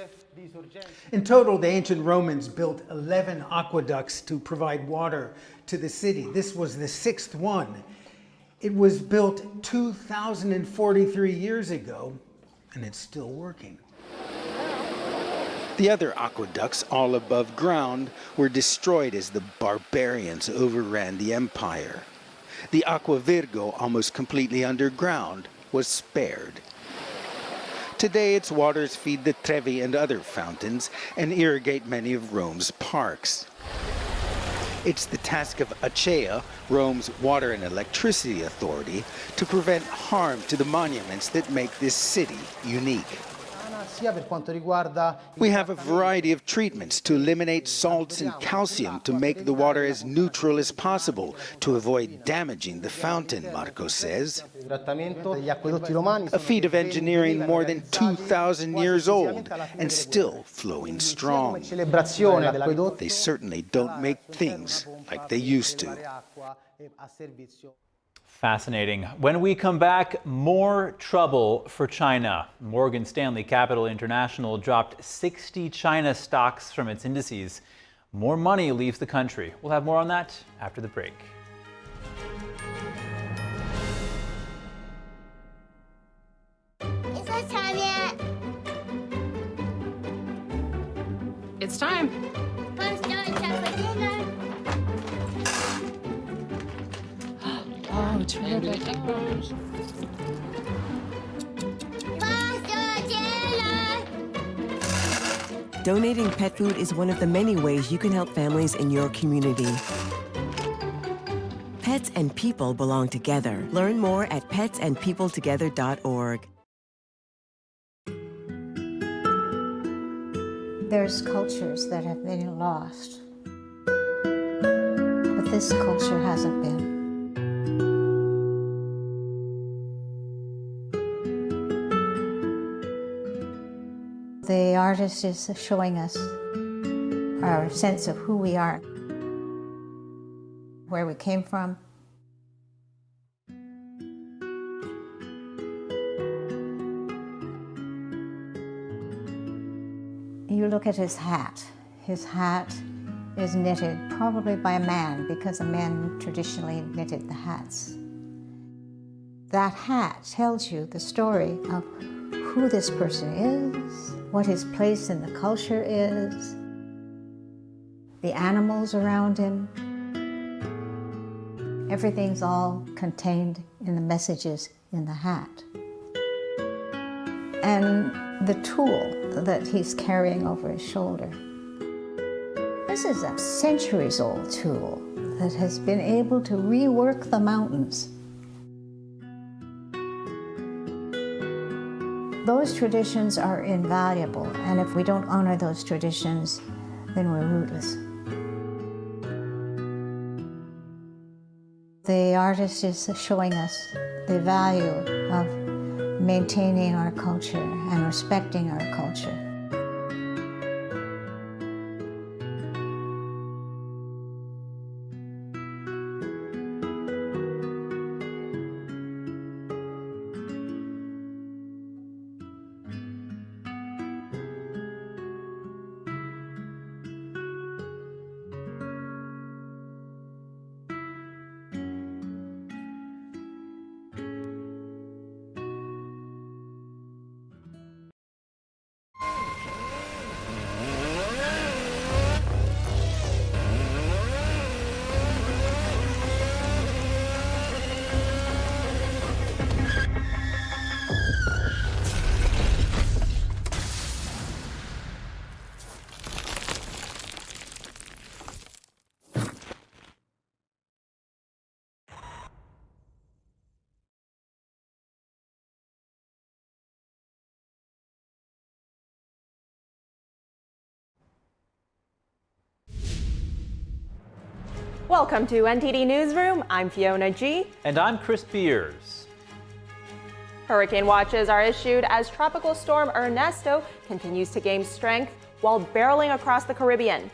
In total, the ancient Romans built 11 aqueducts to provide water to the city. This was the 6th one. It was built 2,043 years ago, and it's still working. The other aqueducts, all above ground, were destroyed as the barbarians overran the empire. The Aqua Virgo, almost completely underground, was spared. Today, its waters feed the Trevi and other fountains and irrigate many of Rome's parks. It's the task of Acea, Rome's water and electricity authority, to prevent harm to the monuments that make this city unique. We have a variety of treatments to eliminate salts and calcium to make the water as neutral as possible to avoid damaging the fountain, Marco says. A feat of engineering more than 2,000 years old and still flowing strong. They certainly don't make things like they used to. Fascinating. When we come back, more trouble for China. Morgan Stanley Capital International dropped 60 China stocks from its indices. More money leaves the country. We'll have more on that after the break. Is it time yet? It's time. Let's go and check for dinner. Oh, it's really good. Donating pet food is one of the many ways you can help families in your community. Pets and people belong together. Learn more at petsandpeopletogether.org. There's cultures that have been lost, but this culture hasn't been. The artist is showing us our sense of who we are, where we came from. You look at his hat. His hat is knitted probably by a man because a man traditionally knitted the hats. That hat tells you the story of who this person is, what his place in the culture is, the animals around him. Everything's all contained in the messages in the hat. And the tool that he's carrying over his shoulder. This is a centuries-old tool that has been able to rework the mountains. Those traditions are invaluable, and if we don't honor those traditions, then we're rootless. The artist is showing us the value of maintaining our culture and respecting our culture. Welcome to NTD Newsroom. I'm Fiona G. And I'm Chris Beers. Hurricane watches are issued as Tropical Storm Ernesto continues to gain strength while barreling across the Caribbean.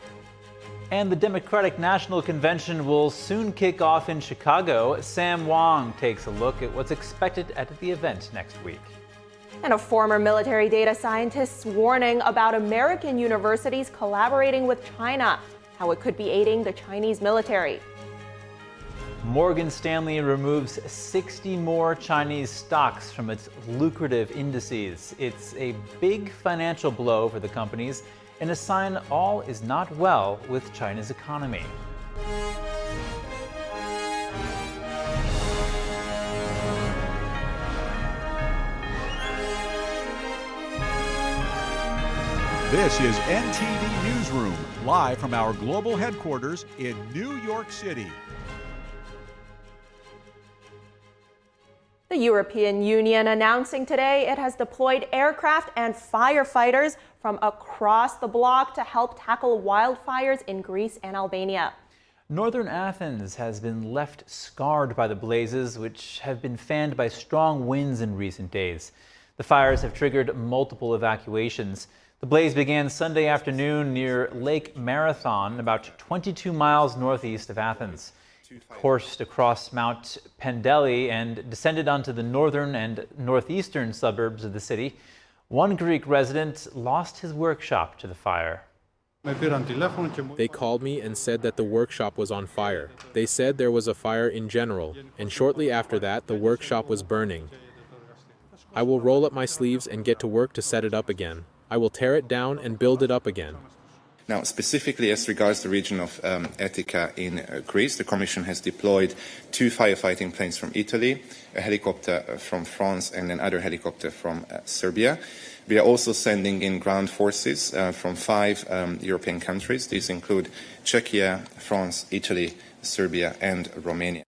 And the Democratic National Convention will soon kick off in Chicago. Sam Wong takes a look at what's expected at the event next week. And a former military data scientist's warning about American universities collaborating with China, how it could be aiding the Chinese military. Morgan Stanley removes 60 more Chinese stocks from its lucrative indices. It's a big financial blow for the companies and a sign all is not well with China's economy. This is NTD Newsroom, live from our global headquarters in New York City. The European Union announcing today it has deployed aircraft and firefighters from across the bloc to help tackle wildfires in Greece and Albania. Northern Athens has been left scarred by the blazes, which have been fanned by strong winds in recent days. The fires have triggered multiple evacuations. The blaze began Sunday afternoon near Lake Marathon, about 22 miles northeast of Athens. It coursed across Mount Pendeli and descended onto the northern and northeastern suburbs of the city. One Greek resident lost his workshop to the fire. They called me and said that the workshop was on fire. They said there was a fire in general, and shortly after that, the workshop was burning. I will roll up my sleeves and get to work to set it up again. I will tear it down and build it up again. Now, specifically as regards the region of Attica in Greece, the Commission has deployed 2 firefighting planes from Italy, a helicopter from France and another helicopter from Serbia. We are also sending in ground forces from 5 European countries. These include Czechia, France, Italy, Serbia and Romania.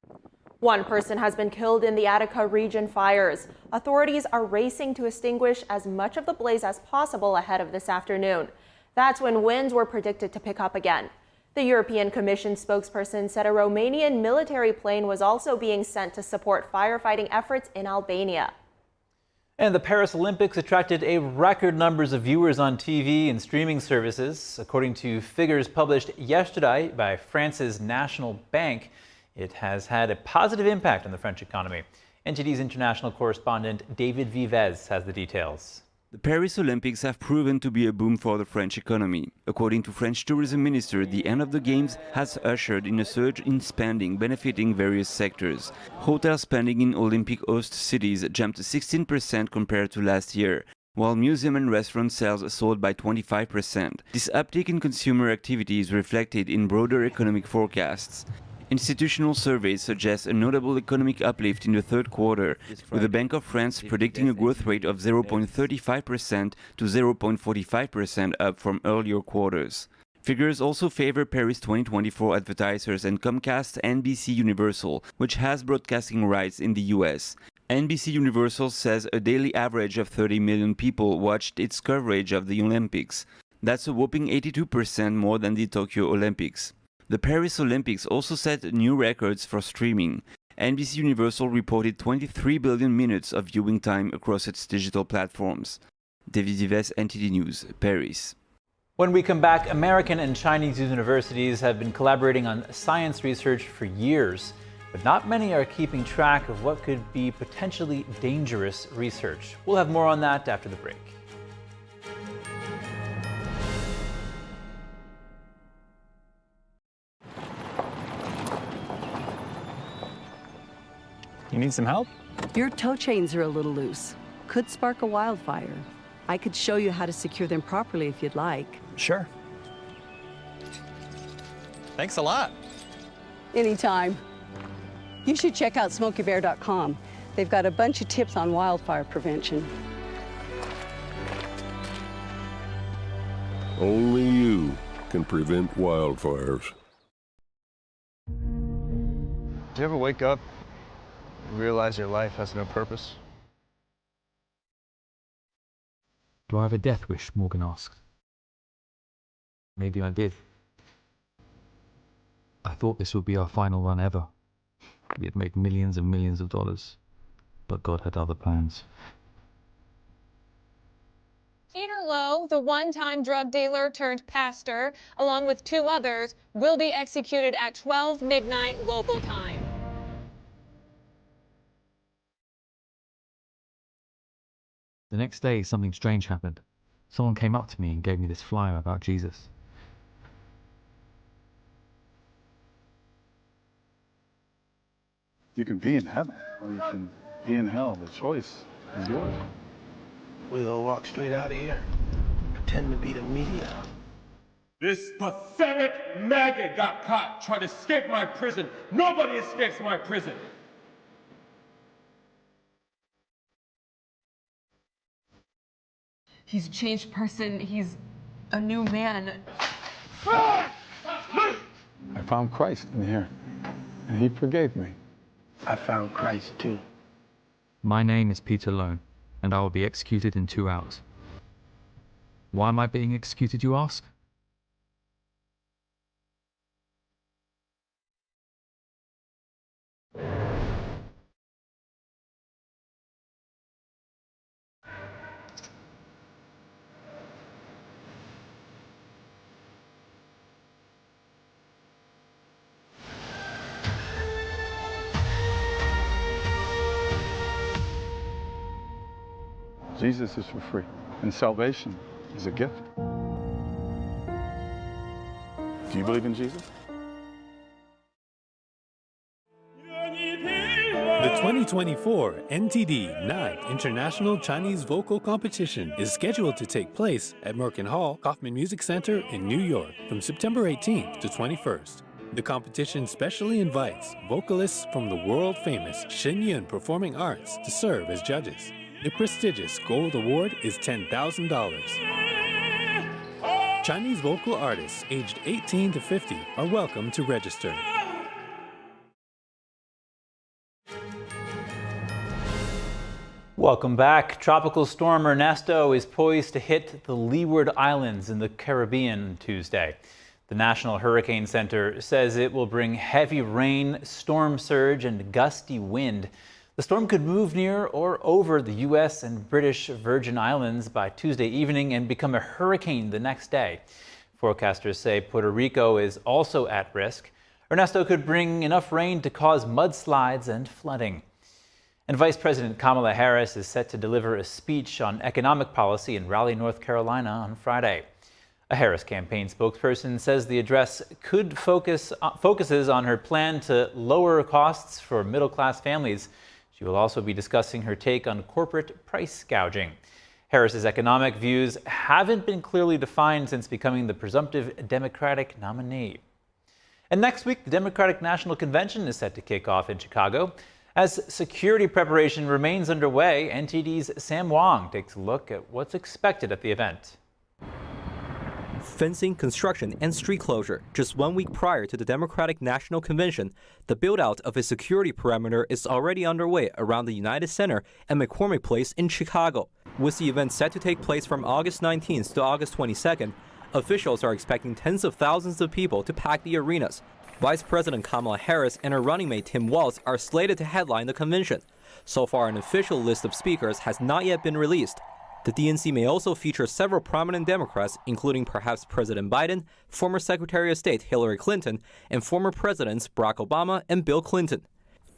One person has been killed in the Attica region fires. Authorities are racing to extinguish as much of the blaze as possible ahead of this afternoon. That's when winds were predicted to pick up again. The European Commission spokesperson said a Romanian military plane was also being sent to support firefighting efforts in Albania. And the Paris Olympics attracted a record numbers of viewers on TV and streaming services. According to figures published yesterday by France's National Bank, it has had a positive impact on the French economy. NTD's international correspondent David Vives has the details. The Paris Olympics have proven to be a boom for the French economy. According to French tourism minister, the end of the Games has ushered in a surge in spending benefiting various sectors. Hotel spending in Olympic host cities jumped 16% compared to last year, while museum and restaurant sales soared by 25%. This uptick in consumer activity is reflected in broader economic forecasts. Institutional surveys suggest a notable economic uplift in the third quarter, with the Bank of France predicting a growth rate of 0.35% to 0.45% up from earlier quarters. Figures also favor Paris 2024 advertisers and Comcast NBC Universal, which has broadcasting rights in the US. NBC Universal says a daily average of 30 million people watched its coverage of the Olympics. That's a whopping 82% more than the Tokyo Olympics. The Paris Olympics also set new records for streaming. NBC Universal reported 23 billion minutes of viewing time across its digital platforms. David Vives, NTD News, Paris. When we come back, American and Chinese universities have been collaborating on science research for years, but not many are keeping track of what could be potentially dangerous research. We'll have more on that after the break. You need some help? Your tow chains are a little loose. Could spark a wildfire. I could show you how to secure them properly if you'd like. Sure. Thanks a lot. Anytime. You should check out SmokeyBear.com. They've got a bunch of tips on wildfire prevention. Only you can prevent wildfires. Do you ever wake up and realize your life has no purpose? Do I have a death wish? Morgan asked. Maybe I did. I thought this would be our final run ever. We had made millions and millions of dollars, but God had other plans. Peter Lowe, the one-time drug dealer turned pastor, along with 2 others, will be executed at 12 midnight local time. The next day, something strange happened. Someone came up to me and gave me this flyer about Jesus. You can be in heaven, or you can be in hell. The choice is yours. We'll walk straight out of here. Pretend to be the media. This pathetic maggot got caught trying to escape my prison. Nobody escapes my prison. He's a changed person. He's a new man. I found Christ in here, and he forgave me. I found Christ too. My name is Peter Lowe, and I will be executed in 2 hours. Why am I being executed, you ask? Jesus is for free, and salvation is a gift. Do you believe in Jesus? The 2024 NTD 9th International Chinese Vocal Competition is scheduled to take place at Merkin Hall, Kaufman Music Center in New York from September 18th to 21st. The competition specially invites vocalists from the world-famous Shenyun Performing Arts to serve as judges. The prestigious Gold Award is $10,000. Chinese vocal artists aged 18 to 50 are welcome to register. Welcome back. Tropical storm Ernesto is poised to hit the Leeward Islands in the Caribbean Tuesday. The National Hurricane Center says it will bring heavy rain, storm surge, and gusty wind. The storm could move near or over the U.S. and British Virgin Islands by Tuesday evening and become a hurricane the next day. Forecasters say Puerto Rico is also at risk. Ernesto could bring enough rain to cause mudslides and flooding. And Vice President Kamala Harris is set to deliver a speech on economic policy in Raleigh, North Carolina on Friday. A Harris campaign spokesperson says the address could focuses on her plan to lower costs for middle-class families. She will also be discussing her take on corporate price gouging. Harris's economic views haven't been clearly defined since becoming the presumptive Democratic nominee. And next week, the Democratic National Convention is set to kick off in Chicago. As security preparation remains underway, NTD's Sam Wong takes a look at what's expected at the event. Fencing, construction, and street closure. Just 1 week prior to the Democratic National Convention, the build-out of a security perimeter is already underway around the United Center and McCormick Place in Chicago. With the event set to take place from August 19th to August 22nd, officials are expecting tens of thousands of people to pack the arenas. Vice President Kamala Harris and her running mate Tim Walz are slated to headline the convention. So far, an official list of speakers has not yet been released. The DNC may also feature several prominent Democrats, including perhaps President Biden, former Secretary of State Hillary Clinton, and former Presidents Barack Obama and Bill Clinton.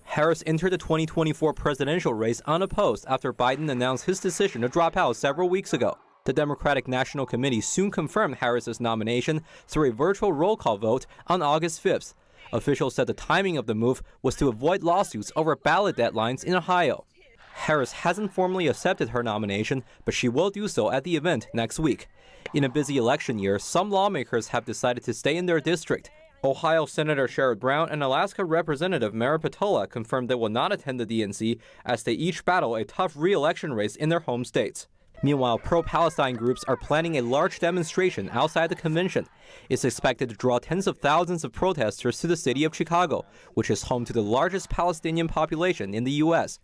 Harris entered the 2024 presidential race unopposed after Biden announced his decision to drop out several weeks ago. The Democratic National Committee soon confirmed Harris's nomination through a virtual roll call vote on August 5th. Officials said the timing of the move was to avoid lawsuits over ballot deadlines in Ohio. Harris hasn't formally accepted her nomination, but she will do so at the event next week. In a busy election year, some lawmakers have decided to stay in their district. Ohio Senator Sherrod Brown and Alaska Representative Mary Patola confirmed they will not attend the DNC as they each battle a tough re-election race in their home states. Meanwhile, pro-Palestine groups are planning a large demonstration outside the convention. It's expected to draw tens of thousands of protesters to the city of Chicago, which is home to the largest Palestinian population in the U.S.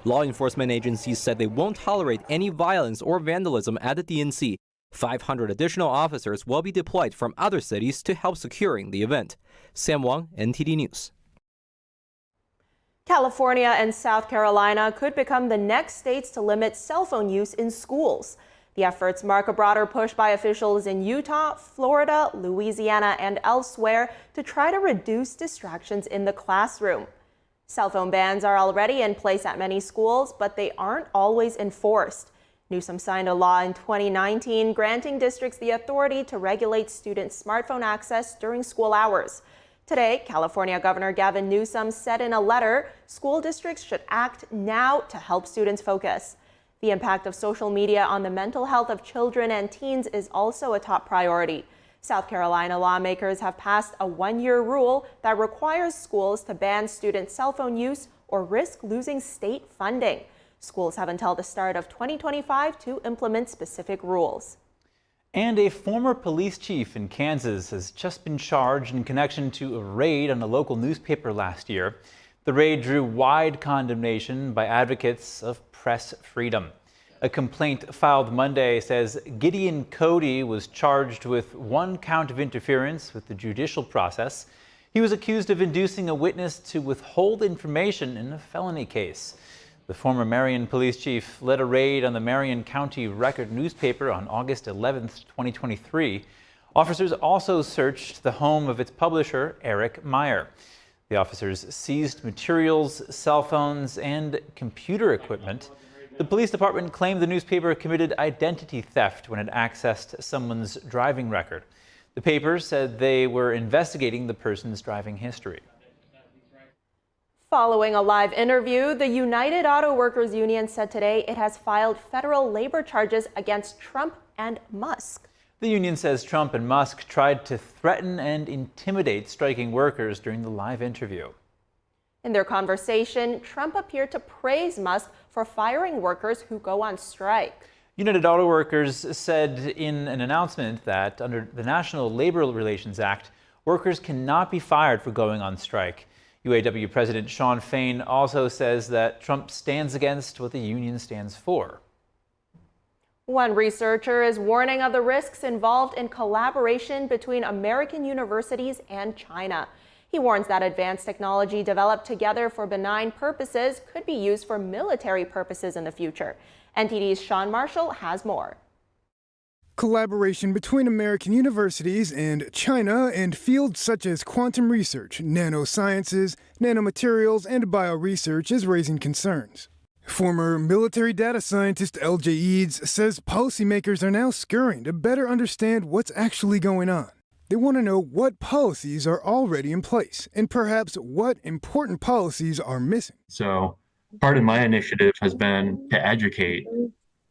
Law enforcement agencies said they won't tolerate any violence or vandalism at the DNC. 500 additional officers will be deployed from other cities to help securing the event. Sam Wang, NTD News. California and South Carolina could become the next states to limit cell phone use in schools. The efforts mark a broader push by officials in Utah, Florida, Louisiana, and elsewhere to try to reduce distractions in the classroom. Cell phone bans are already in place at many schools, but they aren't always enforced. Newsroom signed a law in 2019 granting districts the authority to regulate student smartphone access during school hours. Today, California Governor Gavin Newsom said in a letter, school districts should act now to help students focus. The impact of social media on the mental health of children and teens is also a top priority. South Carolina lawmakers have passed a one-year rule that requires schools to ban student cell phone use or risk losing state funding. Schools have until the start of 2025 to implement specific rules. And a former police chief in Kansas has just been charged in connection to a raid on a local newspaper last year. The raid drew wide condemnation by advocates of press freedom. A complaint filed Monday says Gideon Cody was charged with 1 count of interference with the judicial process. He was accused of inducing a witness to withhold information in a felony case. The former Marion police chief led a raid on the Marion County Record newspaper on August 11, 2023. Officers also searched the home of its publisher, Eric Meyer. The officers seized materials, cell phones, and computer equipment. The police department claimed the newspaper committed identity theft when it accessed someone's driving record. The paper said they were investigating the person's driving history. Following a live interview, the United Auto Workers Union said today it has filed federal labor charges against Trump and Musk. The union says Trump and Musk tried to threaten and intimidate striking workers during the live interview. In their conversation, Trump appeared to praise Musk for firing workers who go on strike. United Auto Workers said in an announcement that under the National Labor Relations Act, workers cannot be fired for going on strike. UAW President Shawn Fain also says that Trump stands against what the union stands for. One researcher is warning of the risks involved in collaboration between American universities and China. He warns that advanced technology developed together for benign purposes could be used for military purposes in the future. NTD's Sean Marshall has more. Collaboration between American universities and China in fields such as quantum research, nanosciences, nanomaterials, and bioresearch is raising concerns. Former military data scientist L.J. Eads says policymakers are now scurrying to better understand what's actually going on. They want to know what policies are already in place and perhaps what important policies are missing. So part of my initiative has been to educate,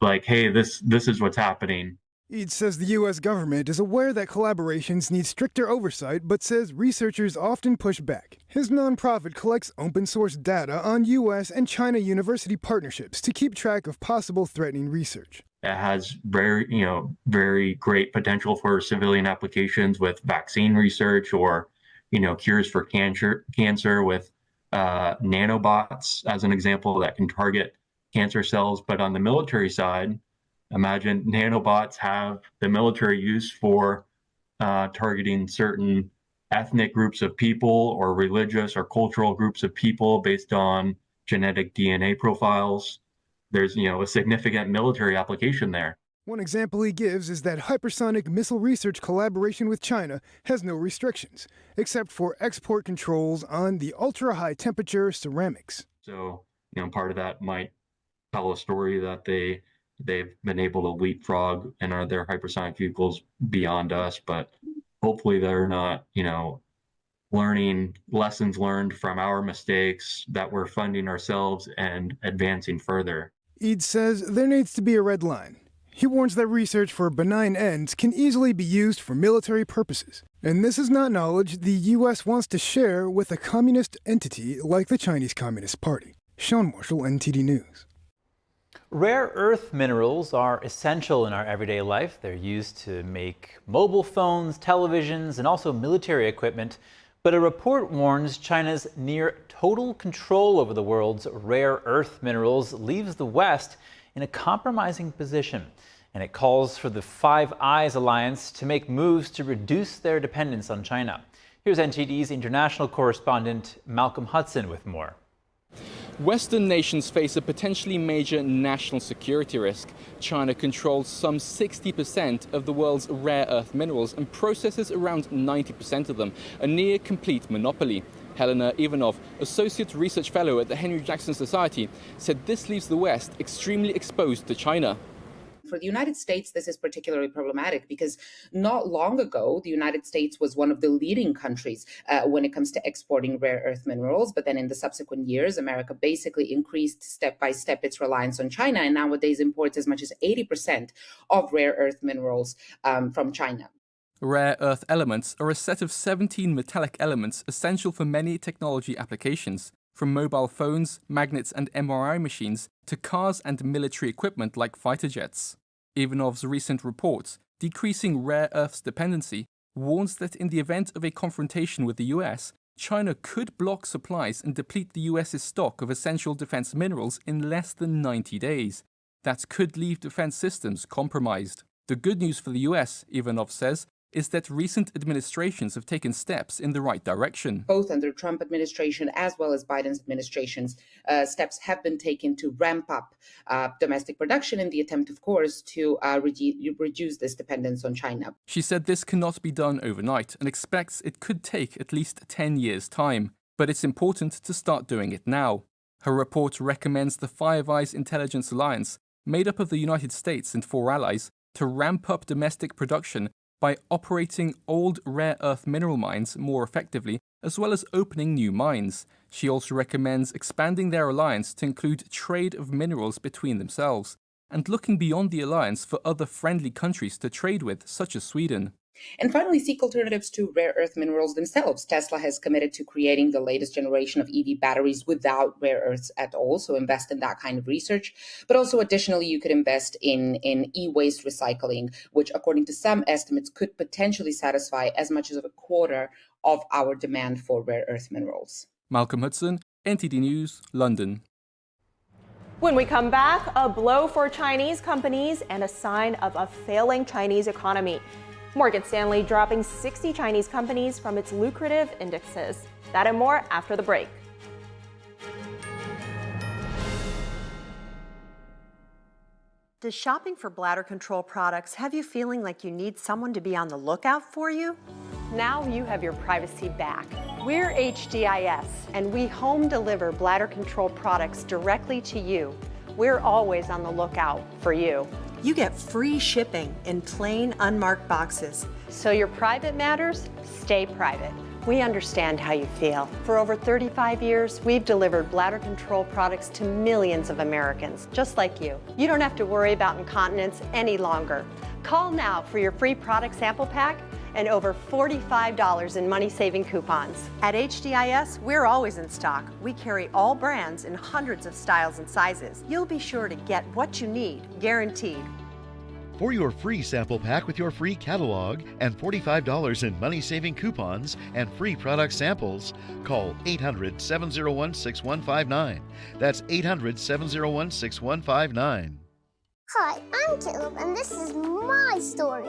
like, hey, this is what's happening. Eads says the U.S. government is aware that collaborations need stricter oversight, but says researchers often push back. His nonprofit collects open-source data on U.S. and China university partnerships to keep track of possible threatening research. It has very great potential for civilian applications with vaccine research or, cures for cancer with nanobots, as an example, that can target cancer cells. But on the military side, imagine nanobots have the military use for targeting certain ethnic groups of people or religious or cultural groups of people based on genetic DNA profiles. There's, a significant military application there. One example he gives is that hypersonic missile research collaboration with China has no restrictions, except for export controls on the ultra-high temperature ceramics. So, part of that might tell a story that they've been able to leapfrog and are their hypersonic vehicles beyond us, but hopefully they're not, learning lessons learned from our mistakes that we're funding ourselves and advancing further. Eads says there needs to be a red line. He warns that research for benign ends can easily be used for military purposes. And this is not knowledge the U.S. wants to share with a communist entity like the Chinese Communist Party. Sean Marshall, NTD News. Rare earth minerals are essential in our everyday life. They're used to make mobile phones, televisions, and also military equipment. But a report warns China's near total control over the world's rare earth minerals leaves the West in a compromising position. and it calls for the Five Eyes Alliance to make moves to reduce their dependence on China. Here's NTD's international correspondent Malcolm Hudson with more. Western nations face a potentially major national security risk. China controls some 60% of the world's rare earth minerals and processes around 90% of them, a near-complete monopoly. Helena Ivanov, Associate Research Fellow at the Henry Jackson Society, said this leaves the West extremely exposed to China. For the United States, this is particularly problematic because not long ago, the United States was one of the leading countries when it comes to exporting rare earth minerals. But then in the subsequent years, America basically increased step by step its reliance on China, and nowadays imports as much as 80% of rare earth minerals from China. Rare earth elements are a set of 17 metallic elements essential for many technology applications, from mobile phones, magnets and MRI machines to cars and military equipment like fighter jets. Ivanov's recent report, Decreasing Rare Earths Dependency, warns that in the event of a confrontation with the US, China could block supplies and deplete the US's stock of essential defense minerals in less than 90 days. That could leave defense systems compromised. The good news for the US, Ivanov says, is that recent administrations have taken steps in the right direction. Both under Trump administration as well as Biden's administrations, steps have been taken to ramp up domestic production in the attempt, of course, to reduce this dependence on China. She said this cannot be done overnight and expects it could take at least 10 years' time, but it's important to start doing it now. Her report recommends the Five Eyes Intelligence Alliance, made up of the United States and 4 allies, to ramp up domestic production by operating old rare earth mineral mines more effectively, as well as opening new mines. She also recommends expanding their alliance to include trade of minerals between themselves, and looking beyond the alliance for other friendly countries to trade with, such as Sweden. And finally, seek alternatives to rare earth minerals themselves. Tesla has committed to creating the latest generation of EV batteries without rare earths at all, so invest in that kind of research. But also, additionally, you could invest in e-waste recycling, which, according to some estimates, could potentially satisfy as much as a quarter of our demand for rare earth minerals. Malcolm Hudson, NTD News, London. When we come back, a blow for Chinese companies and a sign of a failing Chinese economy. Morgan Stanley dropping 60 Chinese companies from its lucrative indexes. That and more after the break. Does shopping for bladder control products have you feeling like you need someone to be on the lookout for you? Now you have your privacy back. We're HDIS, and we home deliver bladder control products directly to you. We're always on the lookout for you. You get free shipping in plain, unmarked boxes. So your private matters, stay private. We understand how you feel. For over 35 years, we've delivered bladder control products to millions of Americans, just like you. You don't have to worry about incontinence any longer. Call now for your free product sample pack and over $45 in money-saving coupons. At HDIS, we're always in stock. We carry all brands in hundreds of styles and sizes. You'll be sure to get what you need, guaranteed. For your free sample pack with your free catalog and $45 in money-saving coupons and free product samples, call 800-701-6159. That's 800-701-6159. Hi, I'm Caleb, and this is my story.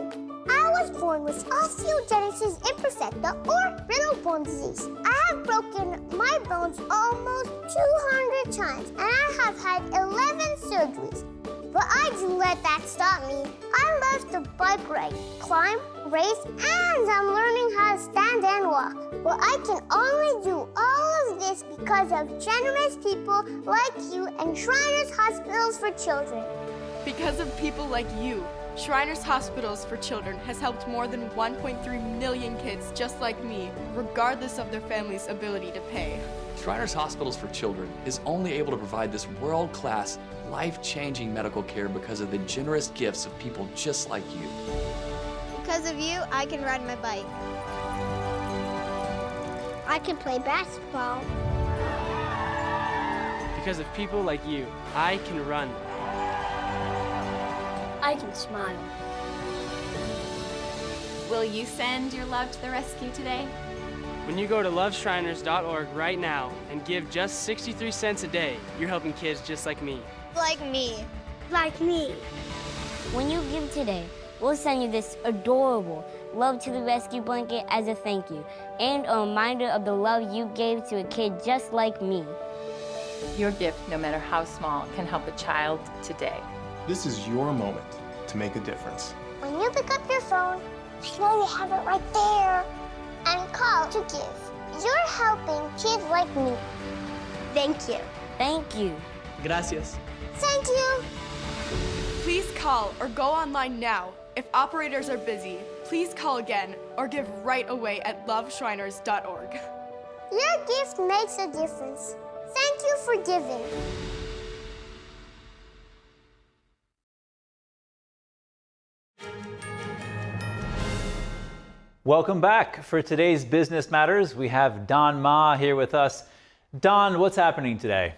I was born with osteogenesis imperfecta, or brittle bone disease. I have broken my bones almost 200 times, and I have had 11 surgeries. But I didn't let that stop me. I love to bike ride, climb, race, and I'm learning how to stand and walk. But I can only do all of this because of generous people like you and Shriners Hospitals for Children. Because of people like you, Shriners Hospitals for Children has helped more than 1.3 million kids just like me, regardless of their family's ability to pay. Shriners Hospitals for Children is only able to provide this world-class, life-changing medical care because of the generous gifts of people just like you. Because of you, I can ride my bike. I can play basketball. Because of people like you, I can run. I can smile. Will you send your love to the rescue today? When you go to loveshriners.org right now and give just 63 cents a day, you're helping kids just like me. Like me. Like me. When you give today, we'll send you this adorable Love to the Rescue blanket as a thank you and a reminder of the love you gave to a kid just like me. Your gift, no matter how small, can help a child today. This is your moment to make a difference. When you pick up your phone, I know you have it right there, and call to give. You're helping kids like me. Thank you. Thank you. Gracias. Thank you. Please call or go online now. If operators are busy, please call again or give right away at loveshriners.org. Your gift makes a difference. Thank you for giving. Welcome back. For today's Business Matters, we have Don Ma here with us. Don, what's happening today?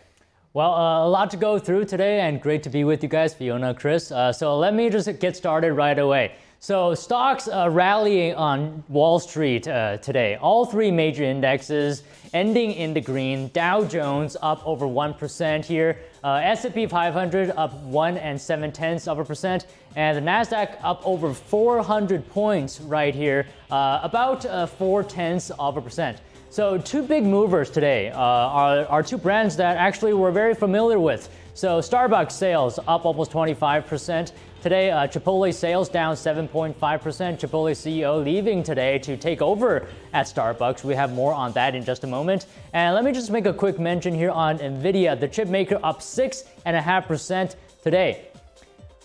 Well, a lot to go through today, and great to be with you guys, Fiona, Chris. So let me just get started right away. So stocks rallying on Wall Street today. All three major indexes ending in the green. Dow Jones up over 1% here. S&P 500 up 1 7/10%. And the NASDAQ up over 400 points right here, about 0.4%. So two big movers today are two brands that actually we're very familiar with. So Starbucks sales up almost 25%. Today, Chipotle sales down 7.5%. Chipotle CEO leaving today to take over at Starbucks. We have more on that in just a moment. And let me just make a quick mention here on NVIDIA. The chip maker up 6.5% today.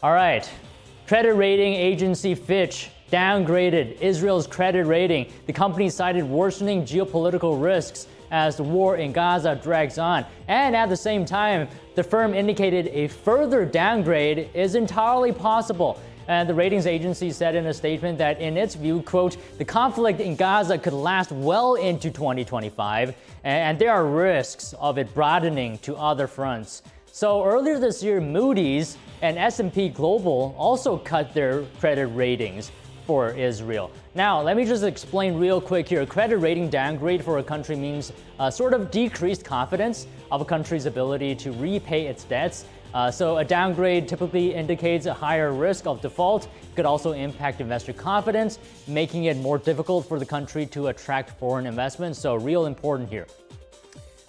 All right, credit rating agency Fitch downgraded Israel's credit rating. The company cited worsening geopolitical risks as the war in Gaza drags on. And at the same time, the firm indicated a further downgrade is entirely possible. And the ratings agency said in a statement that in its view, quote, the conflict in Gaza could last well into 2025, and there are risks of it broadening to other fronts. So earlier this year, Moody's and S&P Global also cut their credit ratings for Israel. Now, let me just explain real quick here. A credit rating downgrade for a country means sort of decreased confidence of a country's ability to repay its debts. So a downgrade typically indicates a higher risk of default. It could also impact investor confidence, making it more difficult for the country to attract foreign investment. So real important here.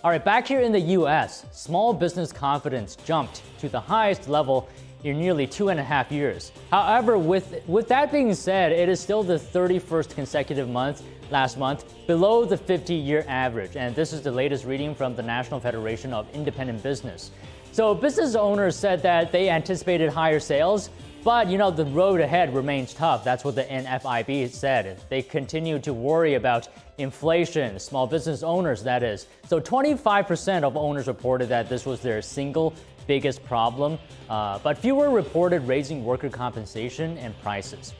All right, back here in the US, small business confidence jumped to the highest level in nearly 2.5 years. However, with that being said, it is still the 31st consecutive month last month below the 50-year average. And this is the latest reading from the National Federation of Independent Business. So business owners said that they anticipated higher sales, but the road ahead remains tough. That's what the NFIB said. They continue to worry about inflation, small business owners, that is. So 25% of owners reported that this was their single biggest problem, but fewer reported raising worker compensation and prices.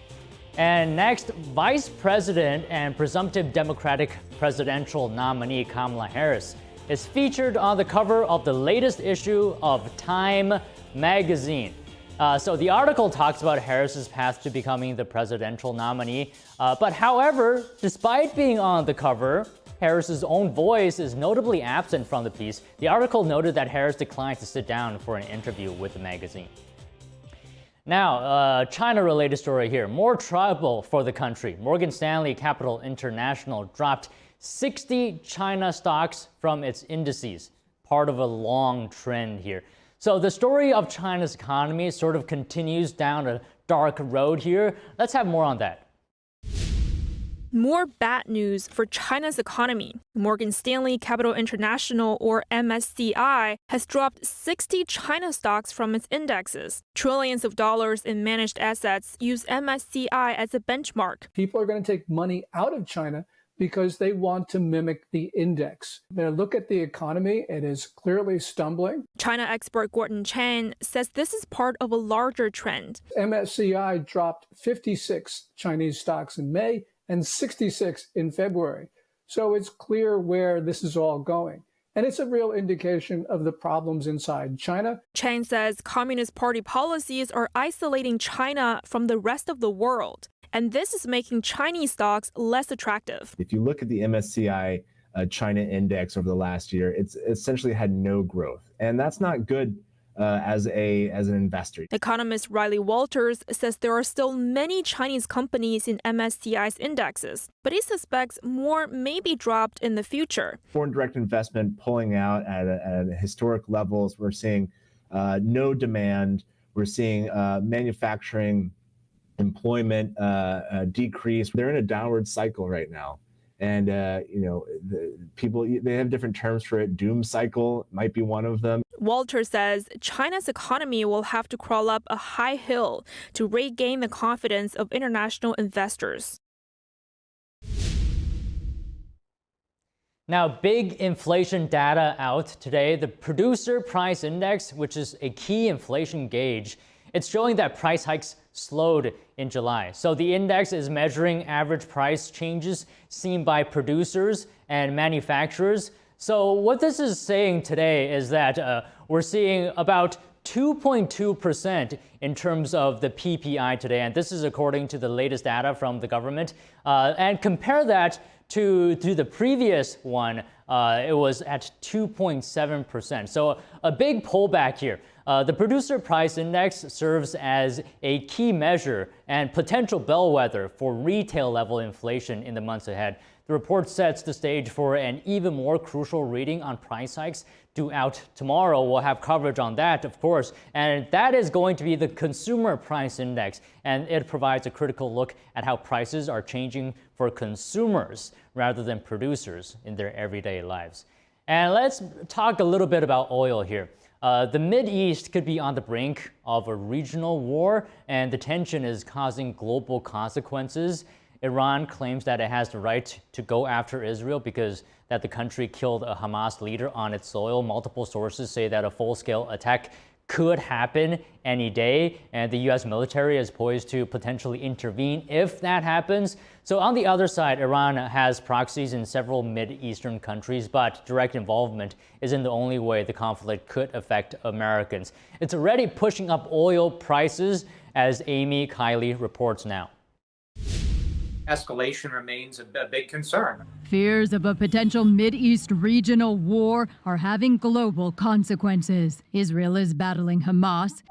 And next, Vice President and presumptive Democratic presidential nominee Kamala Harris is featured on the cover of the latest issue of Time magazine. So the article talks about Harris's path to becoming the presidential nominee. But however, despite being on the cover, Harris's own voice is notably absent from the piece. The article noted that Harris declined to sit down for an interview with the magazine. Now, China-related story here. More trouble for the country. Morgan Stanley Capital International dropped 60 China stocks from its indices, part of a long trend here. So the story of China's economy sort of continues down a dark road here. Let's have more on that. More bad news for China's economy. Morgan Stanley Capital International, or MSCI, has dropped 60 China stocks from its indexes. Trillions of dollars in managed assets use MSCI as a benchmark. People are going to take money out of China because they want to mimic the index. Now look at the economy, it is clearly stumbling. China expert Gordon Chang says this is part of a larger trend. MSCI dropped 56 Chinese stocks in May and 66 in February. So it's clear where this is all going. And it's a real indication of the problems inside China. Chang says Communist Party policies are isolating China from the rest of the world. And this is making Chinese stocks less attractive. If you look at the MSCI China index over the last year, it's essentially had no growth. And that's not good as an investor. Economist Riley Walters says there are still many Chinese companies in MSCI's indexes, but he suspects more may be dropped in the future. Foreign direct investment pulling out at historic levels. We're seeing no demand. We're seeing manufacturing employment decrease. They're in a downward cycle right now. And, people, they have different terms for it. Doom cycle might be one of them. Walter says China's economy will have to crawl up a high hill to regain the confidence of international investors. Now, big inflation data out today. The producer price index, which is a key inflation gauge, it's showing that price hikes slowed in July. So the index is measuring average price changes seen by producers and manufacturers. So what this is saying today is that we're seeing about 2.2% in terms of the PPI today. And this is according to the latest data from the government. And compare that to the previous one, it was at 2.7%. So a big pullback here. The producer price index serves as a key measure and potential bellwether for retail level inflation in the months ahead. The report sets the stage for an even more crucial reading on price hikes due out tomorrow. We'll have coverage on that, of course, and that is going to be the consumer price index, and it provides a critical look at how prices are changing for consumers rather than producers in their everyday lives. And let's talk a little bit about oil here. The Mideast could be on the brink of a regional war, and the tension is causing global consequences. Iran claims that it has the right to go after Israel because that the country killed a Hamas leader on its soil. Multiple sources say that a full-scale attack could happen any day, and the U.S. military is poised to potentially intervene if that happens. So on the other side, Iran has proxies in several Mid-Eastern countries, but direct involvement isn't the only way the conflict could affect Americans. It's already pushing up oil prices, as Amy Kiley reports now. Escalation remains a big concern. Fears of a potential Mideast regional war are having global consequences. Israel is battling Hamas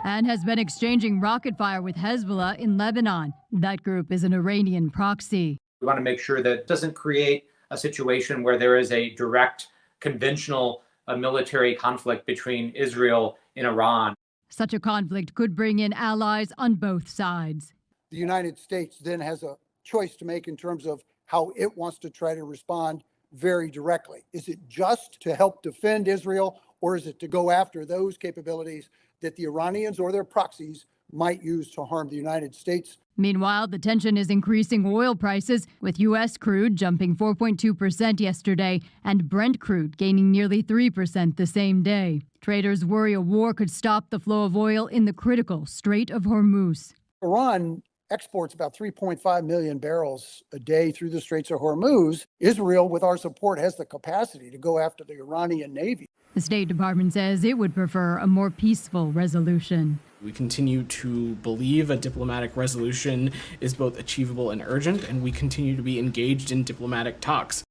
and has been exchanging rocket fire with Hezbollah in Lebanon. That group is an Iranian proxy. We want to make sure that it doesn't create a situation where there is a direct conventional military conflict between Israel and Iran. Such a conflict could bring in allies on both sides. The United States then has a choice to make in terms of how it wants to try to respond very directly. Is it just to help defend Israel, or is it to go after those capabilities that the Iranians or their proxies might use to harm the United States? Meanwhile, the tension is increasing oil prices, with U.S. crude jumping 4.2% yesterday and Brent crude gaining nearly 3% the same day. Traders worry a war could stop the flow of oil in the critical Strait of Hormuz. Iran exports about 3.5 million barrels a day through the Straits of Hormuz. Israel, with our support, has the capacity to go after the Iranian Navy. The State Department says it would prefer a more peaceful resolution. We continue to believe a diplomatic resolution is both achievable and urgent, and we continue to be engaged in diplomatic talks.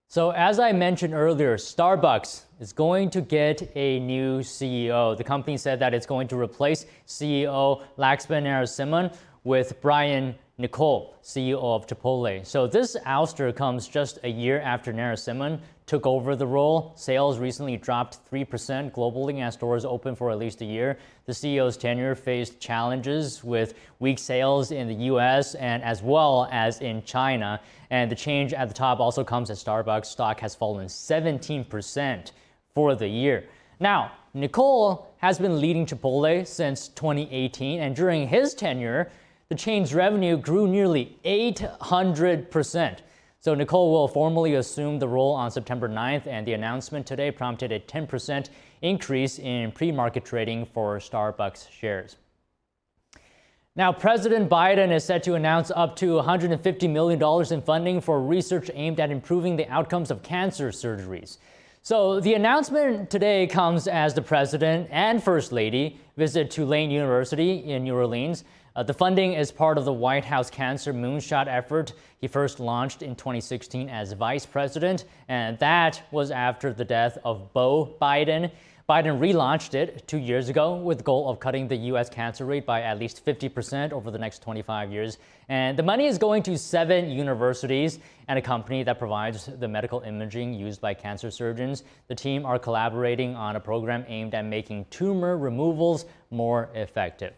So as I mentioned earlier, Starbucks is going to get a new CEO. The company said that it's going to replace CEO Laxman Narasimhan with Brian Nicole, CEO of Chipotle. So this ouster comes just a year after Narasimhan took over the role. Sales recently dropped 3% globally as stores open for at least a year. The CEO's tenure faced challenges with weak sales in the US and as well as in China. And the change at the top also comes as Starbucks stock has fallen 17% for the year. Now, Nicole has been leading Chipotle since 2018, and during his tenure, the chain's revenue grew nearly 800%. So Nicole will formally assume the role on September 9th, and the announcement today prompted a 10% increase in pre-market trading for Starbucks shares. Now, President Biden is set to announce up to $150 million in funding for research aimed at improving the outcomes of cancer surgeries. So the announcement today comes as the president and first lady visit Tulane University in New Orleans. The funding is part of the White House Cancer Moonshot effort. He first launched in 2016 as vice president, and that was after the death of Beau Biden. Biden relaunched it 2 years ago with the goal of cutting the U.S. cancer rate by at least 50% over the next 25 years. And the money is going to 7 universities and a company that provides the medical imaging used by cancer surgeons. The team are collaborating on a program aimed at making tumor removals more effective.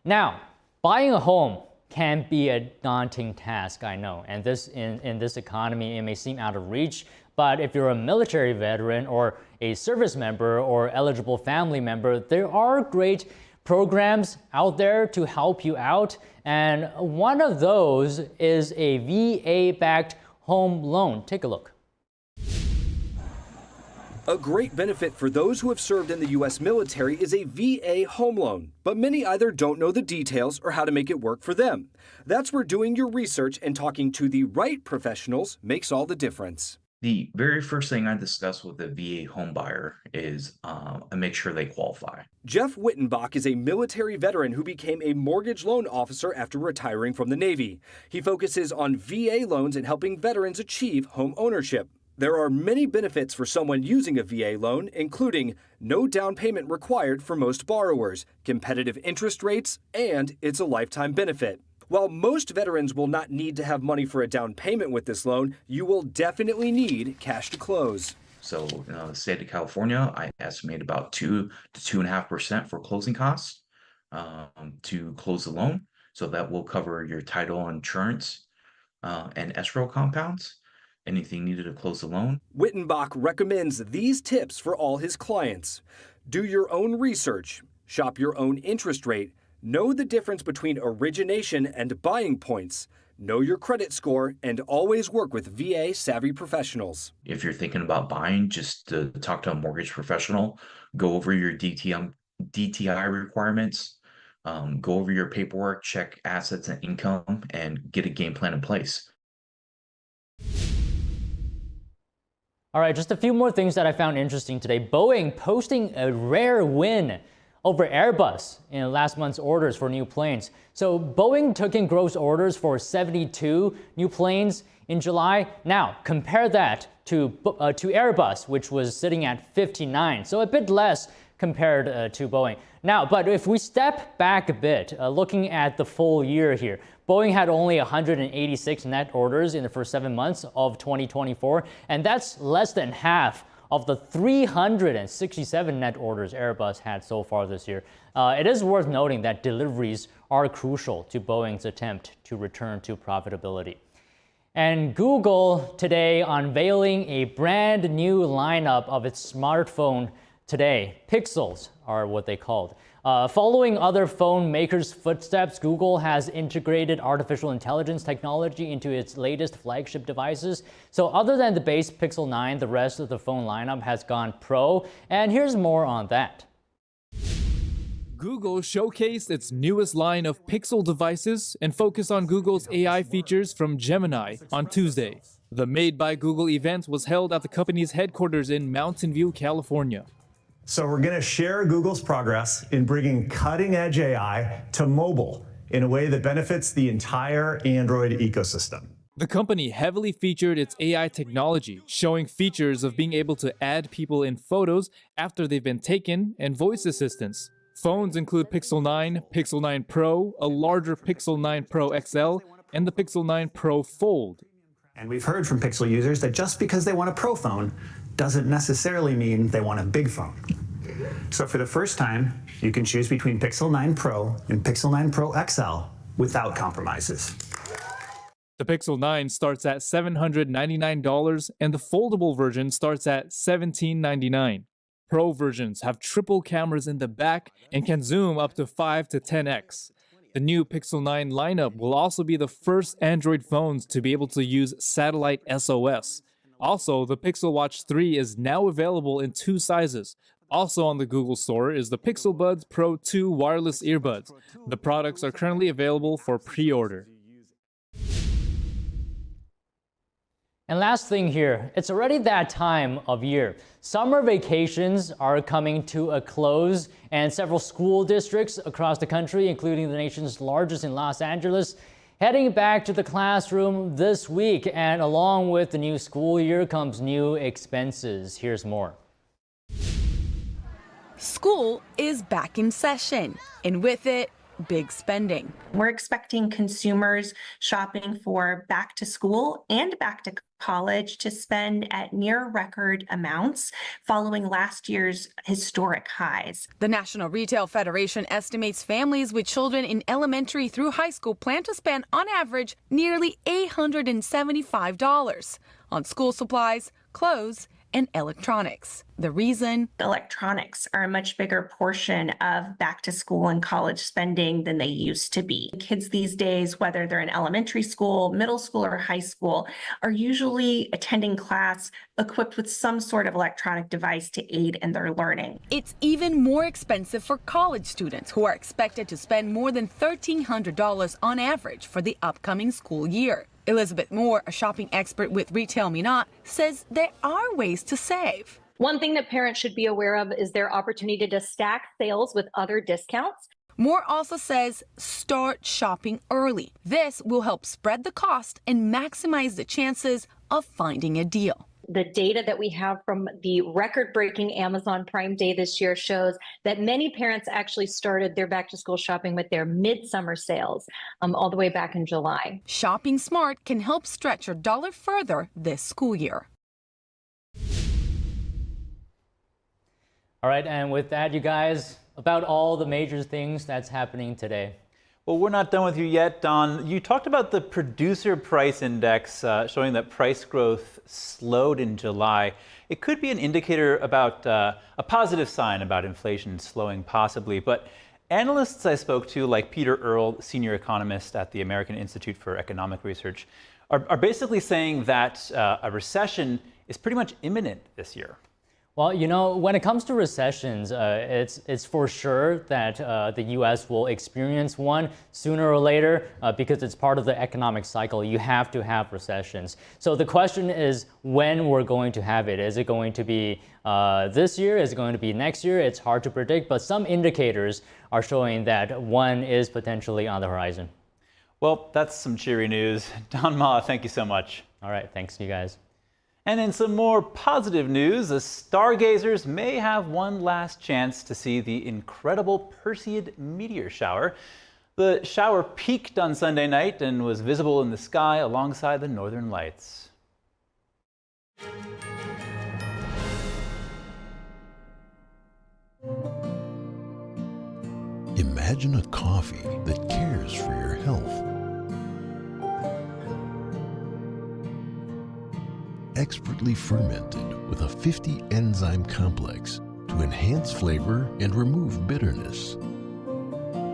Now, buying a home can be a daunting task, I know, and in this economy, it may seem out of reach. But if you're a military veteran or a service member or eligible family member, there are great programs out there to help you out. And one of those is a VA-backed home loan. Take a look. A great benefit for those who have served in the U.S. military is a VA home loan, but many either don't know the details or how to make it work for them. That's where doing your research and talking to the right professionals makes all the difference. The very first thing I discuss with a VA home buyer is make sure they qualify. Jeff Wittenbach is a military veteran who became a mortgage loan officer after retiring from the Navy. He focuses on VA loans and helping veterans achieve home ownership. There are many benefits for someone using a VA loan, including no down payment required for most borrowers, competitive interest rates, and it's a lifetime benefit. While most veterans will not need to have money for a down payment with this loan, you will definitely need cash to close. So the state of California, I estimate about 2 to 2.5% for closing costs to close the loan. So that will cover your title, insurance, and escrow compounds. Anything needed to close the loan. Wittenbach recommends these tips for all his clients. Do your own research, shop your own interest rate, know the difference between origination and buying points, know your credit score, and always work with VA-savvy professionals. If you're thinking about buying, just talk to a mortgage professional, go over your DTI requirements, go over your paperwork, check assets and income, and get a game plan in place. All right, just a few more things that I found interesting today. Boeing posting a rare win over Airbus in last month's orders for new planes. So Boeing took in gross orders for 72 new planes in July. Now, compare that to Airbus, which was sitting at 59, so a bit less compared to Boeing. Now, but if we step back a bit, looking at the full year here, Boeing had only 186 net orders in the first 7 months of 2024, and that's less than half of the 367 net orders Airbus had so far this year. It is worth noting that deliveries are crucial to Boeing's attempt to return to profitability. And Google today unveiling a brand new lineup of its smartphone today. Pixels are what they called. Following other phone makers' footsteps, Google has integrated artificial intelligence technology into its latest flagship devices. So other than the base Pixel 9, the rest of the phone lineup has gone Pro. And here's more on that. Google showcased its newest line of Pixel devices and focused on Google's AI features from Gemini on Tuesday. The Made by Google event was held at the company's headquarters in Mountain View, California. So we're going to share Google's progress in bringing cutting-edge AI to mobile in a way that benefits the entire Android ecosystem. The company heavily featured its AI technology, showing features of being able to add people in photos after they've been taken and voice assistants. Phones include Pixel 9, Pixel 9 Pro, a larger Pixel 9 Pro XL, and the Pixel 9 Pro Fold. And we've heard from Pixel users that just because they want a Pro phone doesn't necessarily mean they want a big phone. So for the first time, you can choose between Pixel 9 Pro and Pixel 9 Pro XL without compromises. The Pixel 9 starts at $799 and the foldable version starts at $1799. Pro versions have triple cameras in the back and can zoom up to 5 to 10x. The new Pixel 9 lineup will also be the first Android phones to be able to use satellite SOS. Also, the Pixel Watch 3 is now available in 2 sizes. Also on the Google Store is the Pixel Buds Pro 2 wireless earbuds. The products are currently available for pre-order. And last thing here, it's already that time of year. Summer vacations are coming to a close, and several school districts across the country, including the nation's largest in Los Angeles, heading back to the classroom this week. And along with the new school year comes new expenses. Here's more. School is back in session, and with it, big spending. We're expecting consumers shopping for back to school and back to college to spend at near record amounts following last year's historic highs. The National Retail Federation estimates families with children in elementary through high school plan to spend on average nearly $875 on school supplies, clothes, and electronics. The reason? Electronics are a much bigger portion of back to school and college spending than they used to be. Kids these days, whether they're in elementary school, middle school, or high school, are usually attending class equipped with some sort of electronic device to aid in their learning. It's even more expensive for college students who are expected to spend more than $1,300 on average for the upcoming school year. Elizabeth Moore, a shopping expert with Retail Minot, says there are ways to save. One thing that parents should be aware of is their opportunity to stack sales with other discounts. Moore also says start shopping early. This will help spread the cost and maximize the chances of finding a deal. The data that we have from the record-breaking Amazon Prime Day this year shows that many parents actually started their back-to-school shopping with their midsummer sales all the way back in July. Shopping smart can help stretch your dollar further this school year. All right, and with that, you guys, about all the major things that's happening today. Well, we're not done with you yet, Don. You talked about the producer price index showing that price growth slowed in July. It could be an indicator about a positive sign about inflation slowing possibly, but analysts I spoke to, like Peter Earle, senior economist at the American Institute for Economic Research, are basically saying that a recession is pretty much imminent this year. Well, you know, when it comes to recessions, it's for sure that the U.S. will experience one sooner or later because it's part of the economic cycle. You have to have recessions. So the question is when we're going to have it. Is it going to be this year? Is it going to be next year? It's hard to predict, but some indicators are showing that one is potentially on the horizon. Well, that's some cheery news. Don Ma, thank you so much. All right, thanks you guys. And in some more positive news, the stargazers may have one last chance to see the incredible Perseid meteor shower. The shower peaked on Sunday night and was visible in the sky alongside the northern lights. Imagine a coffee that cares for your health. Expertly fermented with a 50 enzyme complex to enhance flavor and remove bitterness.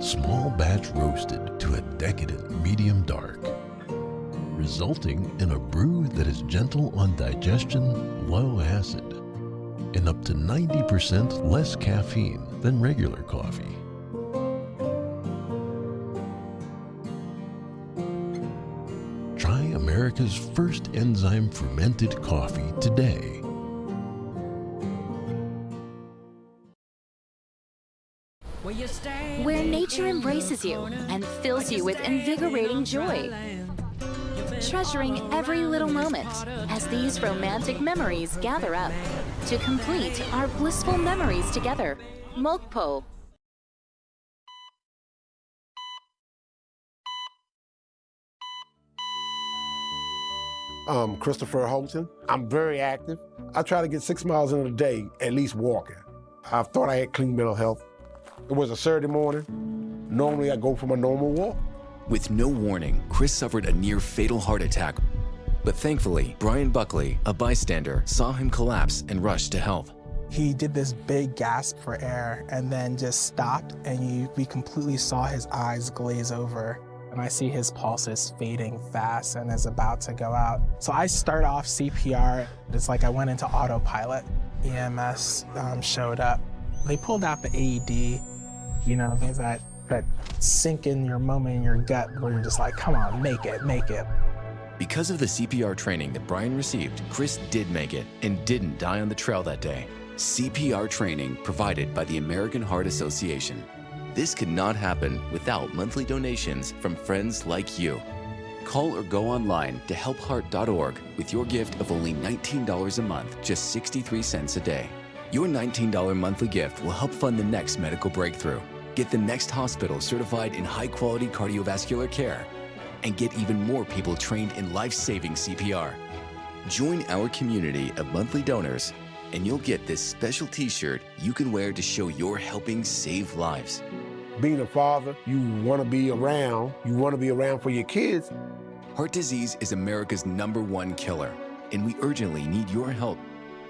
Small batch roasted to a decadent medium dark, resulting in a brew that is gentle on digestion, low acid, and up to 90% less caffeine than regular coffee. Try America's first enzyme fermented coffee today. Where nature embraces you and fills you with invigorating joy. Treasuring every little moment as these romantic memories gather up to complete our blissful memories together. Mokpo. Christopher Holton. I'm very active. I try to get 6 miles in a day, at least walking. I thought I had clean mental health. It was a Saturday morning. Normally I go for my normal walk. With no warning, Chris suffered a near-fatal heart attack. But thankfully, Brian Buckley, a bystander, saw him collapse and rushed to help. He did this big gasp for air and then just stopped, and we completely saw his eyes glaze over. And I see his pulses fading fast and is about to go out. So I start off CPR. It's like I went into autopilot. EMS showed up. They pulled out the AED. You know, there's that sink in your moment in your gut where you're just like, come on, make it, make it. Because of the CPR training that Brian received, Chris did make it and didn't die on the trail that day. CPR training provided by the American Heart Association. This could not happen without monthly donations from friends like you. Call or go online to helpheart.org with your gift of only $19 a month, just 63 cents a day. Your $19 monthly gift will help fund the next medical breakthrough, get the next hospital certified in high-quality cardiovascular care, and get even more people trained in life-saving CPR. Join our community of monthly donors, and you'll get this special t-shirt you can wear to show you're helping save lives. Being a father, you want to be around. You want to be around for your kids. Heart disease is America's #1 killer, and we urgently need your help.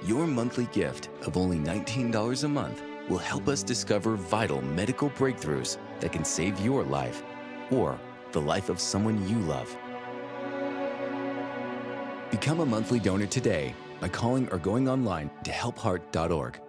Your monthly gift of only $19 a month will help us discover vital medical breakthroughs that can save your life or the life of someone you love. Become a monthly donor today by calling or going online to helpheart.org.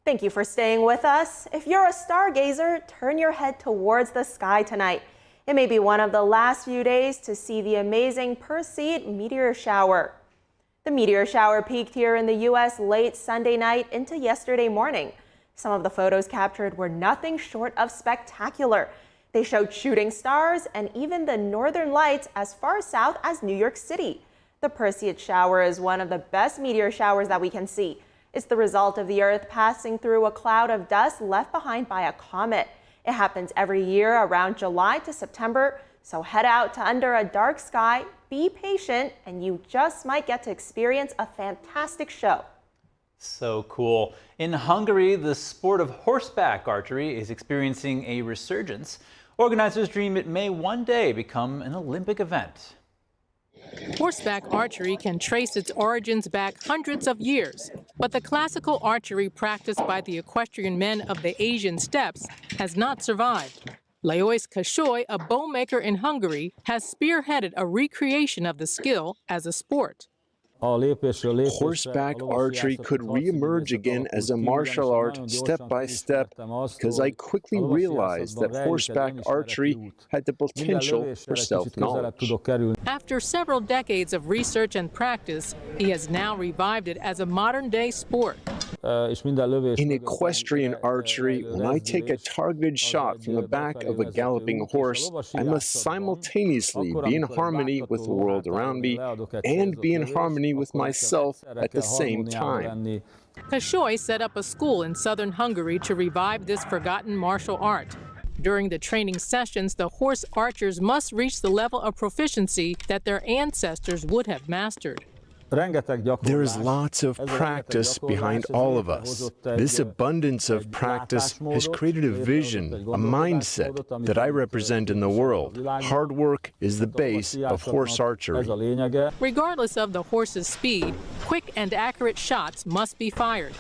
Thank you for staying with us. If you're a stargazer, turn your head towards the sky tonight. It may be one of the last few days to see the amazing Perseid meteor shower. The meteor shower peaked here in the U.S. late Sunday night into yesterday morning. Some of the photos captured were nothing short of spectacular. They showed shooting stars and even the northern lights as far south as New York City. The Perseid shower is one of the best meteor showers that we can see. It's the result of the Earth passing through a cloud of dust left behind by a comet. It happens every year around July to September, so head out to under a dark sky, be patient, and you just might get to experience a fantastic show. So cool. In Hungary, the sport of horseback archery is experiencing a resurgence. Organizers dream it may one day become an Olympic event. Horseback archery can trace its origins back hundreds of years, but the classical archery practiced by the equestrian men of the Asian steppes has not survived. Lajos Kassoly, a bowmaker in Hungary, has spearheaded a recreation of the skill as a sport. Horseback archery could re-emerge again as a martial art step by step, because I quickly realized that horseback archery had the potential for self-knowledge. After several decades of research and practice, he has now revived it as a modern-day sport. In equestrian archery, when I take a targeted shot from the back of a galloping horse, I must simultaneously be in harmony with the world around me and be in harmony with myself at the same time. Kassoly set up a school in southern Hungary to revive this forgotten martial art. During the training sessions, the horse archers must reach the level of proficiency that their ancestors would have mastered. There is lots of practice behind all of us. This abundance of practice has created a vision, a mindset that I represent in the world. Hard work is the base of horse archery. Regardless of the horse's speed, quick and accurate shots must be fired.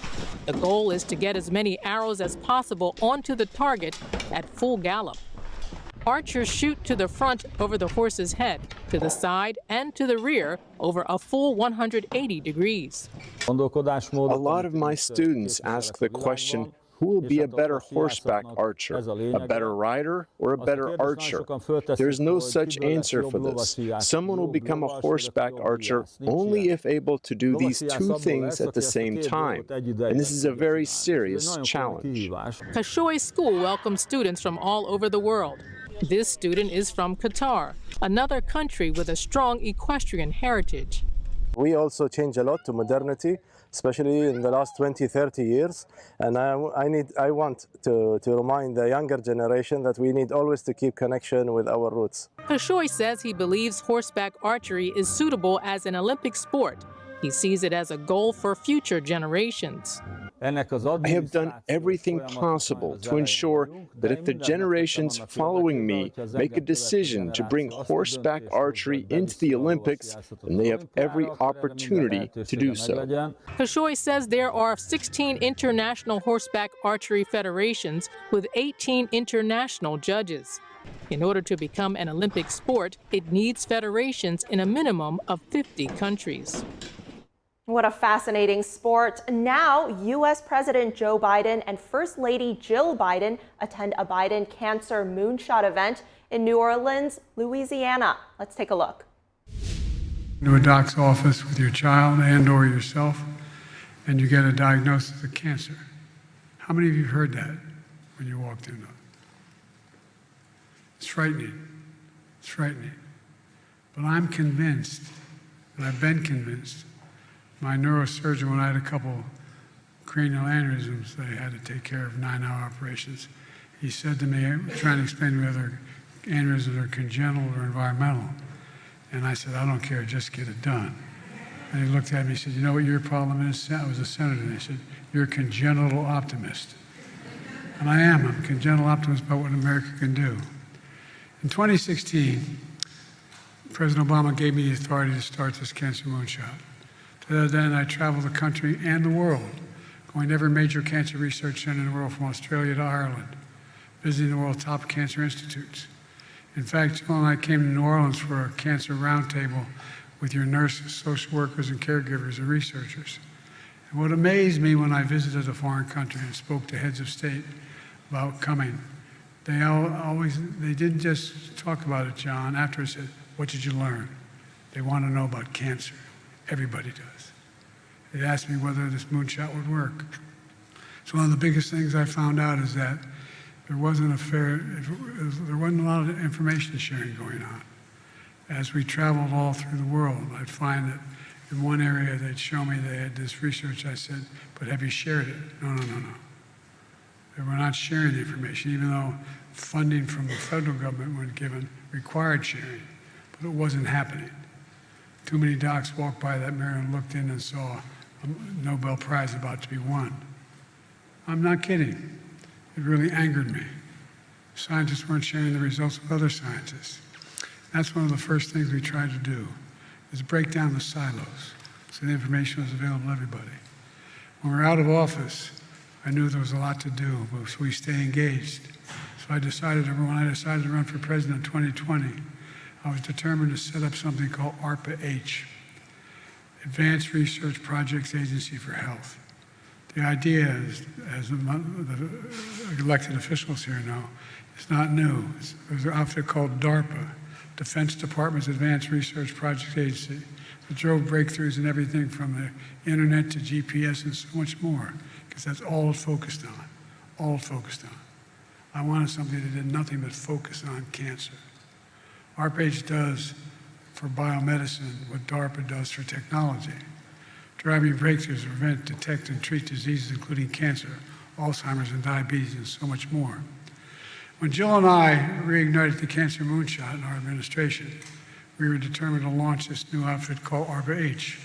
The goal is to get as many arrows as possible onto the target at full gallop. Archers shoot to the front over the horse's head, to the side, and to the rear over a full 180 degrees. A lot of my students ask the question, who will be a better horseback archer, a better rider or a better archer? There's no such answer for this. Someone will become a horseback archer only if able to do these two things at the same time. And this is a very serious challenge. Kassoly School welcomes students from all over the world. This student is from Qatar, another country with a strong equestrian heritage. We also change a lot to modernity, especially in the last 20-30 years. And I want to remind the younger generation that we need always to keep connection with our roots. Kassoly says he believes horseback archery is suitable as an Olympic sport. He sees it as a goal for future generations. I have done everything possible to ensure that if the generations following me make a decision to bring horseback archery into the Olympics, then they have every opportunity to do so. Kassoly says there are 16 international horseback archery federations with 18 international judges. In order to become an Olympic sport, it needs federations in a minimum of 50 countries. What a fascinating sport. Now, U.S. President Joe Biden and First Lady Jill Biden attend a Biden Cancer Moonshot event in New Orleans, Louisiana. Let's take a look. To a doc's office with your child and or yourself, and you get a diagnosis of cancer. How many of you heard that when you walked in? It's frightening. It's frightening. But I'm convinced, and I've been convinced, my neurosurgeon, when I had a couple cranial aneurysms they had to take care of 9-hour operations, he said to me, trying to explain to me whether aneurysms are congenital or environmental. And I said, I don't care, just get it done. And he looked at me and said, you know what your problem is? I was a senator, and he said, you're a congenital optimist. And I am. I'm a congenital optimist about what America can do. In 2016, President Obama gave me the authority to start this cancer moonshot. To that end, I traveled the country and the world, going to every major cancer research center in the world, from Australia to Ireland, visiting the world's top cancer institutes. In fact, Jill and I came to New Orleans for a cancer roundtable with your nurses, social workers, and caregivers and researchers. And what amazed me when I visited a foreign country and spoke to heads of state about coming, they didn't just talk about it, John. After it said, what did you learn? They want to know about cancer. Everybody does. They asked me whether this moonshot would work. So one of the biggest things I found out is that there wasn't a lot of information sharing going on. As we traveled all through the world, I'd find that in one area they'd show me they had this research. I said, but have you shared it? No. They were not sharing the information, even though funding from the federal government when given required sharing, but it wasn't happening. Too many docs walked by that mirror and looked in and saw a Nobel Prize about to be won. I'm not kidding. It really angered me. Scientists weren't sharing the results with other scientists. That's one of the first things we tried to do, is break down the silos so the information was available to everybody. When we were out of office, I knew there was a lot to do, so we stay engaged. So when I decided to run for president in 2020, I was determined to set up something called ARPA-H, Advanced Research Projects Agency for Health. The idea is, as the elected officials here know, it's not new. There's an outfit called DARPA, Defense Department's Advanced Research Projects Agency, that drove breakthroughs in everything from the internet to GPS and so much more, because that's all it's focused on, I wanted something that did nothing but focus on cancer. ARPA-H does for biomedicine what DARPA does for technology, driving breakthroughs to prevent, detect, and treat diseases including cancer, Alzheimer's, and diabetes, and so much more. When Jill and I reignited the cancer moonshot in our administration, we were determined to launch this new outfit called ARPA-H,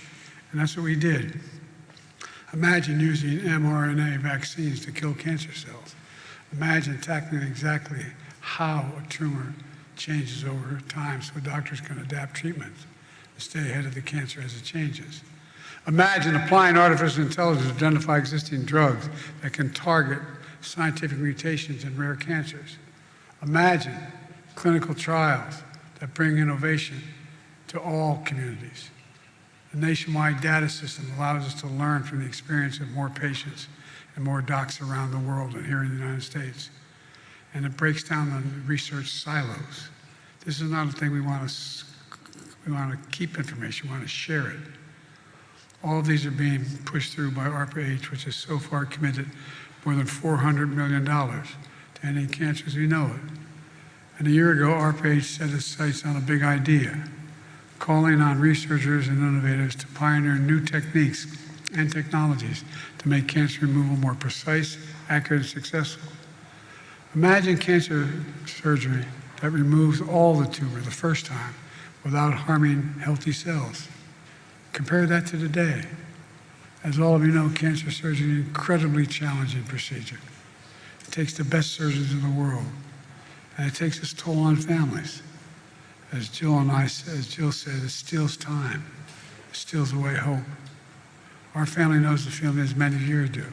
and that's what we did. Imagine using mRNA vaccines to kill cancer cells. Imagine tackling exactly how a tumor changes over time so doctors can adapt treatments and stay ahead of the cancer as it changes. Imagine applying artificial intelligence to identify existing drugs that can target scientific mutations in rare cancers. Imagine clinical trials that bring innovation to all communities. The nationwide data system allows us to learn from the experience of more patients and more docs around the world and here in the United States. And it breaks down the research silos. This is not a thing we want to keep information, we want to share it. All of these are being pushed through by ARPA-H, which has so far committed more than $400 million to ending cancer as we know it. And a year ago, ARPA-H set its sights on a big idea, calling on researchers and innovators to pioneer new techniques and technologies to make cancer removal more precise, accurate, and successful. Imagine cancer surgery that removes all the tumor the first time without harming healthy cells. Compare that to today. As all of you know, cancer surgery is an incredibly challenging procedure. It takes the best surgeons in the world, and it takes its toll on families. As Jill said, it steals time. It steals away hope. Our family knows the feeling as many of you do.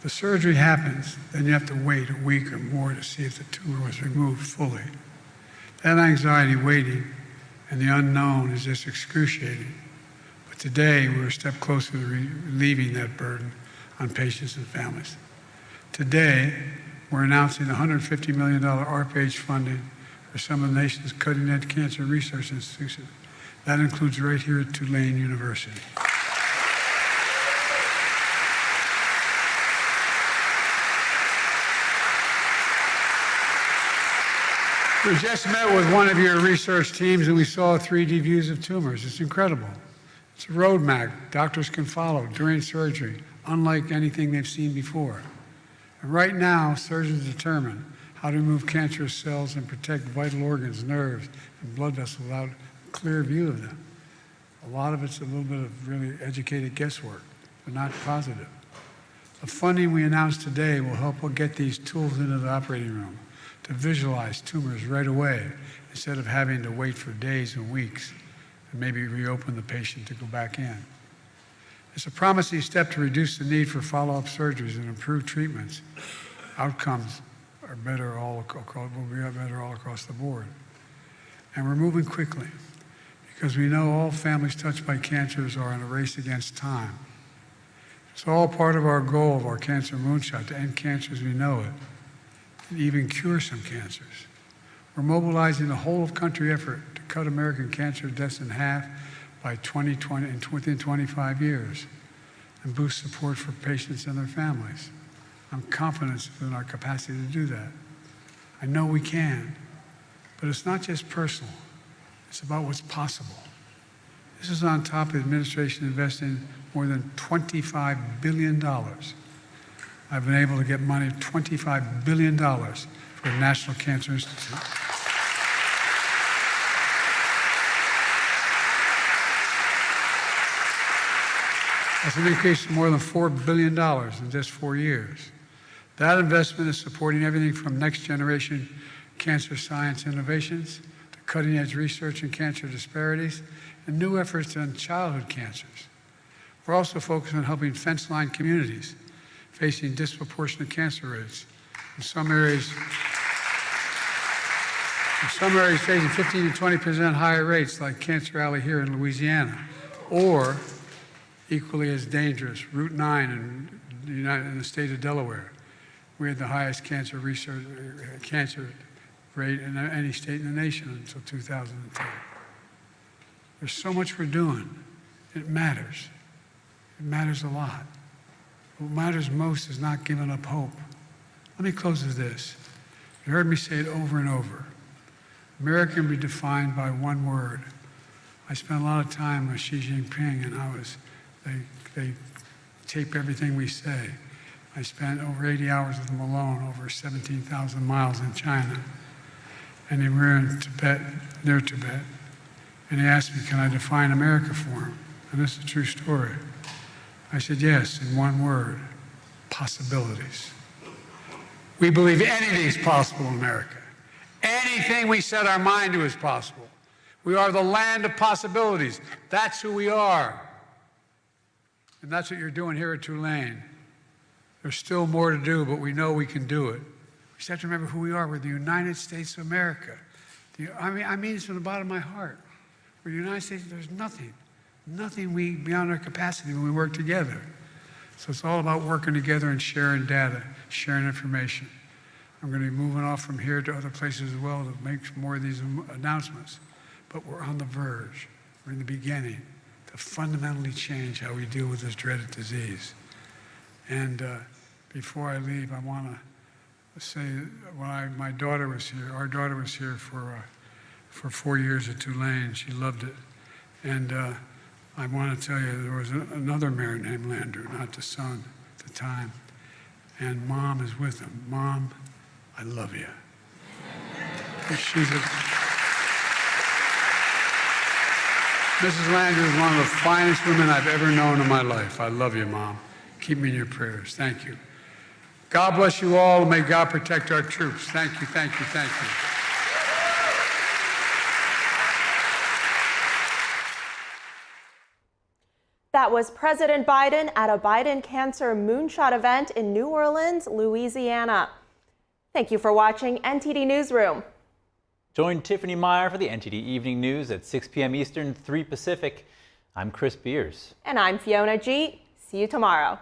The surgery happens, then you have to wait a week or more to see if the tumor was removed fully. That anxiety waiting and the unknown is just excruciating. But Today, we're a step closer to relieving that burden on patients and families. Today, we're announcing $150 million ARPA-H funding for some of the nation's cutting-edge cancer research institutions. That includes right here at Tulane University. We just met with one of your research teams and we saw 3D views of tumors. It's incredible. It's a roadmap doctors can follow during surgery, unlike anything they've seen before. And right now, surgeons determine how to remove cancerous cells and protect vital organs, nerves, and blood vessels without a clear view of them. A lot of it's a little bit of really educated guesswork, but not positive. The funding we announced today will help get these tools into the operating room to visualize tumors right away instead of having to wait for days and weeks and maybe reopen the patient to go back in. It's a promising step to reduce the need for follow-up surgeries and improve treatments. Outcomes are better will be better all across the board. And we're moving quickly because we know all families touched by cancers are in a race against time. It's all part of our goal of our cancer moonshot to end cancer as we know it and even cure some cancers. We're mobilizing a whole-of-country effort to cut American cancer deaths in half by 2020 and within 25 years and boost support for patients and their families. I'm confident in our capacity to do that. I know we can, but it's not just personal. It's about what's possible. This is on top of the administration investing more than $25 billion. I've been able to get money, $25 billion for the National Cancer Institute. That's an increase of more than $4 billion in just 4 years. That investment is supporting everything from next generation cancer science innovations to cutting edge research in cancer disparities and new efforts on childhood cancers. We're also focused on helping fence-line communities facing disproportionate cancer rates. In some areas facing 15 to 20% higher rates, like Cancer Alley here in Louisiana, or equally as dangerous, Route 9 in the state of Delaware. We had the highest cancer rate in any state in the nation until 2010. There's so much we're doing. It matters. It matters a lot. What matters most is not giving up hope. Let me close with this. You heard me say it over and over. America can be defined by one word. I spent a lot of time with Xi Jinping, and they tape everything we say. I spent over 80 hours with them alone, over 17,000 miles in China. And they were in Tibet, near Tibet. And he asked me, can I define America for him? And this is a true story. I said, yes, in one word, possibilities. We believe anything is possible in America. Anything we set our mind to is possible. We are the land of possibilities. That's who we are. And that's what you're doing here at Tulane. There's still more to do, but we know we can do it. We just have to remember who we are. We're the United States of America. I mean this from the bottom of my heart. We're the United States, there's nothing beyond our capacity when we work together. So it's all about working together and sharing data, sharing information. I'm going to be moving off from here to other places as well to make more of these announcements. But we're on the verge. We're in the beginning to fundamentally change how we deal with this dreaded disease. And before I leave, I want to say when my daughter was here, our daughter was here for 4 years at Tulane. She loved it. And I want to tell you, there was another mayor named Landrieu, not the son at the time. And Mom is with him. Mom, I love you. Mrs. Landrieu is one of the finest women I've ever known in my life. I love you, Mom. Keep me in your prayers. Thank you. God bless you all, and may God protect our troops. Thank you, thank you, thank you. That was President Biden at a Biden Cancer Moonshot event in New Orleans, Louisiana. Thank you for watching NTD Newsroom. Join Tiffany Meyer for the NTD Evening News at 6 p.m. Eastern, 3 Pacific. I'm Chris Beers. And I'm Fiona G. See you tomorrow.